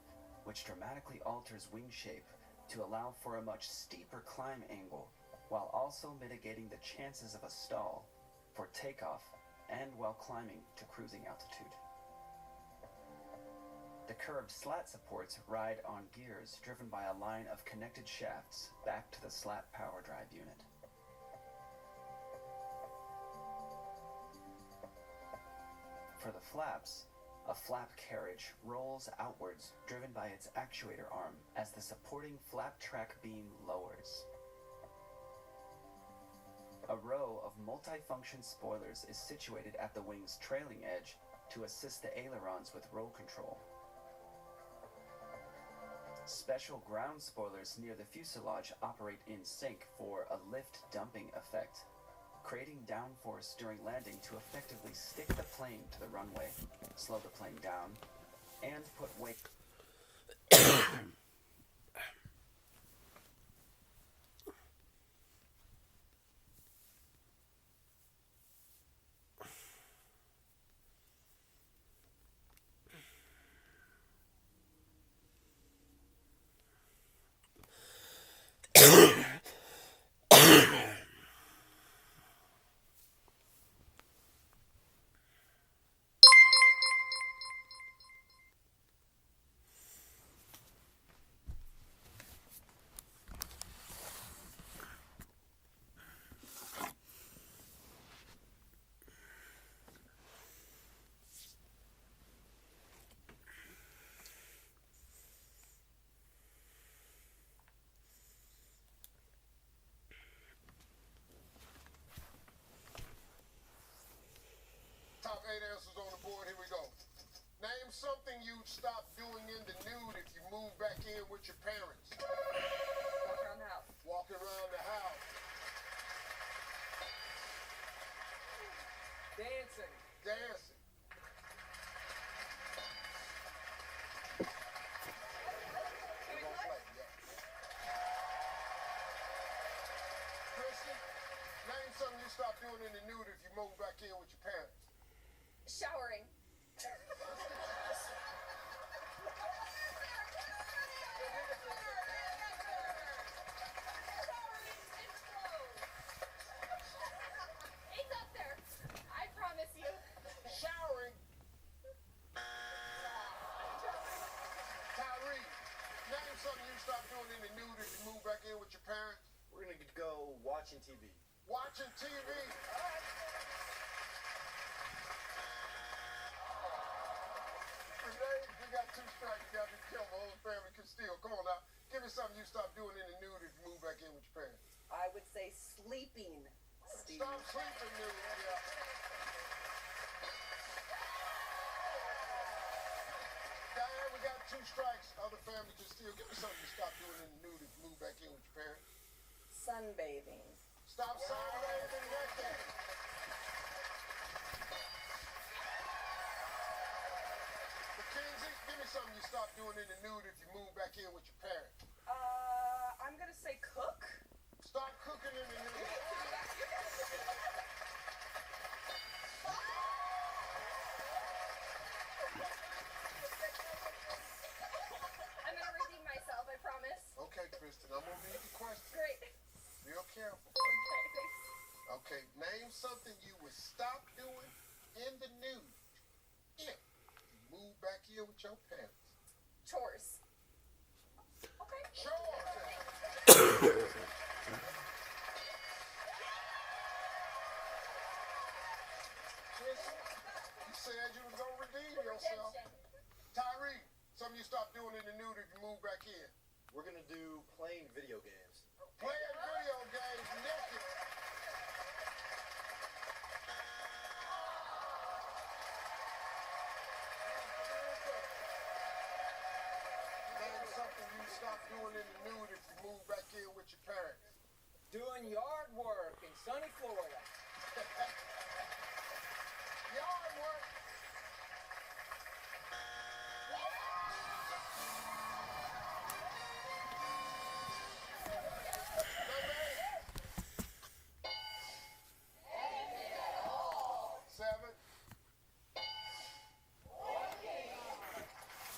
A: which dramatically alters wing shape to allow for a much steeper climb angle, while also mitigating the chances of a stall for takeoff and while climbing to cruising altitude. The curved slat supports ride on gears driven by a line of connected shafts back to the slat power drive unit. For the flaps, a flap carriage rolls outwards driven by its actuator arm as the supporting flap track beam lowers. A row of multifunction spoilers is situated at the wing's trailing edge to assist the ailerons with roll control. Special ground spoilers near the fuselage operate in sync for a lift dumping effect, creating downforce during landing to effectively stick the plane to the runway, slow the plane down, and put weight.
E: Top 8 answers on the board. Here we go. Name something you'd stop doing in the nude if you moved back in with your parents.
G: Walk around the house.
E: Walking around the house.
F: Dancing.
E: Dancing. Christian, name something you stop doing in the nude if you move back in with your parents.
G: Showering. It's up there. I promise you.
E: Showering. Tyree, name something you stop doing in the nude if you move back in with your parents.
L: We're gonna go watching TV.
E: Watching TV. Renee, we got 2 strikes. You got to be careful. Whole family can steal. Come on now. Give me something you stop doing in the nude if you move back in with your parents.
F: I
C: would say sleeping, Steve.
E: Stop sleeping, Nude. Yeah. Diane, we got 2 strikes. Other family can still. Give me something to stop doing in the nude if you move back in with your parents.
C: Sunbathing.
E: Stop sunbathing, Ricky. Mackenzie, give me something you stop doing in the nude if you move back in with your parents.
C: I'm gonna say cook.
E: Stop cooking in the nude.
G: I'm gonna redeem myself, I promise.
E: Okay, Kristen, I'm gonna read the question.
G: Great.
E: Real careful. Okay, name something you would stop doing in the nude if you move back in with your parents.
G: Chores. Okay.
E: Chores. Kristen, you said you was gonna redeem yourself. Tyree, something you stop doing in the nude if you move back in.
L: We're gonna do playing video games.
E: Playing video games naked. Name something you stop doing in the nude if you move back in with your parents.
F: Doing yard work in sunny Florida.
E: Yard work.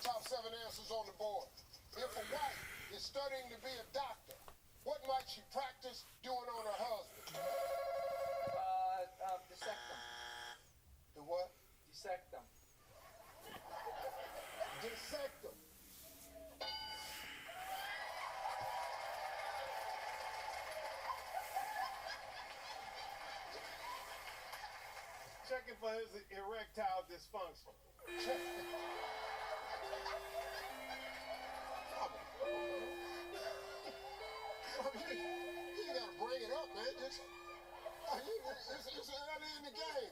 E: Top 7 answers on the board. If a wife is studying to be a doctor, what might she practice doing on her husband?
F: Dissect them.
E: The what?
F: Dissect them.
E: Dissect them.
L: Checking for his erectile dysfunction.
E: You gotta bring it up, man. It's early in the game.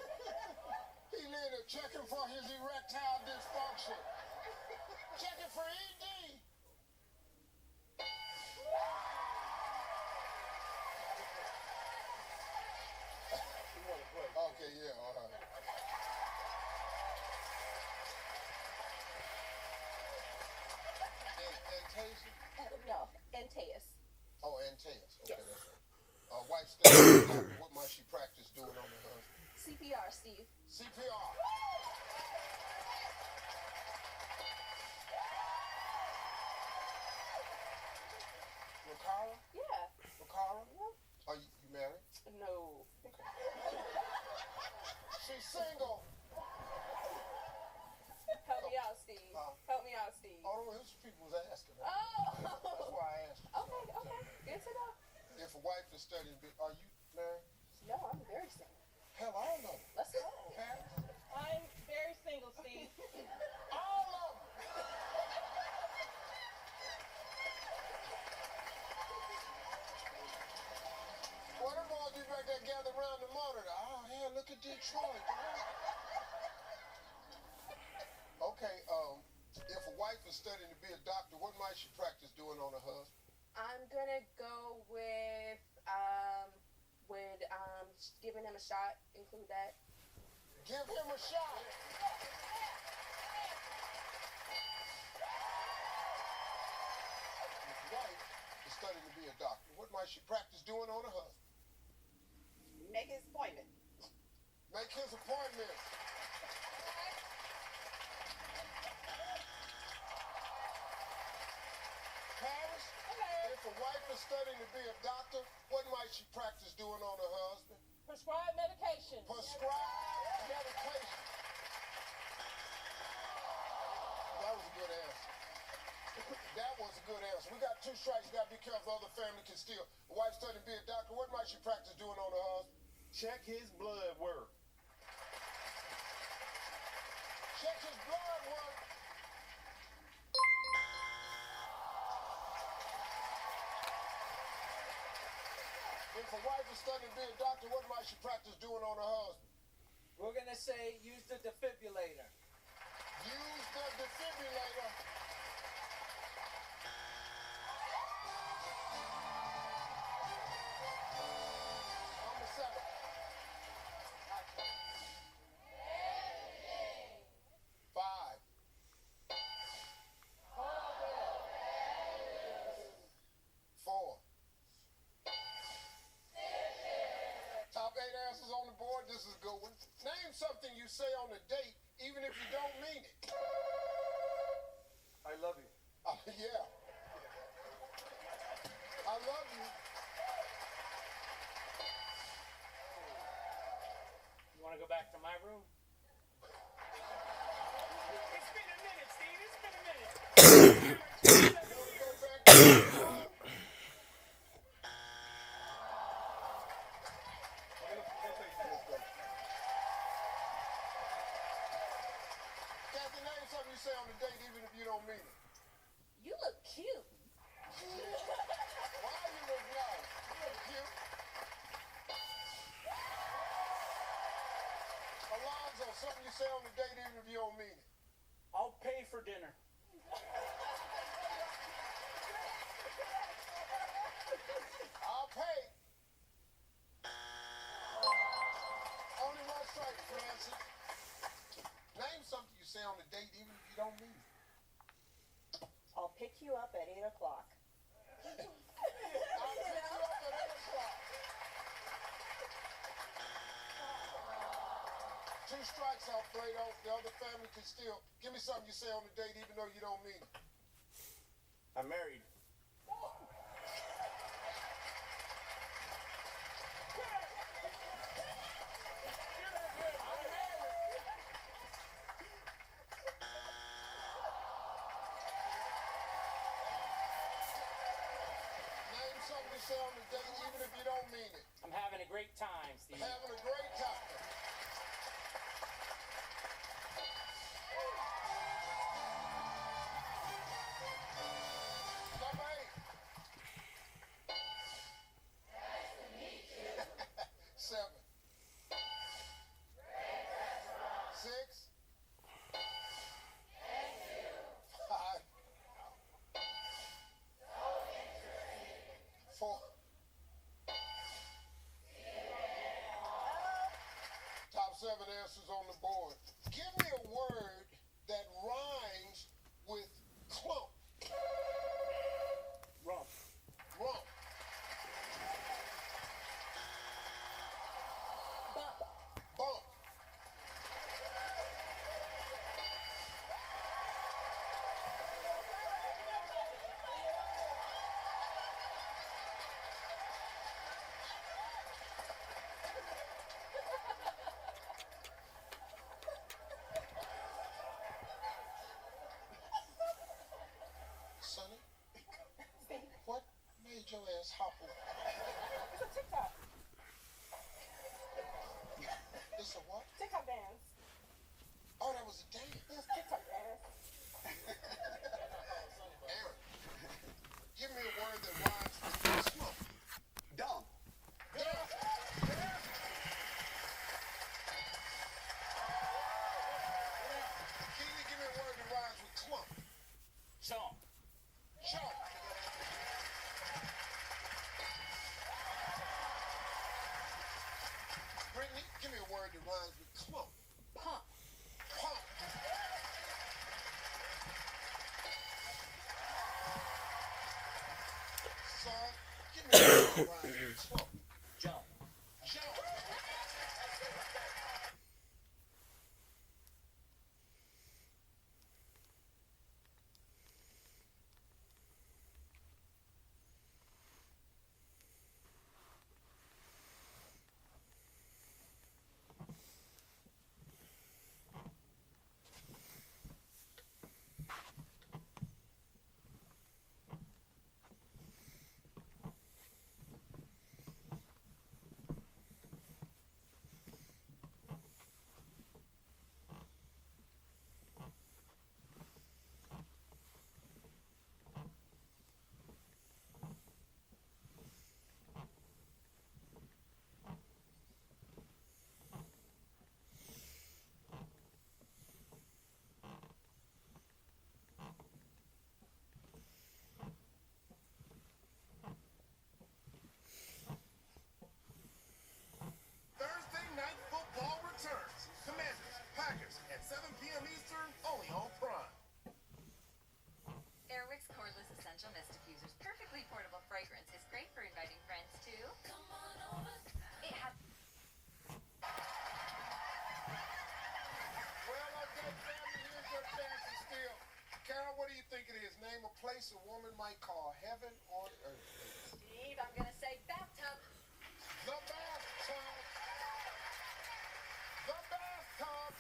E: He later checking for his erectile dysfunction. Checking for ED. Okay, yeah, all right. Antasia?
G: No, Antaeus.
E: Oh, Antaeus. Okay,
G: Yes.
E: that's right. Wife studying, what might she practice doing on her husband?
G: CPR, Steve.
E: CPR. Rakara?
G: Yeah.
E: Rakara? Are you married?
G: No.
E: She's single.
G: Help me out, Steve. Help me out, Steve.
E: Oh, no, this people was asking.
G: Oh.
E: That's why I asked you.
G: Okay. Good to know.
E: If a wife is studying, are you married?
G: No, I'm very single.
E: Hell, I don't know.
G: Let's go.
E: Paris?
K: I'm very single, Steve.
E: All of them. What them all you back there gather around the monitor? Oh, hell, look at Detroit. Okay, if a wife is studying to be a doctor, what might she practice doing on her husband?
G: I'm gonna go with giving him a shot. Include that.
E: Give him a shot. If your wife is studying to be a doctor, what might she practice doing on her husband?
C: Make his appointment.
E: Make his appointment. Paris, if a wife is studying to be a doctor, what might she practice doing on her husband?
K: Prescribe medication.
E: Prescribe medication. That was a good answer. That was a good answer. We got 2 strikes. You got to be careful. Other family can steal. A wife studying to be a doctor. What might she practice doing on her husband?
L: Check his blood work.
E: Check his blood work. If If a wife is studying to be a doctor, what might she practice doing on her husband?
F: We're gonna say use the defibrillator.
E: Use the defibrillator. Number 7. 5. 4. Top 8 answers on the board. This is a good one. Name something you say on a date, even if you don't mean it.
L: I love you.
E: Yeah. I love you.
L: You want to go back to my room?
S: It's been a minute, Steve. It's been a minute.
E: Kathy, name something you say on a date, even if you don't mean it.
C: You look cute.
E: Why you look nice? You look cute. Alonzo, something you say on a date, even if you don't mean it.
L: I'll pay for dinner.
E: I'll pay. Only one strike, Francis. Name something you say on a date, even if you don't mean it.
C: I'll pick you up at 8 o'clock.
E: I'll pick you up at 8 o'clock. 2 strikes, Alfredo. The other family can still. Give me something you say on a date, even though you don't mean it.
L: I'm married.
E: Name something you say on a date, even if you don't mean it.
L: I'm having a great time, Steve.
E: Having a great time. Number 8. 7. 6. 5. 4. Top 7 answers on the board. Give me a word that rhymes with clump.
L: Rump.
E: Rump. Bump. Sonny, what made your ass hopple?
C: It's a TikTok.
E: It's a what?
C: TikTok dance.
E: Oh, that was a dance.
C: It's TikTok dance.
E: Aaron, give me a word that rhymes with slump.
A: Dumb.
E: Keely, give me a word that rhymes with clump.
L: Chomp.
E: Chomp. Brittany, give me a word that rhymes with clump.
C: Pump.
E: Pump. Son, give me a word that rhymes with clump.
L: Jump.
E: Jump. might call heaven on earth.
C: Steve, I'm gonna say bathtub.
E: The bathtub. The bathtub.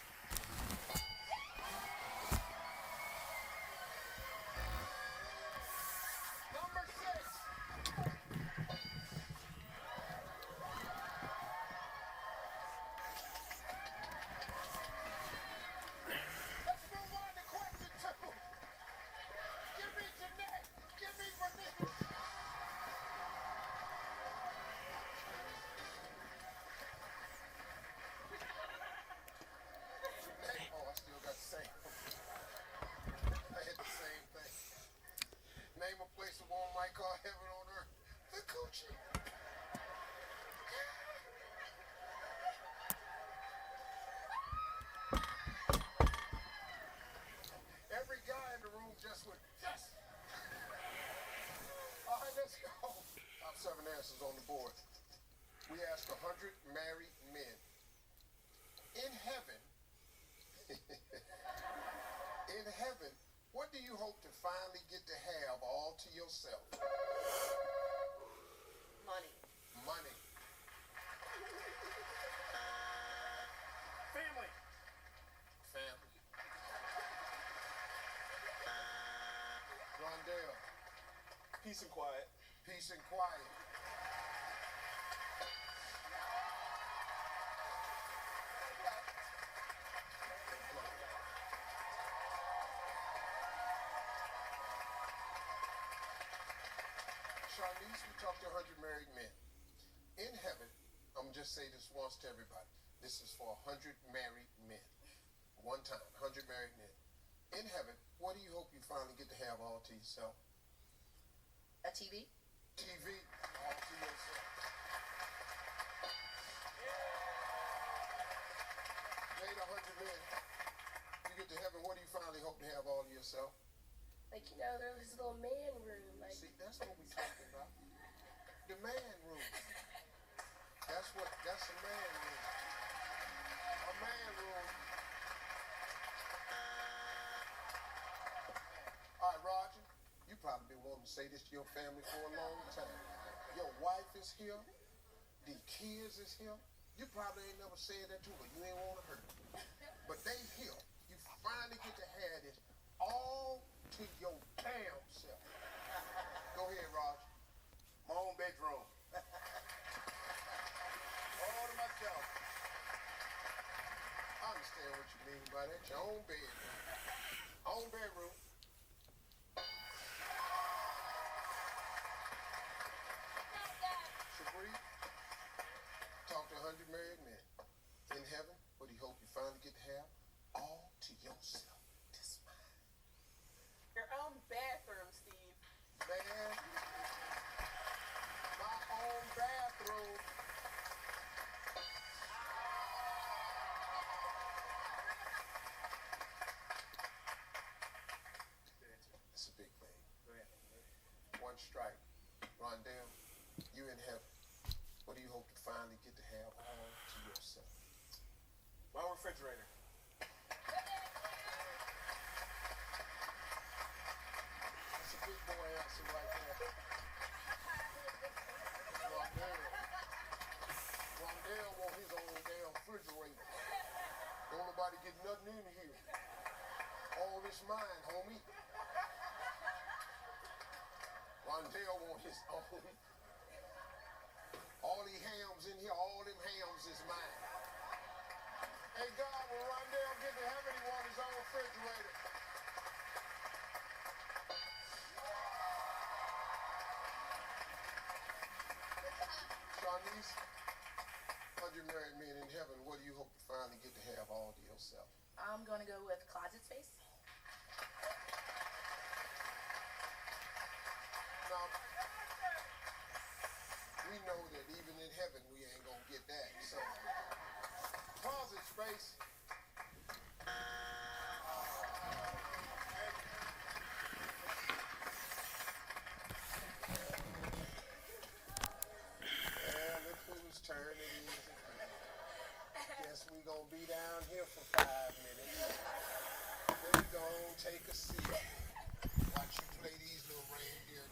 E: Number 6. Let's move on to question 2. Give me Jeanette. Give me Renee. Oh, I still got the same. I had the same thing. Name a place that one might call heaven on earth. The coochie. Every guy in the room just went, yes! All right, let's go. Top 7 answers on the board. We asked 100 married men. In heaven, what do you hope to finally get to have all to yourself?
C: Money.
E: Money.
S: Family.
E: Family. Rondell.
S: Peace and quiet.
E: Peace and quiet. Charlize, we talked to 100 married men. In heaven, I'm going to just say this once to everybody. This is for 100 married men. One time, 100 married men. In heaven, what do you hope you finally get to have all to yourself?
C: A TV?
E: TV, all to yourself. Made 100 men. You get to heaven, what do you finally hope to have all to yourself?
C: Like, you know, there's this little man room. Like,
E: See, that's what we're talking about. The man room. That's a man room. A man room. All right, Roger, you probably been wanting to say this to your family for a long time. Your wife is here. The kids is here. You probably ain't never said that to her. You ain't want to hurt them. But they here. You finally get to have this all to your damn self. Go ahead, Roger.
S: My own bedroom. All to myself.
E: I understand what you mean by that. Your own bedroom. Own bedroom. Shabri, talk to 100 married men. In heaven, what do you hope you finally get to have? All to yourself. This man.
C: your own bathroom, Steve.
E: Man, my own bathroom. It's a big thing. One strike. Rondell, you in heaven. What do you hope to finally get to have all to yourself?
S: My own refrigerator.
E: That's a big boy answer right there. Rondell want his own damn refrigerator. Don't nobody get nothing in here. All this mine, homie. Rondell want his own. All the hams in here, all them hams is mine. Hey God, when Rondell get to heaven, he want his own refrigerator. Charlize, 100 married men in heaven, what do you hope to finally get to have all to yourself?
C: I'm gonna go with closet space.
E: Now, we know that even in heaven we ain't gonna get that. So, closet space. Yeah, look whose turn it is. Guess we gonna be down here for 5 minutes. Then we gonna take a seat. Watch you play these little reindeer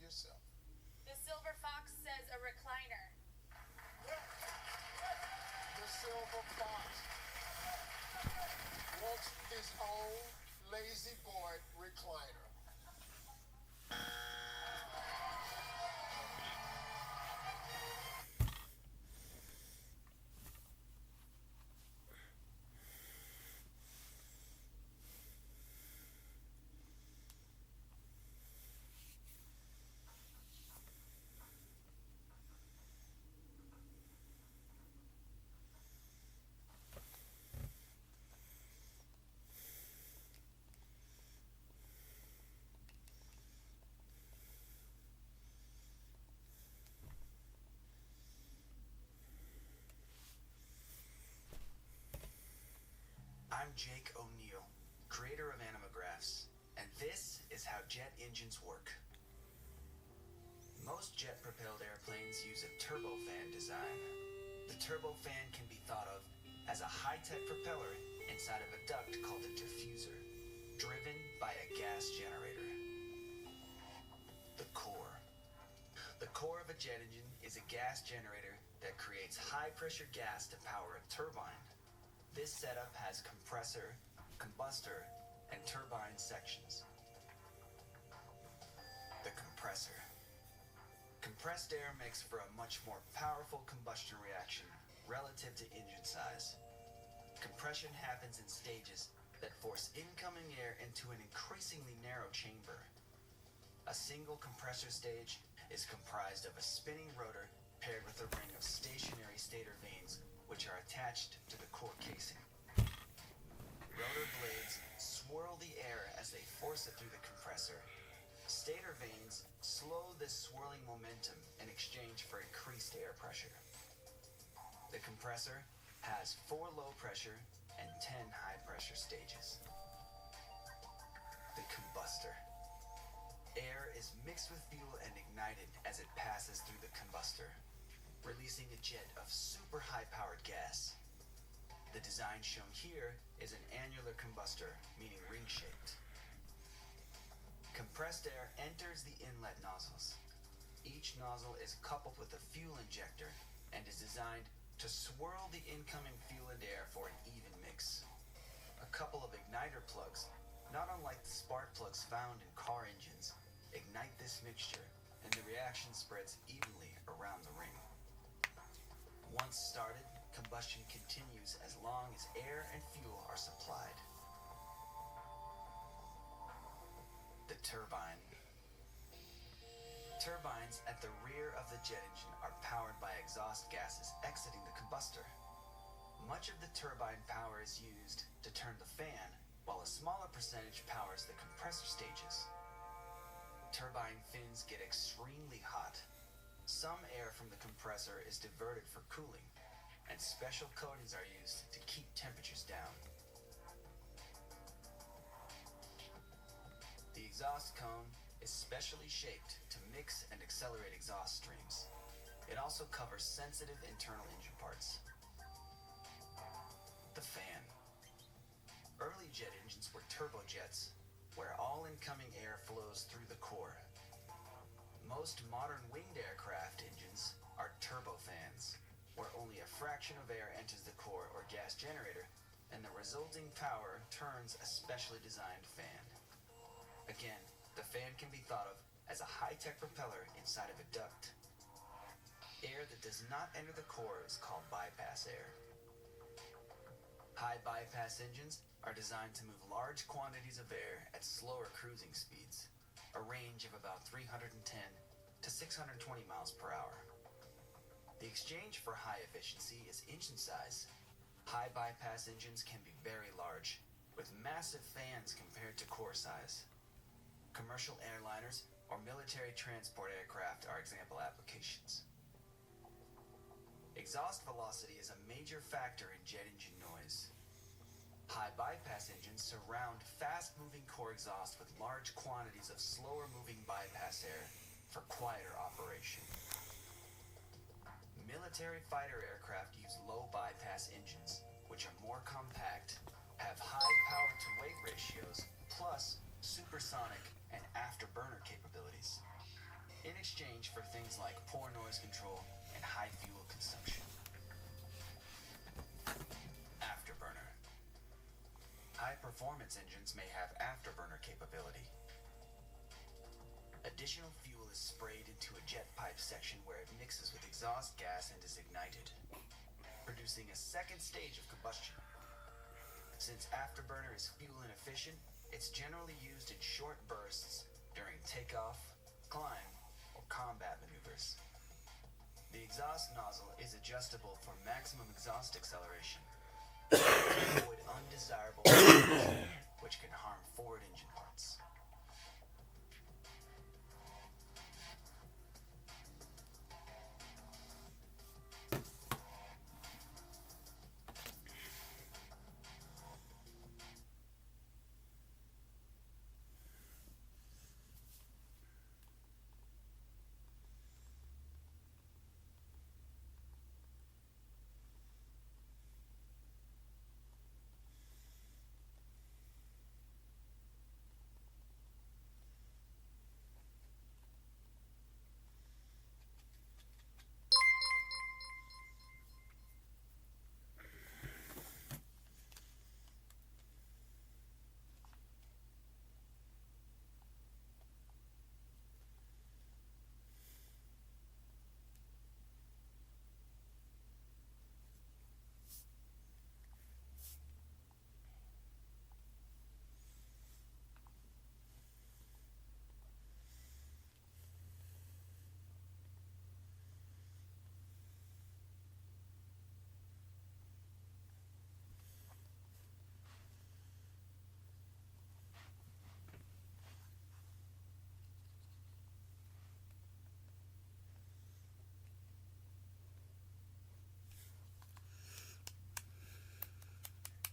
E: yourself.
I: The Silver Fox says a recliner.
E: The Silver Fox wants his own lazy boy recliner.
A: I'm Jake O'Neill, creator of Animagraphs, and this is how jet engines work. Most jet-propelled airplanes use a turbofan design. The turbofan can be thought of as a high-tech propeller inside of a duct called a diffuser, driven by a gas generator. The core. The core of a jet engine is a gas generator that creates high-pressure gas to power a turbine. This setup has compressor, combustor, and turbine sections. The compressor. Compressed air makes for a much more powerful combustion reaction relative to engine size. Compression happens in stages that force incoming air into an increasingly narrow chamber. A single compressor stage is comprised of a spinning rotor paired with a ring of stationary stator vanes which are attached to the core casing. Rotor blades swirl the air as they force it through the compressor. Stator vanes slow this swirling momentum in exchange for increased air pressure. The compressor has 4 low pressure and 10 high pressure stages. The combustor. Air is mixed with fuel and ignited as it passes through the combustor, releasing a jet of super high-powered gas. The design shown here is an annular combustor, meaning ring-shaped. Compressed air enters the inlet nozzles. Each nozzle is coupled with a fuel injector and is designed to swirl the incoming fuel and air for an even mix. A couple of igniter plugs, not unlike the spark plugs found in car engines, ignite this mixture, and the reaction spreads evenly around the ring. Once started, combustion continues as long as air and fuel are supplied. The turbine. Turbines at the rear of the jet engine are powered by exhaust gases exiting the combustor. Much of the turbine power is used to turn the fan, while a smaller percentage powers the compressor stages. Turbine fins get extremely hot. Some air from the compressor is diverted for cooling, and special coatings are used to keep temperatures down. The exhaust cone is specially shaped to mix and accelerate exhaust streams. It also covers sensitive internal engine parts. The fan. Early jet engines were turbojets, where all incoming air flows through the core. Most modern winged aircraft engines are turbofans, where only a fraction of air enters the core or gas generator, and the resulting power turns a specially designed fan. Again, the fan can be thought of as a high-tech propeller inside of a duct. Air that does not enter the core is called bypass air. High bypass engines are designed to move large quantities of air at slower cruising speeds, a range of about 310 to 620 miles per hour. The exchange for high efficiency is engine size. High bypass engines can be very large, with massive fans compared to core size. Commercial airliners or military transport aircraft are example applications. Exhaust velocity is a major factor in jet engine noise. High bypass engines surround fast-moving core exhaust with large quantities of slower-moving bypass air for quieter operation. Military fighter aircraft use low bypass engines, which are more compact, have high power-to-weight ratios, plus supersonic and afterburner capabilities. performance engines may have afterburner capability. Additional fuel is sprayed into a jet pipe section where it mixes with exhaust gas and is ignited, producing a second stage of combustion. Since afterburner is fuel inefficient, it's generally used in short bursts during takeoff, climb, or combat maneuvers. The exhaust nozzle is adjustable for maximum exhaust acceleration to avoid undesirable vibration, which can harm forward engine parts.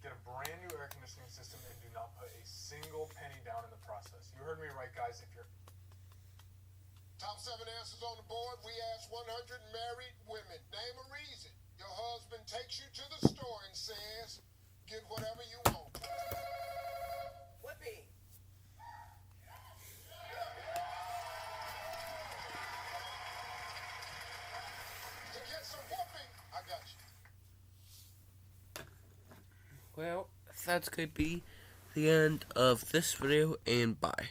D: Get a brand new air conditioning system and do not put a single penny down in the process. You heard me right, guys. If you're
E: Top 7 answers on the board. We asked 100 married women. Name a reason your husband takes you to the store and says, get whatever you want.
F: Whippy.
E: To get some whooping, I got you.
J: Well, that's going to be the end of this video, and bye.